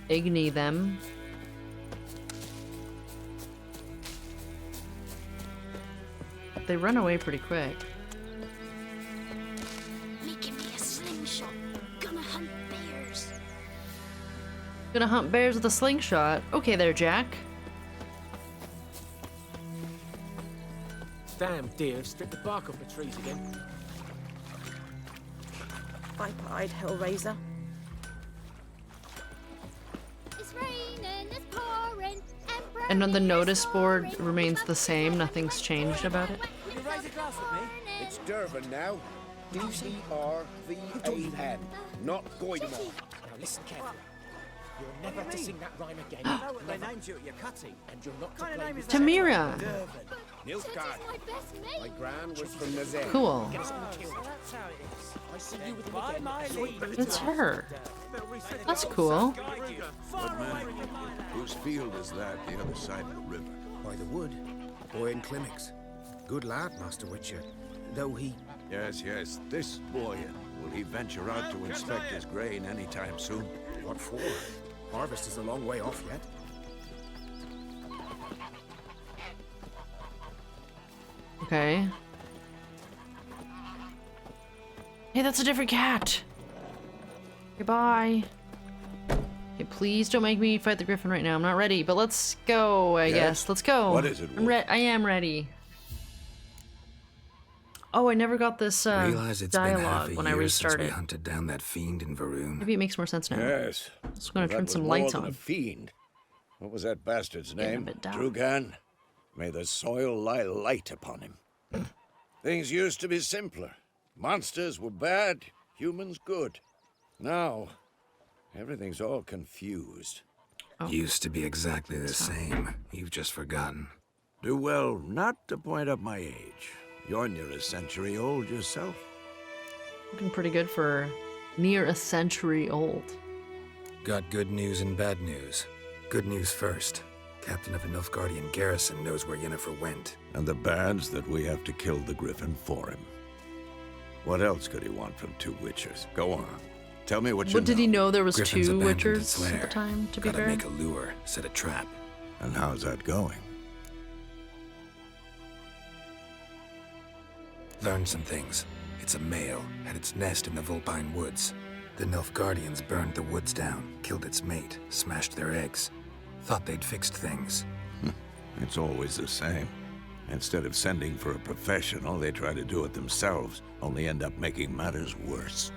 igni them. They run away pretty quick. Making me a slingshot. Gonna hunt bears. Gonna hunt bears with a slingshot. Okay there, Jack. Damn deer, stripped the bark off the trees again. Viper-eyed Hellraiser. And then the notice board remains the same. Nothing's changed about it. Will you raise a glass with me? It's Durban now. D-E-R-V-A-N. Not Goidemore. Now listen carefully. You're never to sing that rhyme again. I know what they named you at your cutting. And you're not to play with Tamira. Nilfgaard. My gran was from Nazar. Cool. Get us all killed. That's how it is. I see you with them again. That's her. That's cool. Good man. Whose field is that, the other side of the river? By the wood. Boy in clinics. Good lad, Master Witcher. Though he... Yes, yes, this boy. Will he venture out to inspect his grain anytime soon? What for? Harvest is a long way off yet. Okay. Hey, that's a different cat. Goodbye. Okay, please don't make me fight the griffin right now. I'm not ready, but let's go, I guess. Let's go. What is it, Wolf? I am ready. Oh, I never got this Realize it's been half dialogue a when I year since restarted. we hunted down that fiend in Varun. Maybe it makes more sense now. Yes. Just gonna That turn was some more lights than on. a fiend. What was that bastard's Getting a name? bit down. Drugan? May the soil lie light upon him. Things used to be simpler. Monsters were bad, humans good. Now, everything's all confused. Oh. Used to be exactly the same. You've just forgotten. Do well not to point up my age. You're near a century old yourself. Looking pretty good for near a century old. Got good news and bad news. Good news first. Captain of a Nilfgaardian garrison knows where Yennefer went. And the bad's that we have to kill the griffin for him. What else could he want from two witchers? Go on. Tell me what you know. What did he know there was Griffin's two abandoned its witchers at the lair. time, to be Gotta fair? make a lure, set a trap. And how's that going? Learned some things. It's a male, had its nest in the Vulpine Woods. The Nilfgaardians burned the woods down, killed its mate, smashed their eggs. Thought they'd fixed things. It's always the same. Instead of sending for a professional, they try to do it themselves, only end up making matters worse.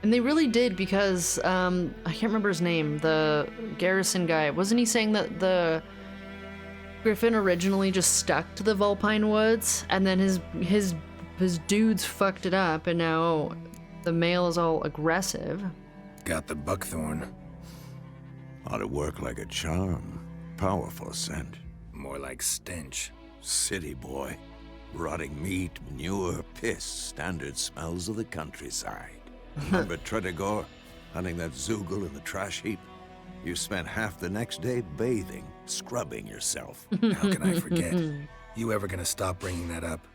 And they really did, because I can't remember his name, the garrison guy. Wasn't he saying that the griffin originally just stuck to the Vulpine Woods, and then his dudes fucked it up, and now the male is all aggressive? Got the buckthorn. Ought to work like a charm. Powerful scent. More like stench. City boy. Rotting meat, manure, piss. Standard smells of the countryside. Remember Tredegor? Hunting that Zoogle in the trash heap? You spent half the next day bathing, scrubbing yourself. How can I forget? You ever gonna stop bringing that up?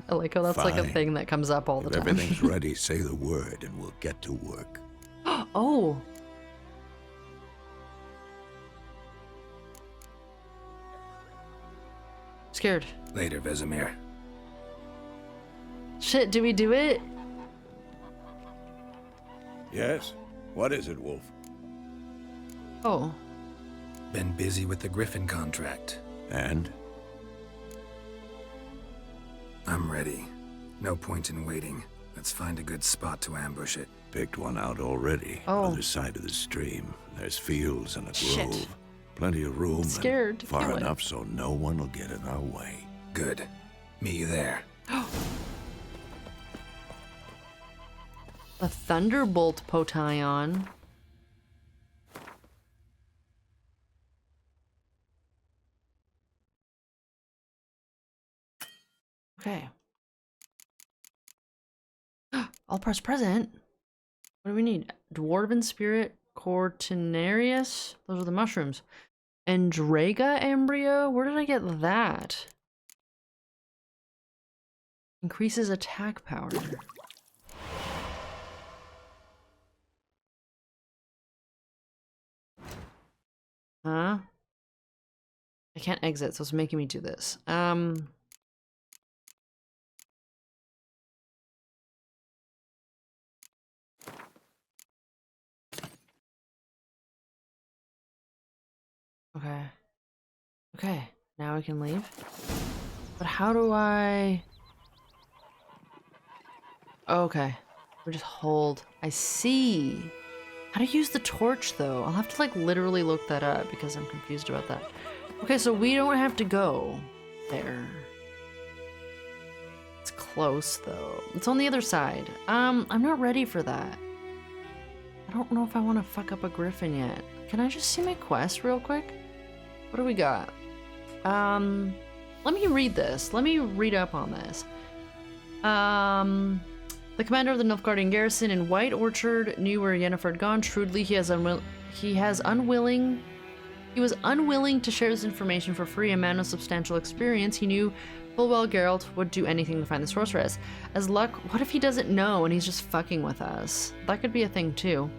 I like how that's like a Fine. thing that comes up all the If time. everything's ready, say the word and we'll get to work. Oh. Scared. Later, Vesemir. Shit, do we do it? Yes? What is it, Wolf? Oh. Been busy with the Griffin contract. And? I'm ready. No point in waiting. Let's find a good spot to ambush it. Picked one out already. Oh. Other side of the stream. There's fields and a Shit. grove. Plenty of room. and Scared to far kill it. enough so no one will get in our way. Good. Meet you there. A thunderbolt potion. Okay. All parts present. What do we need? Dwarven spirit, cortinarius. Those are the mushrooms. Andraga embryo. Where did I get that? Increases attack power. Huh? I can't exit, so it's making me do this. Okay. Okay, now I can leave. But how do I... Okay. We just hold. I see. How to use the torch, though? I'll have to, like, literally look that up because I'm confused about that. Okay, so we don't have to go there. It's close though. It's on the other side. I'm not ready for that. I don't know if I want to fuck up a griffin yet. Can I just see my quest real quick? What do we got? Let me read this. Let me read up on this. The commander of the Nilfgaardian garrison in White Orchard knew where Yennefer had gone. Shrewdly, he was unwilling to share this information for free. A man of substantial experience, he knew full well Geralt would do anything to find the sorceress. As luck, what if he doesn't know and he's just fucking with us? That could be a thing too.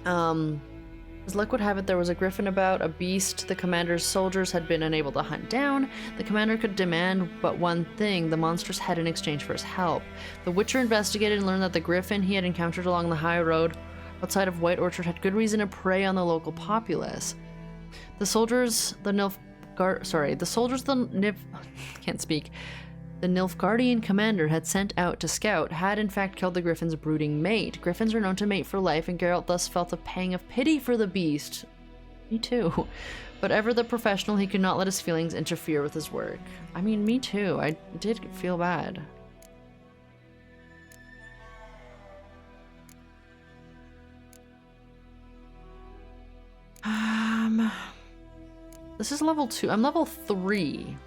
As luck would have it, there was a griffin about, a beast the commander's soldiers had been unable to hunt down. The commander could demand but one thing, the monster's head in exchange for his help. The Witcher investigated and learned that the griffin he had encountered along the high road outside of White Orchard had good reason to prey on the local populace. The Nilfgaardian commander had sent out to scout had in fact killed the griffin's brooding mate. Griffins are known to mate for life, and Geralt thus felt a pang of pity for the beast. Me too. But ever the professional, he could not let his feelings interfere with his work. I mean, me too. I did feel bad. This is level 2. I'm level 3.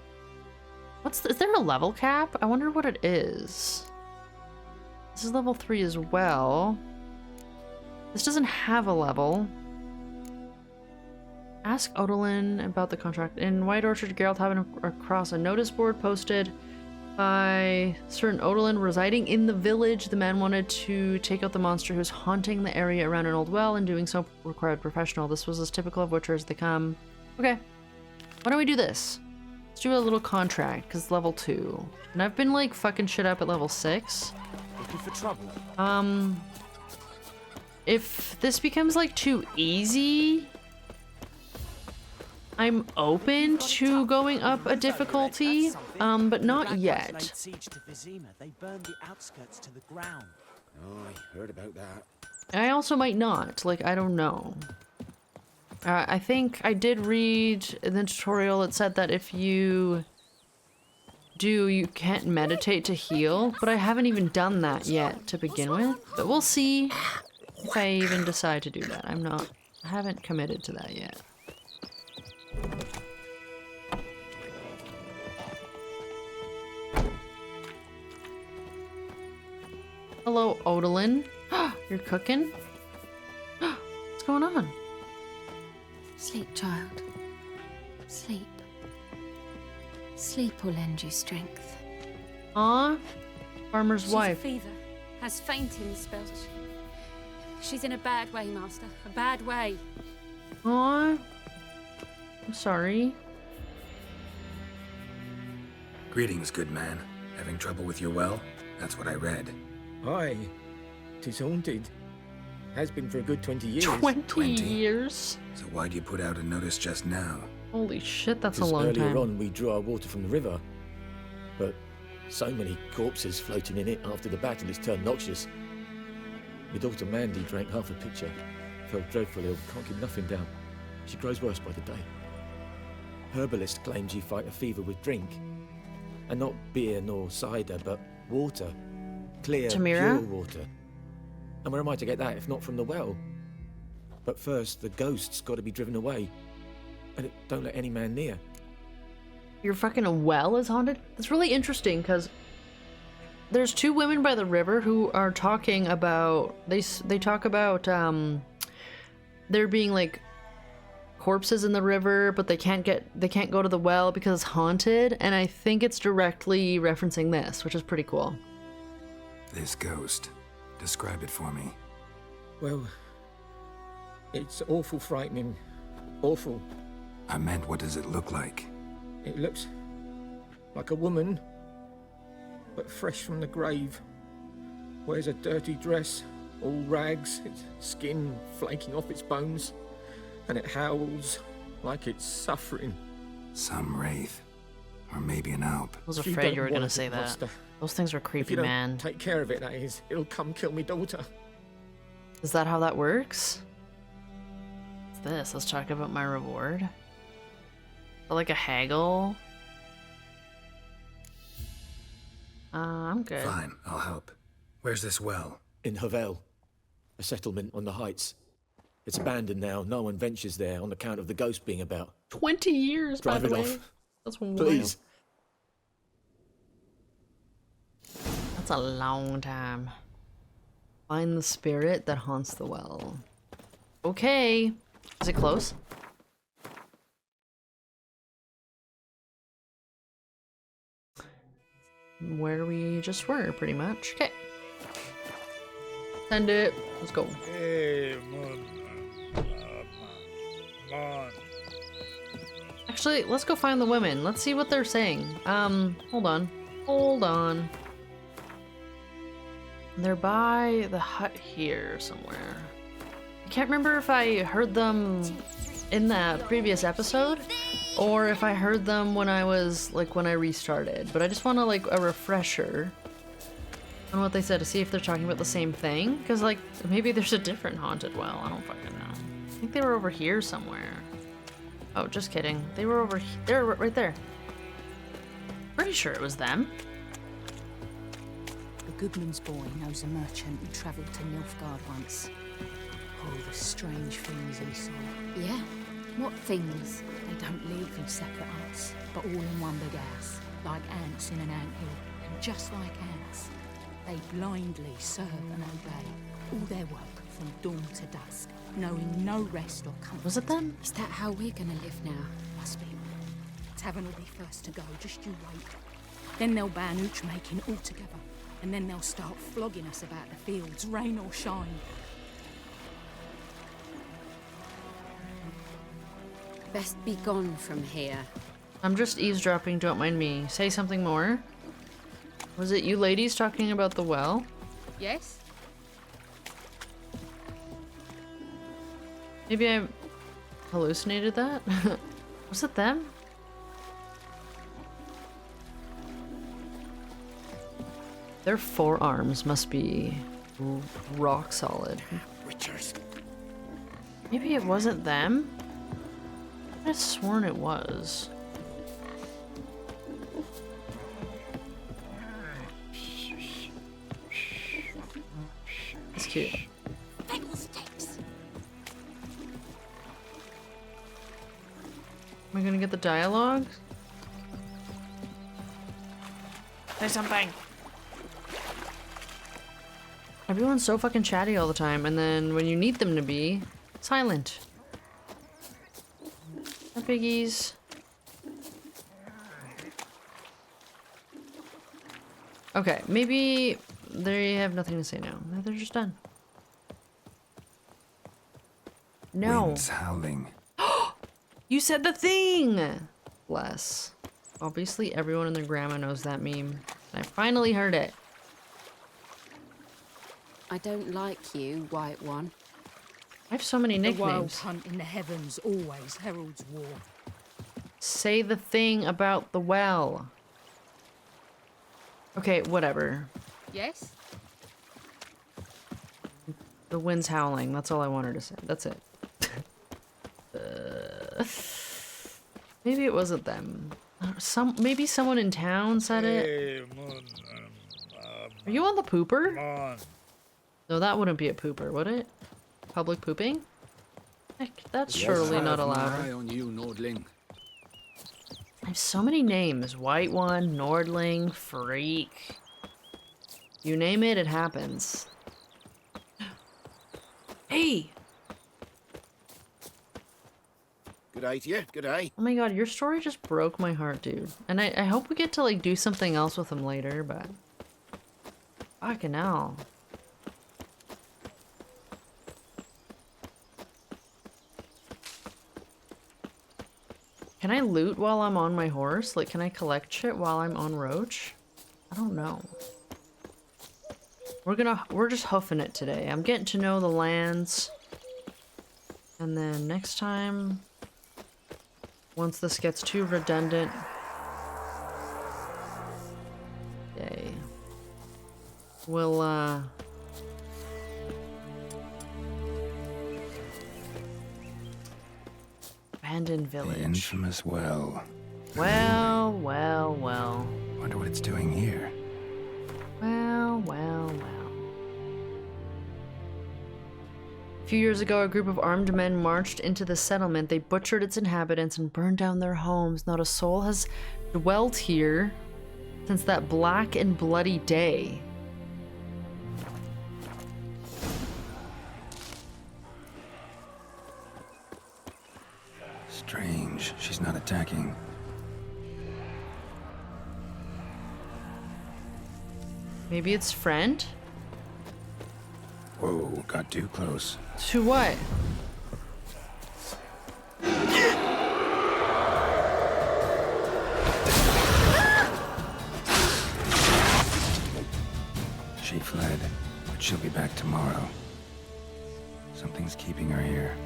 Is there a level cap? I wonder what it is. This is level 3 as well. This doesn't have a level. Ask Odolin about the contract. In White Orchard, Geralt happened across a notice board posted by certain Odolin residing in the village. The man wanted to take out the monster who's haunting the area around an old well, and doing so required professional. This was as typical of Witchers as they come. Okay. Why don't we do this? Let's do a little contract, because it's level 2. And I've been like fucking shit up at level 6. Looking for trouble? If this becomes like too easy, I'm open to going up a difficulty, but not yet. They burned the outskirts to the ground. Oh, I heard about that. I also might not, like, I don't know. I think I did read in the tutorial, it said that if you can't meditate to heal, but I haven't even done that yet to begin with. But we'll see if I even decide to do that. I haven't committed to that yet. Hello, Odolin. You're cooking? What's going on? Sleep, child. Sleep. Sleep will lend you strength. Aw, farmer's She's wife. A fever. Has fainting spells. She's in a bad way, Master. A bad way. Aw. I'm sorry. Greetings, good man. Having trouble with your well? That's what I read. Aye. 'Tis haunted. Has been for a good 20 years. 20 years? So why'd you put out a notice just now? Holy shit, that's a 'Cause long earlier time. on we drew our water from the river. But so many corpses floating in it after the battle it's turned noxious. My daughter Mandy drank half a pitcher. Felt dreadfully ill, can't keep nothing down. She grows worse by the day. Herbalist claims you fight a fever with drink. And not beer nor cider, but water. Clear, Tamira? pure water. And where am I to get that if not from the well? But first, the ghost's got to be driven away. And it don't let any man near. Your fucking well is haunted? That's really interesting, because there's 2 women by the river who are talking about... They talk about there being, like, corpses in the river, but they can't go to the well because it's haunted, and I think it's directly referencing this, which is pretty cool. This ghost. Describe it for me. Well, it's awful frightening. Awful. I meant, what does it look like? It looks like a woman, but fresh from the grave. Wears a dirty dress, all rags, its skin flaking off its bones, and it howls like it's suffering. Some wraith. Or maybe an alp. I was afraid you were gonna say that. Those things are If creepy, you don't man. take care of it, that is, it'll come kill me daughter. Is that how that works? What's this? Let's talk about my reward. Like a haggle? I'm good. Fine, I'll help. Where's this well? In Havel, a settlement on the heights. It's abandoned now. No one ventures there on account of the ghost being about. 20 years, Drive by the it way. off. That's one Please. That's a long time. Find the spirit that haunts the well. Okay. Is it close? Where we just were, pretty much. Okay. Send it. Let's go. Hey, Actually, let's go find the women. Let's see what they're saying. Hold on. Hold on. They're by the hut here somewhere. I can't remember if I heard them in that previous episode or if I heard them when I was, like, when I restarted. But I just want to, like, a refresher on what they said to see if they're talking about the same thing. Because, like, maybe there's a different haunted well. I don't fucking know. I think they were over here somewhere. Oh, just kidding. They were over here. They're right there. Pretty sure it was them. The goodman's boy knows a merchant who travelled to Nilfgaard once. Oh, the strange things he saw. Yeah? What things? They don't live in separate huts, but all in one big house, like ants in an anthill. And just like ants, they blindly serve and obey. All their work from dawn to dusk, knowing no rest or comfort. Was it them? Is that how we're gonna live now? Must be. Tavern will be first to go, just you wait. Then they'll ban ooch making altogether. And then they'll start flogging us about the fields, rain or shine. Best be gone from here. I'm just eavesdropping, don't mind me. Say something more. Was it you ladies talking about the well? Yes? Maybe I hallucinated that? Was it them? Their forearms must be rock solid. Witchers. Maybe it wasn't them? I could have sworn it was. It's cute. Fiddlesticks. Am I gonna get the dialogue? Say something. Everyone's so fucking chatty all the time, and then when you need them to be, silent. Hi, piggies. Okay, maybe they have nothing to say now. Maybe they're just done. No. Winds howling. You said the thing! Bless. Obviously, everyone and their grandma knows that meme. I finally heard it. I don't like you, White One. I have so many The wild nicknames. hunt in the heavens always heralds war. Say the thing about the well. Okay, whatever. Yes? The wind's howling. That's all I wanted to say. That's it. Maybe it wasn't them. Maybe someone in town said it. Are you on the pooper? No, that wouldn't be a pooper, would it? Public pooping? Heck, that's surely not Eye allowed. on you, Nordling. I have so many names. White One, Nordling, Freak. You name it, it happens. Hey! Good day to you. Good day. Oh my god, your story just broke my heart, dude. And I hope we get to, like, do something else with him later, but... Fucking hell. Can I loot while I'm on my horse? Like, can I collect shit while I'm on Roach? I don't know. We're just hoofing it today. I'm getting to know the lands. And then next time, once this gets too redundant, yay. We'll, Abandoned village. The infamous well. Well, well, well. Wonder what it's doing here. Well, well, well. A few years ago, a group of armed men marched into the settlement. They butchered its inhabitants and burned down their homes. Not a soul has dwelt here since that black and bloody day. Strange. She's not attacking. Maybe it's friend? Whoa, got too close. To what? She fled, but she'll be back tomorrow. Something's keeping her here.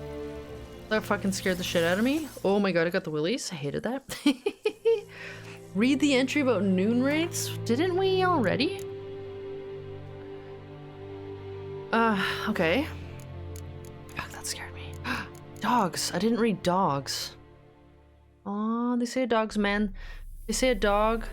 That fucking scared the shit out of me. Oh my god, I got the willies. I hated that. Read the entry about Noonwraiths? Didn't we already? Okay. Fuck, that scared me. Dogs. I didn't read dogs. Oh, they say a dog's man. They say a dog's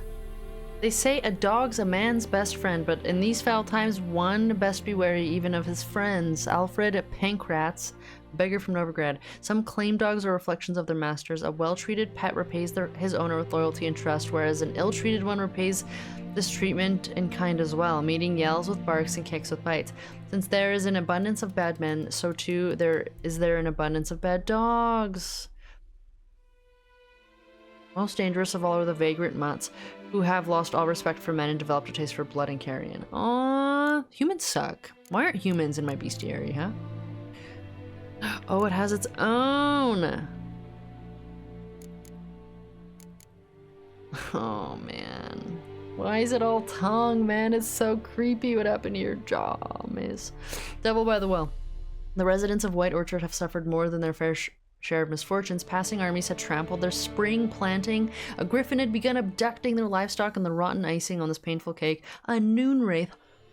a man's best friend, but in these foul times, one best be wary even of his friends. Alfred Pankratz, beggar from Novigrad. Some claim dogs are reflections of their masters. A well-treated pet repays his owner with loyalty and trust, whereas an ill-treated one repays this treatment in kind as well, meeting yells with barks and kicks with bites. Since there is an abundance of bad men, so too there is an abundance of bad dogs. Most dangerous of all are the vagrant mutts, who have lost all respect for men and developed a taste for blood and carrion. Aww, humans suck. Why aren't humans in my bestiary, huh? Oh, it has its own. Oh, man. Why is it all tongue, man? It's so creepy. What happened to your jaw, miss? Devil by the Well. The residents of White Orchard have suffered more than their fair share of misfortunes. Passing armies had trampled their spring planting. A griffin had begun abducting their livestock, and the rotten icing on this painful cake, a Noonwraithe,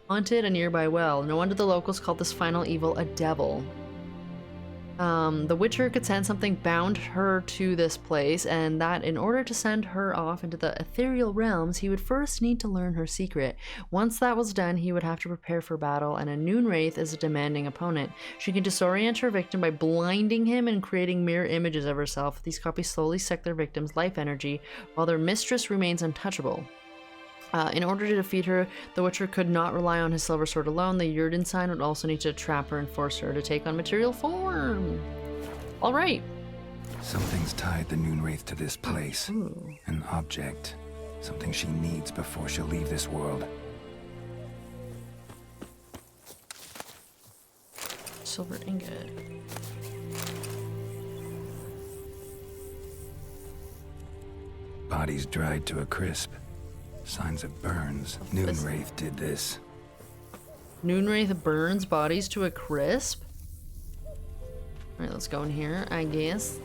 haunted a nearby well. No wonder the locals called this final evil a devil. The Witcher could sense something bound her to this place, and that in order to send her off into the ethereal realms, he would first need to learn her secret. Once that was done, he would have to prepare for battle, and a Noonwraithe is a demanding opponent. She can disorient her victim by blinding him and creating mirror images of herself. These copies slowly suck their victim's life energy, while their mistress remains untouchable. In order to defeat her, the Witcher could not rely on his silver sword alone. The Yrdensign would also need to trap her and force her to take on material form. All right. Something's tied the Noonwraithe to this place. Ooh. An object. Something she needs before she'll leave this world. Silver ingot. Bodies dried to a crisp. Signs of burns. Noonwraithe did this. Noonwraithe burns bodies to a crisp? Alright, let's go in here, I guess.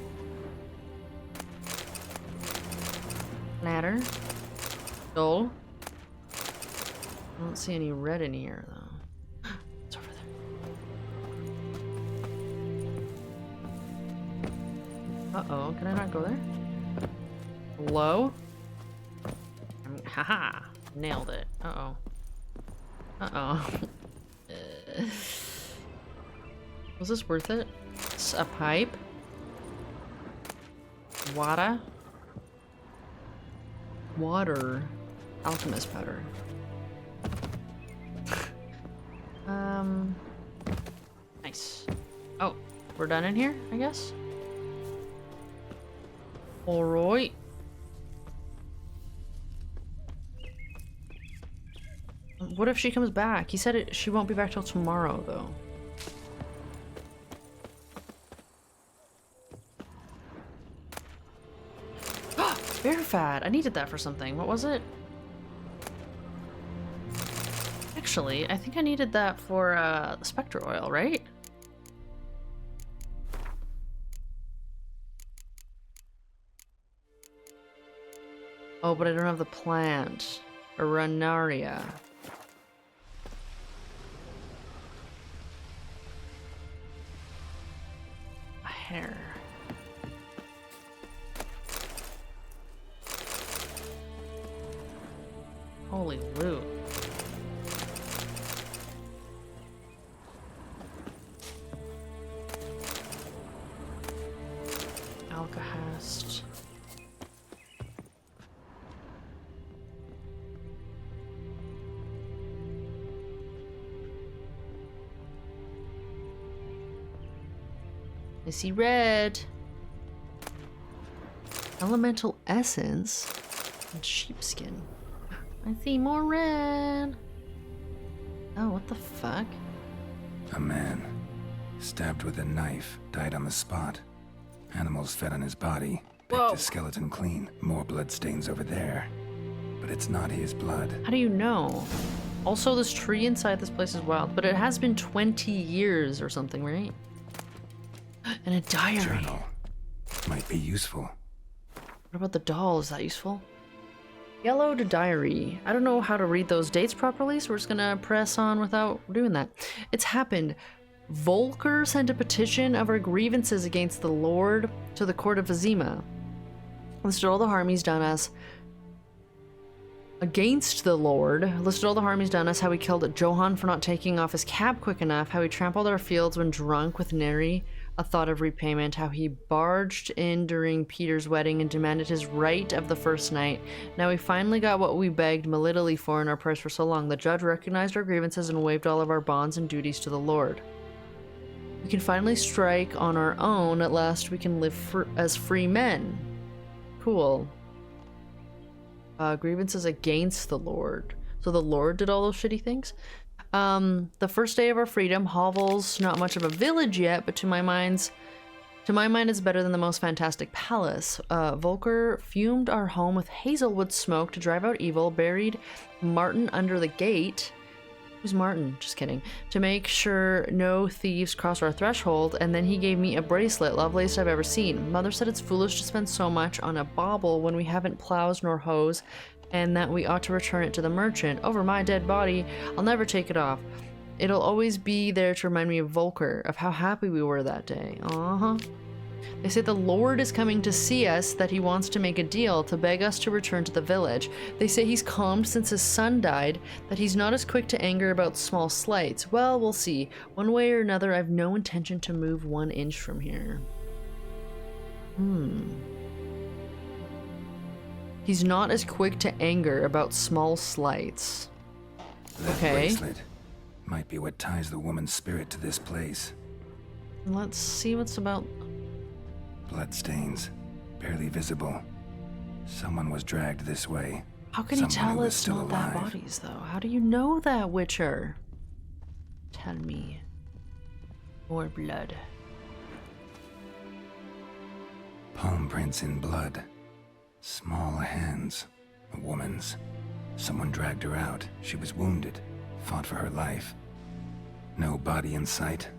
Ladder. Gold. I don't see any red in here, though. It's over there. Uh-oh, can I not go there? Hello? Haha, nailed it. Uh-oh. Uh-oh. Was this worth it? It's a pipe? Water? Water. Alchemist powder. Nice. Oh, we're done in here, I guess? Alright. What if she comes back? He said she won't be back till tomorrow, though. Bear fat! I needed that for something. What was it? Actually, I think I needed that for the Spectre oil, right? Oh, but I don't have the plant. Aranaria. Hair. Holy loot. Alcahast. I see red. Elemental essence and sheepskin. I see more red. Oh, what the fuck? A man, stabbed with a knife, died on the spot. Animals fed on his body, picked his skeleton clean. More bloodstains over there. But it's not his blood. How do you know? Also, this tree inside this place is wild, but it has been 20 years or something, right? And a diary. Journal. Might be useful. What about the doll? Is that useful? Yellow to diary. I don't know how to read those dates properly, so we're just gonna press on without doing that. It's happened. Volker sent a petition of our grievances against the Lord to the court of Vizima. Listed all the harm he's done us. Against the Lord. Listed all the harm he's done us. How he killed Johann for not taking off his cab quick enough. How he trampled our fields when drunk with nary a thought of repayment. How he barged in during Peter's wedding and demanded his right of the first night. Now we finally got what we begged malittily for in our prayers for so long. The judge recognized our grievances and waived all of our bonds and duties to the Lord. We can finally strike on our own. At last we can live as free men. Cool. Grievances against the Lord. So the Lord did all those shitty things? The first day of our freedom. Hovel's not much of a village yet, but to my mind it's better than the most fantastic palace. Volker fumed our home with hazelwood smoke to drive out evil, buried Martin under the gate. Who's Martin? Just kidding. To make sure no thieves cross our threshold, and then he gave me a bracelet, loveliest I've ever seen. Mother said it's foolish to spend so much on a bauble when we haven't plows nor hoes, and that we ought to return it to the merchant. Over my dead body, I'll never take it off. It'll always be there to remind me of Volker, of how happy we were that day. They say the Lord is coming to see us, that he wants to make a deal, to beg us to return to the village. They say he's calmed since his son died, that he's not as quick to anger about small slights. Well, we'll see. One way or another, I've no intention to move 1 inch from here. He's not as quick to anger about small slights. That okay. bracelet might be what ties the woman's spirit to this place. Let's see what's about. Bloodstains, barely visible. Someone was dragged this way. How can you Someone tell who was it's still not that alive. bodies, though? How do you know that, Witcher? Tell me. More blood. Palm prints in blood. Small hands. A woman's. Someone dragged her out. She was wounded. Fought for her life. No body in sight,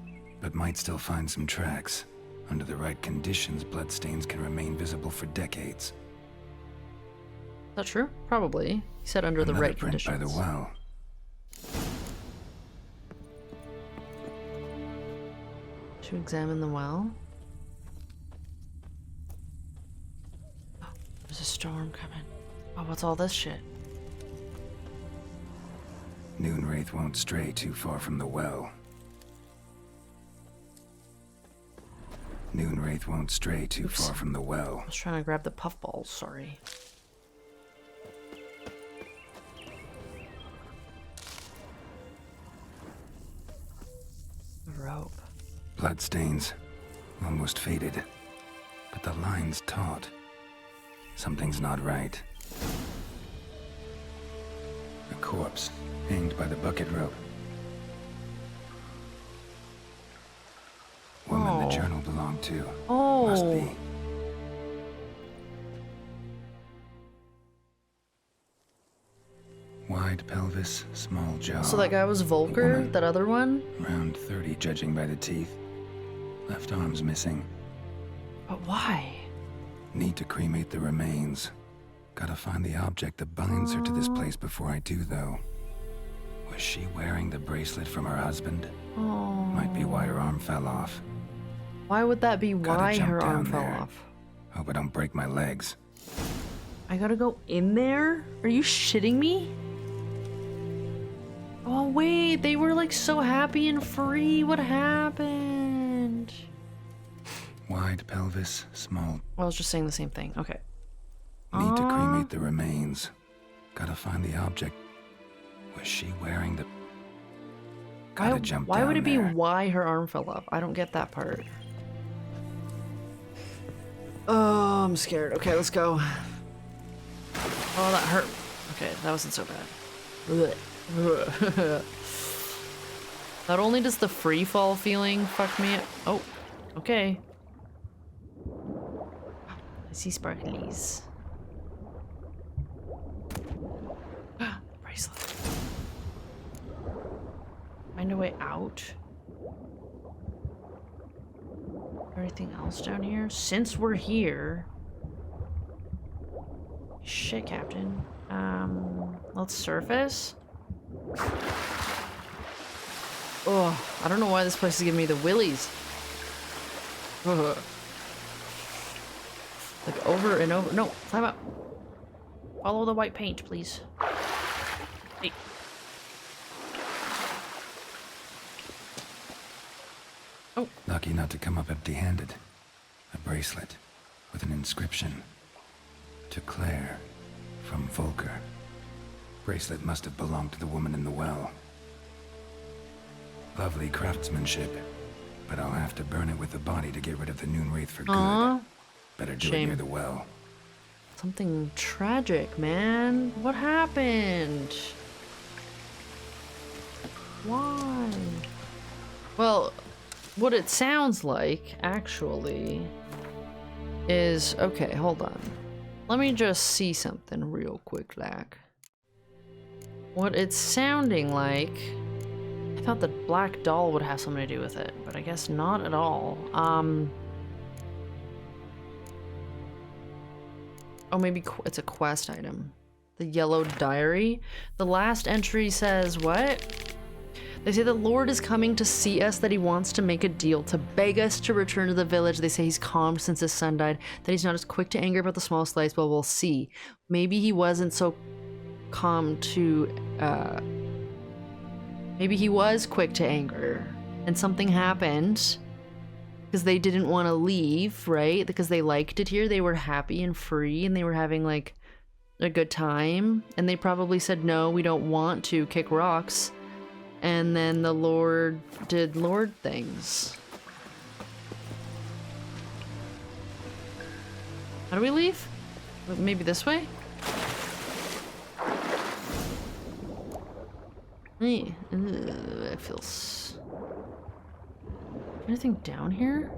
but might still find some tracks. Under the right conditions, bloodstains can remain visible for decades. Is that true? Probably. He said under the right print conditions. by the well. To examine the well. Oh, there's a storm coming. Oh, what's all this shit? Noonwraithe won't stray too far from the well. Noonwraithe won't stray too far from the well. I was trying to grab the puffballs, sorry. The rope. Bloodstains. Almost faded. But the line's taut. Something's not right. A corpse, hanged by the bucket rope. Woman the journal belonged to. Oh. Must be. Wide pelvis, small jaw. So that guy was Volker, that other one? Around 30, judging by the teeth. Left arm's missing. But why? Need to cremate the remains. Gotta find the object that binds her to this place before I do, though. Was she wearing the bracelet from her husband? Oh. Might be why her arm fell off. Why would that be Gotta why jump her arm down fell there. off? Hope I don't break my legs. I gotta go in there? Are you shitting me? Oh wait, they were like so happy and free. What happened? Wide pelvis, small. I was just saying the same thing. Okay. Need to cremate the remains. Gotta find the object. Was she wearing the... Gotta jump Why down would it be there. why her arm fell off? I don't get that part. Oh, I'm scared. Okay, let's go. Oh, that hurt. Okay, that wasn't so bad. Not only does the free fall feeling fuck me up. Oh, okay. I see sparklies. Bracelet. Find a way out. Anything else down here? Since we're here. Shit, Captain. Let's surface. Oh, I don't know why this place is giving me the willies. Ugh. Like over and over. No, time out. Follow the white paint, please. Hey. Oh. Lucky not to come up empty-handed. A bracelet with an inscription. To Claire, from Volker. Bracelet must have belonged to the woman in the well. Lovely craftsmanship, but I'll have to burn it with the body to get rid of the Noonwraithe for good. Better do it near the well. Something tragic, man. What happened? Why? Well, what it sounds like, actually, is... Okay, hold on. Let me just see something real quick, like. What it's sounding like... I thought the black doll would have something to do with it, but I guess not at all. Oh, maybe it's a quest item. The yellow diary. The last entry says what? They say the Lord is coming to see us, that he wants to make a deal, to beg us to return to the village. They say he's calmed since his son died, that he's not as quick to anger about the small slights, but we'll see. Maybe he wasn't so calm to, maybe he was quick to anger, and something happened, because they didn't want to leave, right? Because they liked it here, they were happy and free, and they were having, like, a good time, and they probably said, no, we don't want to kick rocks. And then the Lord did Lord things. How do we leave? Maybe this way? I feel anything down here?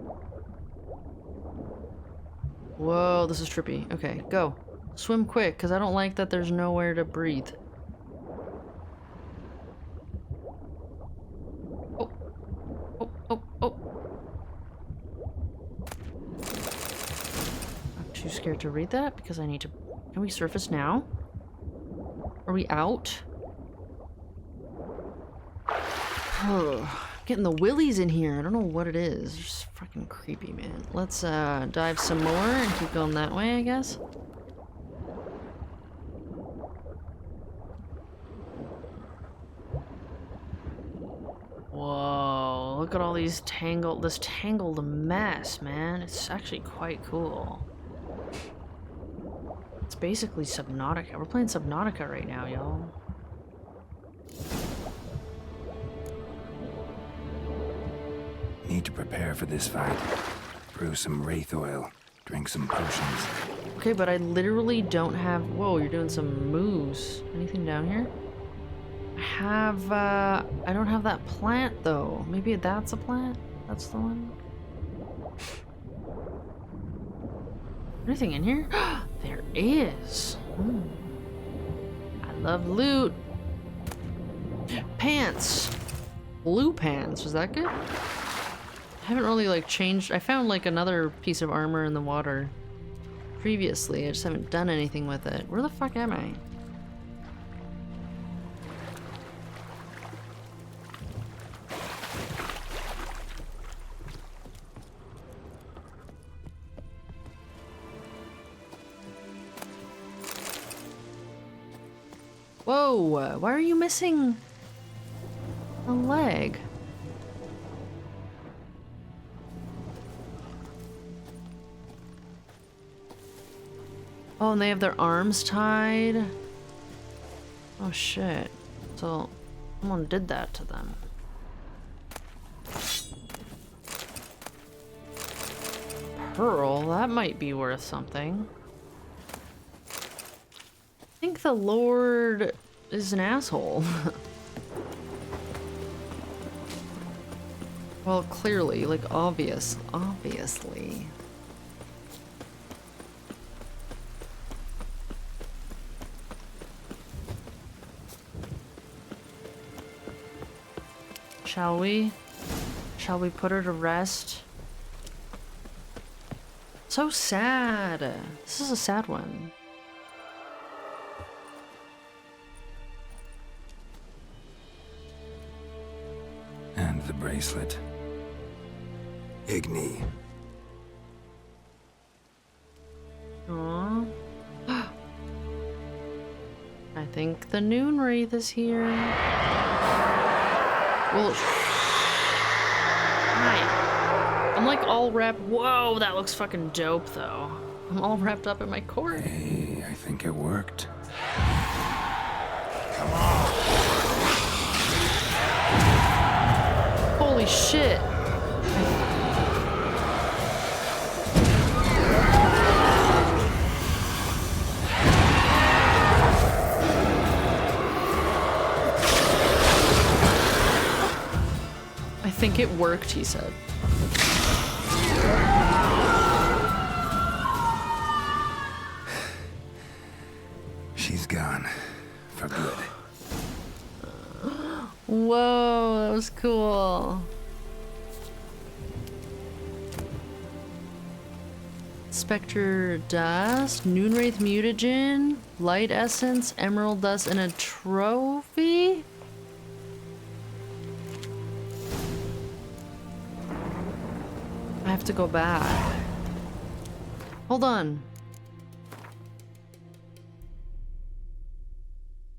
Whoa, this is trippy. Okay, go. Swim quick, because I don't like that there's nowhere to breathe. I'm too scared to read that because I need to... Can we surface now? Are we out? Getting the willies in here. I don't know what it is. It's just fucking creepy, man. Let's dive some more and keep going that way, I guess. Whoa, look at all these this tangled mess, man. It's actually quite cool. It's basically Subnautica. We're playing Subnautica right now, y'all. Need to prepare for this fight. Brew some wraith oil. Drink some potions. Okay, but I literally don't have... Whoa, you're doing some moves. Anything down here? I don't have that plant, though. Maybe that's a plant? That's the one? Anything in here? There is. I love loot. Pants. Blue pants. Was that good? I haven't really, like, changed. I found, like, another piece of armor in the water previously. I just haven't done anything with it. Where the fuck am I? Whoa, why are you missing? A leg. Oh, and they have their arms tied. Oh shit. So someone did that to them. Pearl, that might be worth something. I think the Lord is an asshole. Well, clearly, like obviously. Shall we? Shall we put her to rest? So sad. This is a sad one. And the bracelet. Igni. Aww. I think the Noonwraithe is here. Well, hi. I'm like all wrapped. Whoa, that looks fucking dope though. I'm all wrapped up in my cord. Hey, I think it worked. Come on. Holy shit. I think it worked, he said. She's gone. For good. Whoa, that was cool. Spectre dust, Noonwraithe mutagen, light essence, emerald dust, and a trophy? I have to go back. Hold on.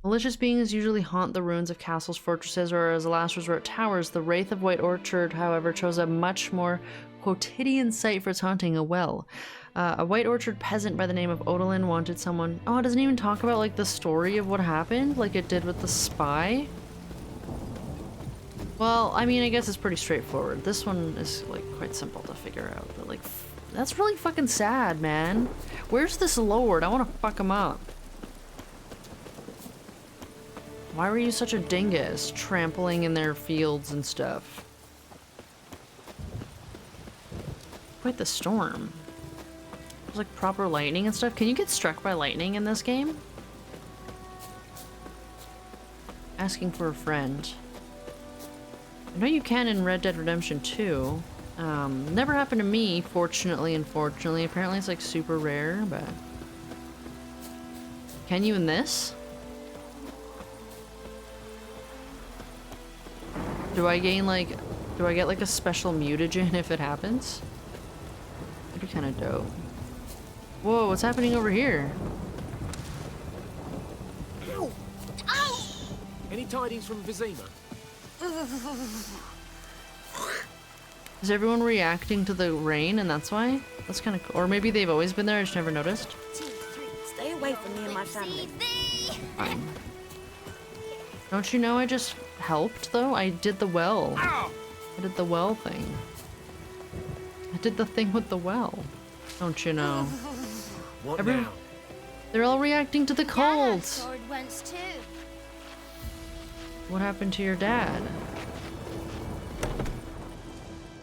Malicious beings usually haunt the ruins of castles, fortresses, or as a last resort towers. The Wraith of White Orchard, however, chose a much more quotidian site for its haunting, a well. A White Orchard peasant by the name of Odalin wanted someone... Oh, it doesn't even talk about, like, the story of what happened, like it did with the spy? Well, I mean, I guess it's pretty straightforward. This one is, like, quite simple to figure out, but, like, that's really fucking sad, man. Where's this lord? I want to fuck him up. Why were you such a dingus, trampling in their fields and stuff? Quite the storm. There's like proper lightning and stuff. Can you get struck by lightning in this game? Asking for a friend. I know you can in Red Dead Redemption 2. Never happened to me, fortunately, unfortunately. Apparently it's like super rare, but... Can you in this? Do I gain like... Do I get like a special mutagen if it happens? That'd be kind of dope. Whoa, what's happening over here? Ow! Ow! Any tidings from Vizima? Is everyone reacting to the rain and that's why? That's kind of cool. Or maybe they've always been there, I just never noticed. Stay away from me and my family. Fine. Don't you know I just helped though? I did the well. I did the well thing. I did the thing with the well. Don't you know? What now? They're all reacting to the cold. Sword once too. What happened to your dad?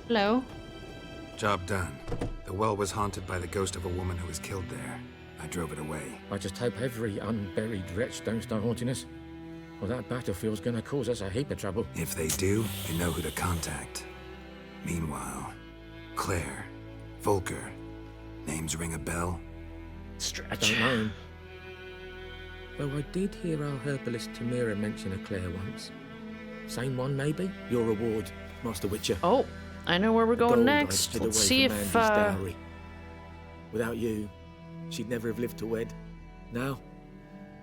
Hello? Job done. The well was haunted by the ghost of a woman who was killed there. I drove it away. I just hope every unburied wretch don't start haunting us. Well, that battlefield's gonna cause us a heap of trouble. If they do, you know who to contact. Meanwhile, Claire, Volker, names ring a bell? I don't know him. Though I did hear our herbalist Tamira mention a Claire once. Same one, maybe? Your reward, Master Witcher. Oh, I know where we're going Gold next. I'd hid Let's away see from if, Mandy's dowry. Without you, she'd never have lived to wed. Now,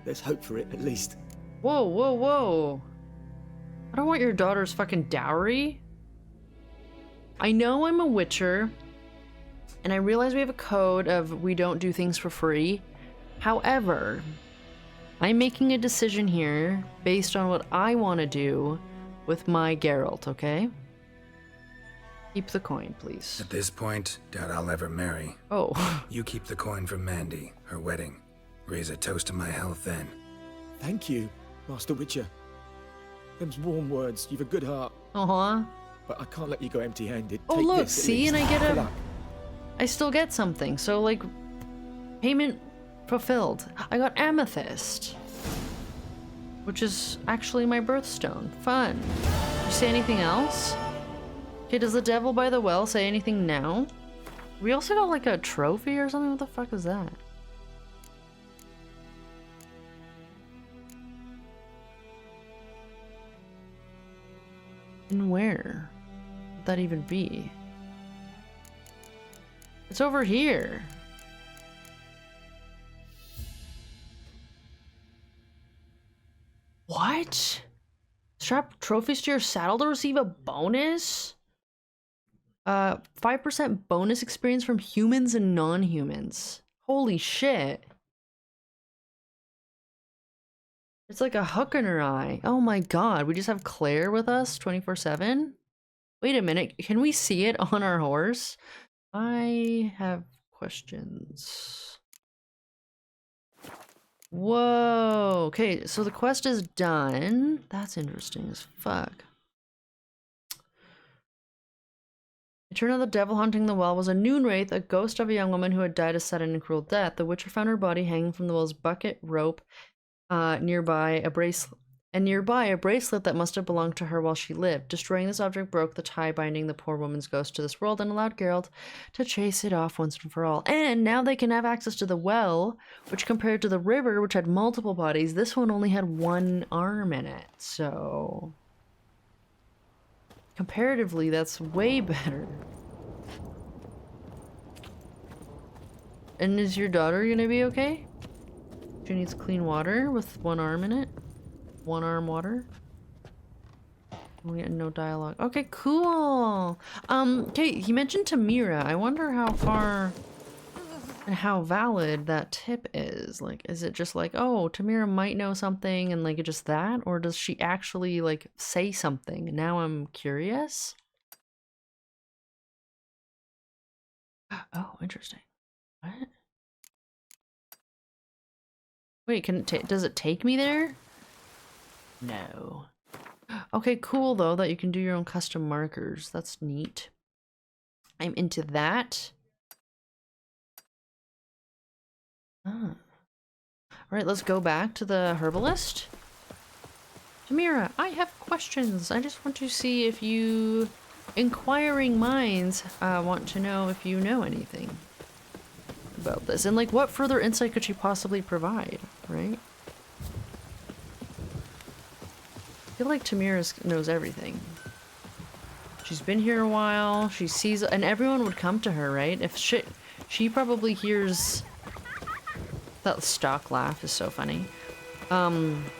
let's hope for it, at least. Whoa, whoa, whoa. I don't want your daughter's fucking dowry. I know I'm a witcher, and I realize we have a code of we don't do things for free. However, I'm making a decision here based on what I want to do with my Geralt, okay? Keep the coin, please. At this point, doubt I'll ever marry. Oh. You keep the coin for Mandy, her wedding. Raise a toast to my health then. Thank you, Master Witcher. Them's warm words. You've a good heart. Uh-huh. But I can't let you go empty-handed. Oh, Take look, this, at see, least. and I get Good a... luck. I still get something, so, like, payment fulfilled. I got amethyst, which is actually my birthstone. Fun. You say anything else? Okay, does the devil by the well say anything now? We also got, like, a trophy or something? What the fuck is that? And where would that even be? It's over here. What? Strap trophies to your saddle to receive a bonus? 5% bonus experience from humans and non-humans. Holy shit. It's like a hook in her eye. Oh my god, we just have Claire with us 24/7? Wait a minute, can we see it on our horse? I have questions. Whoa, okay, so the quest is done. That's interesting as fuck. It turned out the devil haunting the well was a Noonwraithe, a ghost of a young woman who had died a sudden and cruel death. The Witcher found her body hanging from the well's bucket rope, nearby a bracelet that must have belonged to her while she lived. Destroying this object broke the tie binding the poor woman's ghost to this world and allowed Geralt to chase it off once and for all. And now they can have access to the well, which compared to the river, which had multiple bodies, this one only had one arm in it. So comparatively, that's way better. And is your daughter gonna be okay? She needs clean water with one arm in it. One arm water. We get no dialogue. Okay, cool. Okay, he mentioned Tamira. I wonder how far and how valid that tip is. Like, is it just like, oh, Tamira might know something and like just that? Or does she actually like say something? Now I'm curious. Oh, interesting. What? Wait, does it take me there? No. Okay, cool though that you can do your own custom markers. That's neat. I'm into that. Ah. Alright, let's go back to the herbalist. Tamira, I have questions. I just want to see if you inquiring minds want to know if you know anything about this. And like, what further insight could she possibly provide, right? I feel like Tamira knows everything. She's been here a while, she sees, and everyone would come to her, right? If she probably hears... That stock laugh is so funny.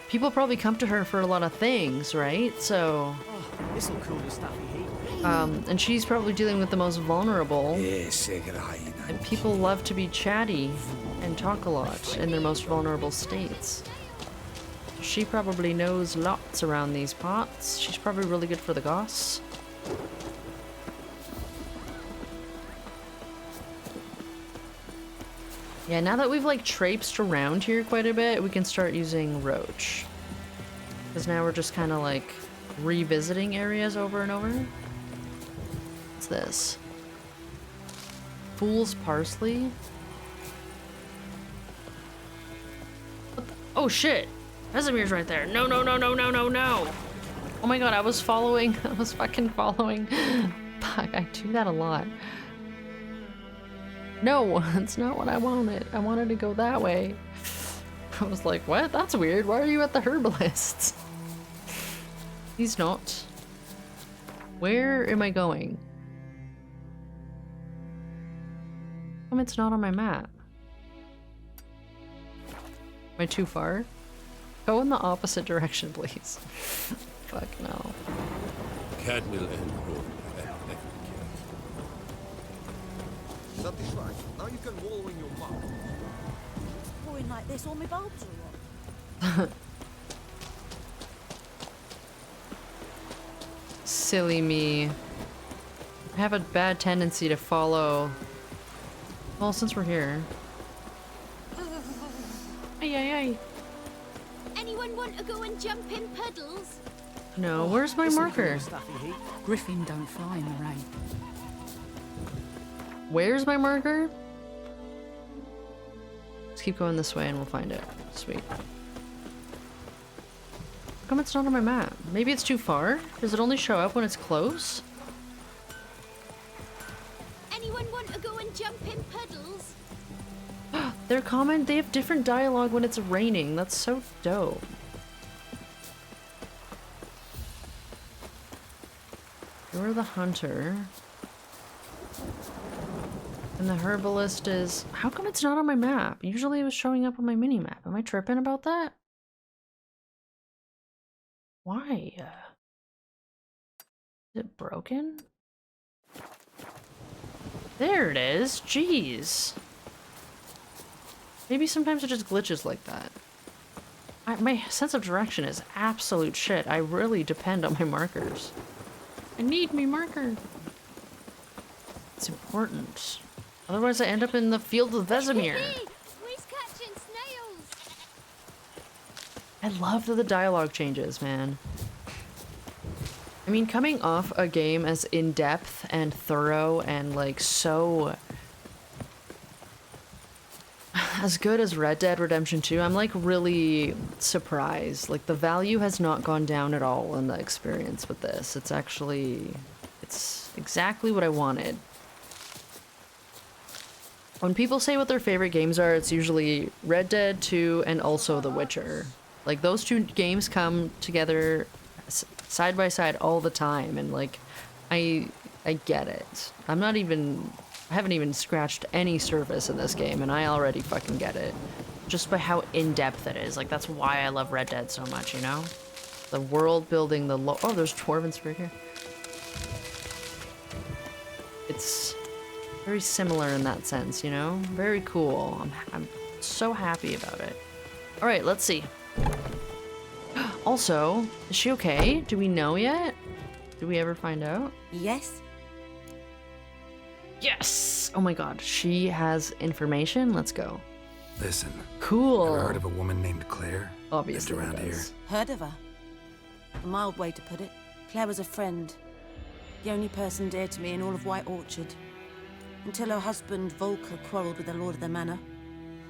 People probably come to her for a lot of things, right? So... Oh, this'll cool the stuff you heat. And she's probably dealing with the most vulnerable. And people love to be chatty and talk a lot in their most vulnerable states. She probably knows lots around these parts. She's probably really good for the goss. Yeah, now that we've like traipsed around here quite a bit, we can start using Roach. Because now we're just kind of like revisiting areas over and over. What's this? Fool's Parsley? What the? Oh shit! Vesemir's right there. No, no, no, no, no, no, no! Oh my god, I was fucking following. Fuck, I do that a lot. No, that's not what I wanted. I wanted to go that way. I was like, what? That's weird. Why are you at the herbalist's? He's not. Where am I going? It's not on my map. Am I too far? Go in the opposite direction, please. Fucking hell. Cadmill and Home. Satisfied. Now you can wallow in your mouth. It's pouring like this, all my bulbs are on. Silly me. I have a bad tendency to follow. Well, since we're here. Ay, ay, ay. Anyone want to go and jump in puddles? No, where's my marker? Griffin don't fly in the rain. Where's my marker? Let's keep going this way and we'll find it. Sweet. How come it's not on my map? Maybe it's too far? Does it only show up when it's close? Anyone want to go and jump in puddles? They're common. They have different dialogue when it's raining. That's so dope. You're the hunter. And the herbalist is... How come it's not on my map? Usually it was showing up on my mini-map. Am I tripping about that? Why? Is it broken? There it is. Jeez. Maybe sometimes it just glitches like that. My sense of direction is absolute shit. I really depend on my markers. I need me marker. It's important. Otherwise I end up in the field of Vesemir. We's catching snails. I love that the dialogue changes, man. I mean, coming off a game as in-depth and thorough and like so... as good as Red Dead Redemption 2, I'm like really surprised. Like the value has not gone down at all in the experience with this. It's actually... it's exactly what I wanted. When people say what their favorite games are, it's usually Red Dead 2 and also The Witcher. Like those two games come together side by side all the time, and like I get it. I haven't even scratched any surface in this game and I already fucking get it. Just by how in-depth it is. Like that's why I love Red Dead so much, you know? The world building, oh, there's Dwarven Spirit here. It's very similar in that sense, you know? Very cool. I'm so happy about it. All right, let's see. Also, is she okay? Do we know yet? Did we ever find out? Yes. Yes! Oh my god, she has information? Let's go. Listen. Cool. Ever heard of a woman named Claire? Obviously Lived around here. Heard of her? A mild way to put it. Claire was a friend. The only person dear to me in all of White Orchard. Until her husband, Volker, quarreled with the lord of the manor.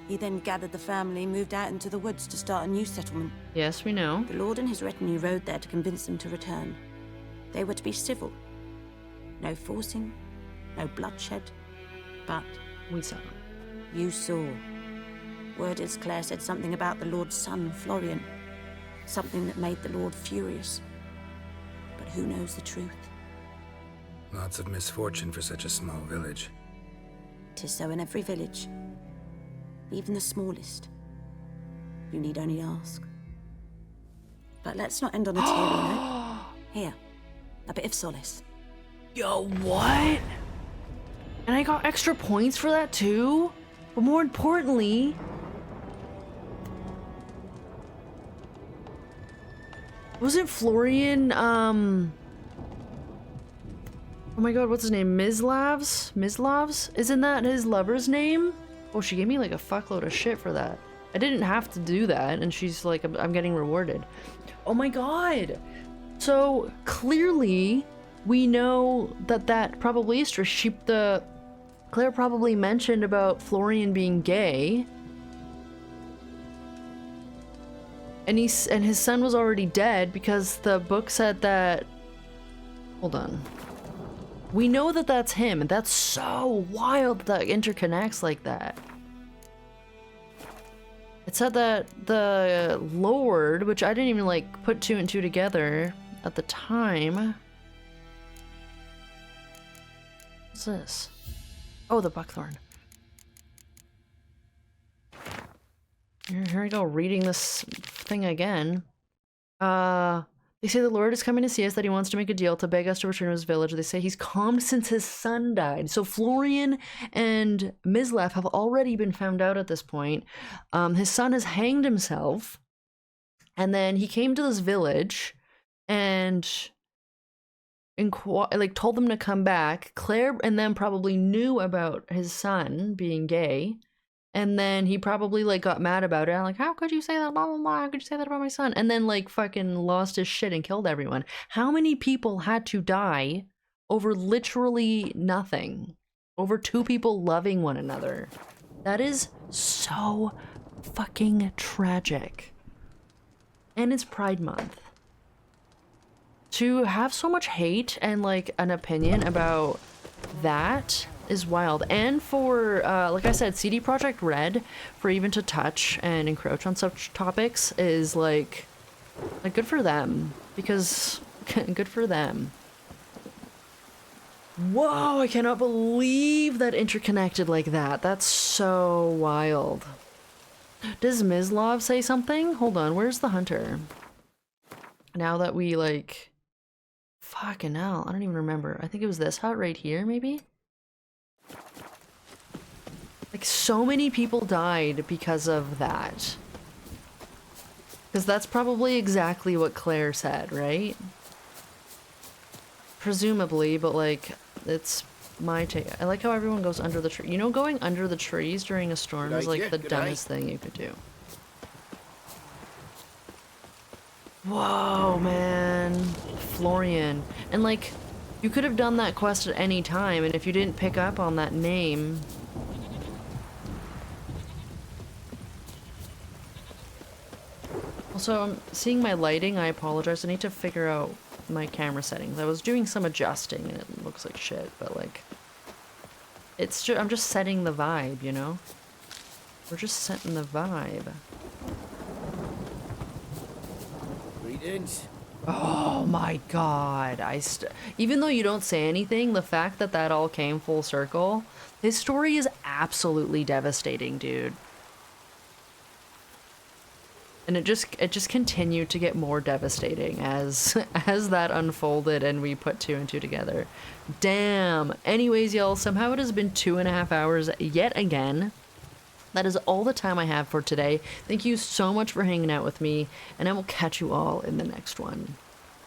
He then gathered the family, moved out into the woods to start a new settlement. Yes, we know. The lord and his retinue rode there to convince them to return. They were to be civil. No forcing, no bloodshed, but... we saw. You saw. Word is Claire said something about the lord's son, Florian. Something that made the lord furious. But who knows the truth? Lots of misfortune for such a small village. 'Tis so in every village. Even the smallest. You need only ask. But let's not end on a teary note. Here, a bit of solace. Yo, what? And I got extra points for that too? But more importantly... wasn't Florian, oh my god, what's his name? Mislavs? Isn't that his lover's name? Oh, she gave me like a fuckload of shit for that. I didn't have to do that, and she's like, I'm getting rewarded. Oh my god! So, clearly, we know that probably is true. Claire probably mentioned about Florian being gay. And his son was already dead because the book said that... Hold on. We know that that's him, and that's so wild that interconnects like that. It said that the Lord, which I didn't even like put two and two together at the time. What's this? Oh, the buckthorn. Here I go, reading this thing again. The They say the Lord is coming to see us, that he wants to make a deal to beg us to return to his village. They say he's calmed since his son died. So Florian and Mislav have already been found out at this point. His son has hanged himself. And then he came to this village and told them to come back. Claire and them probably knew about his son being gay. And then he probably like got mad about it. I'm like, how could you say that? Blah, blah, blah. How could you say that about my son? And then like fucking lost his shit and killed everyone. How many people had to die over literally nothing? Over two people loving one another. That is so fucking tragic. And it's Pride Month. To have so much hate and like an opinion about that is wild. And for like I said, CD Projekt Red, for even to touch and encroach on such topics is like good for them, because good for them. Whoa, I cannot believe that interconnected like that. That's so wild. Does Mislav say something? Hold on, where's the hunter? Now that we like, fucking hell, I don't even remember. I think it was this hut right here, maybe? Like, so many people died because of that. Because that's probably exactly what Claire said, right? Presumably, but like, it's my take. I like how everyone goes under the tree. You know, going under the trees during a storm is like the dumbest thing you could do. Whoa, man. Florian. And like, you could have done that quest at any time, and if you didn't pick up on that name... Also, I'm seeing my lighting. I apologize. I need to figure out my camera settings. I was doing some adjusting, and it looks like shit, but like... I'm just setting the vibe, you know? We're just setting the vibe. Greetings. Oh my god, even though you don't say anything, the fact that that all came full circle, his story is absolutely devastating, dude. And it just continued to get more devastating as that unfolded and we put two and two together. Damn. Anyways, y'all, somehow it has been 2.5 hours yet again. That is all the time I have for today. Thank you so much for hanging out with me, and I will catch you all in the next one.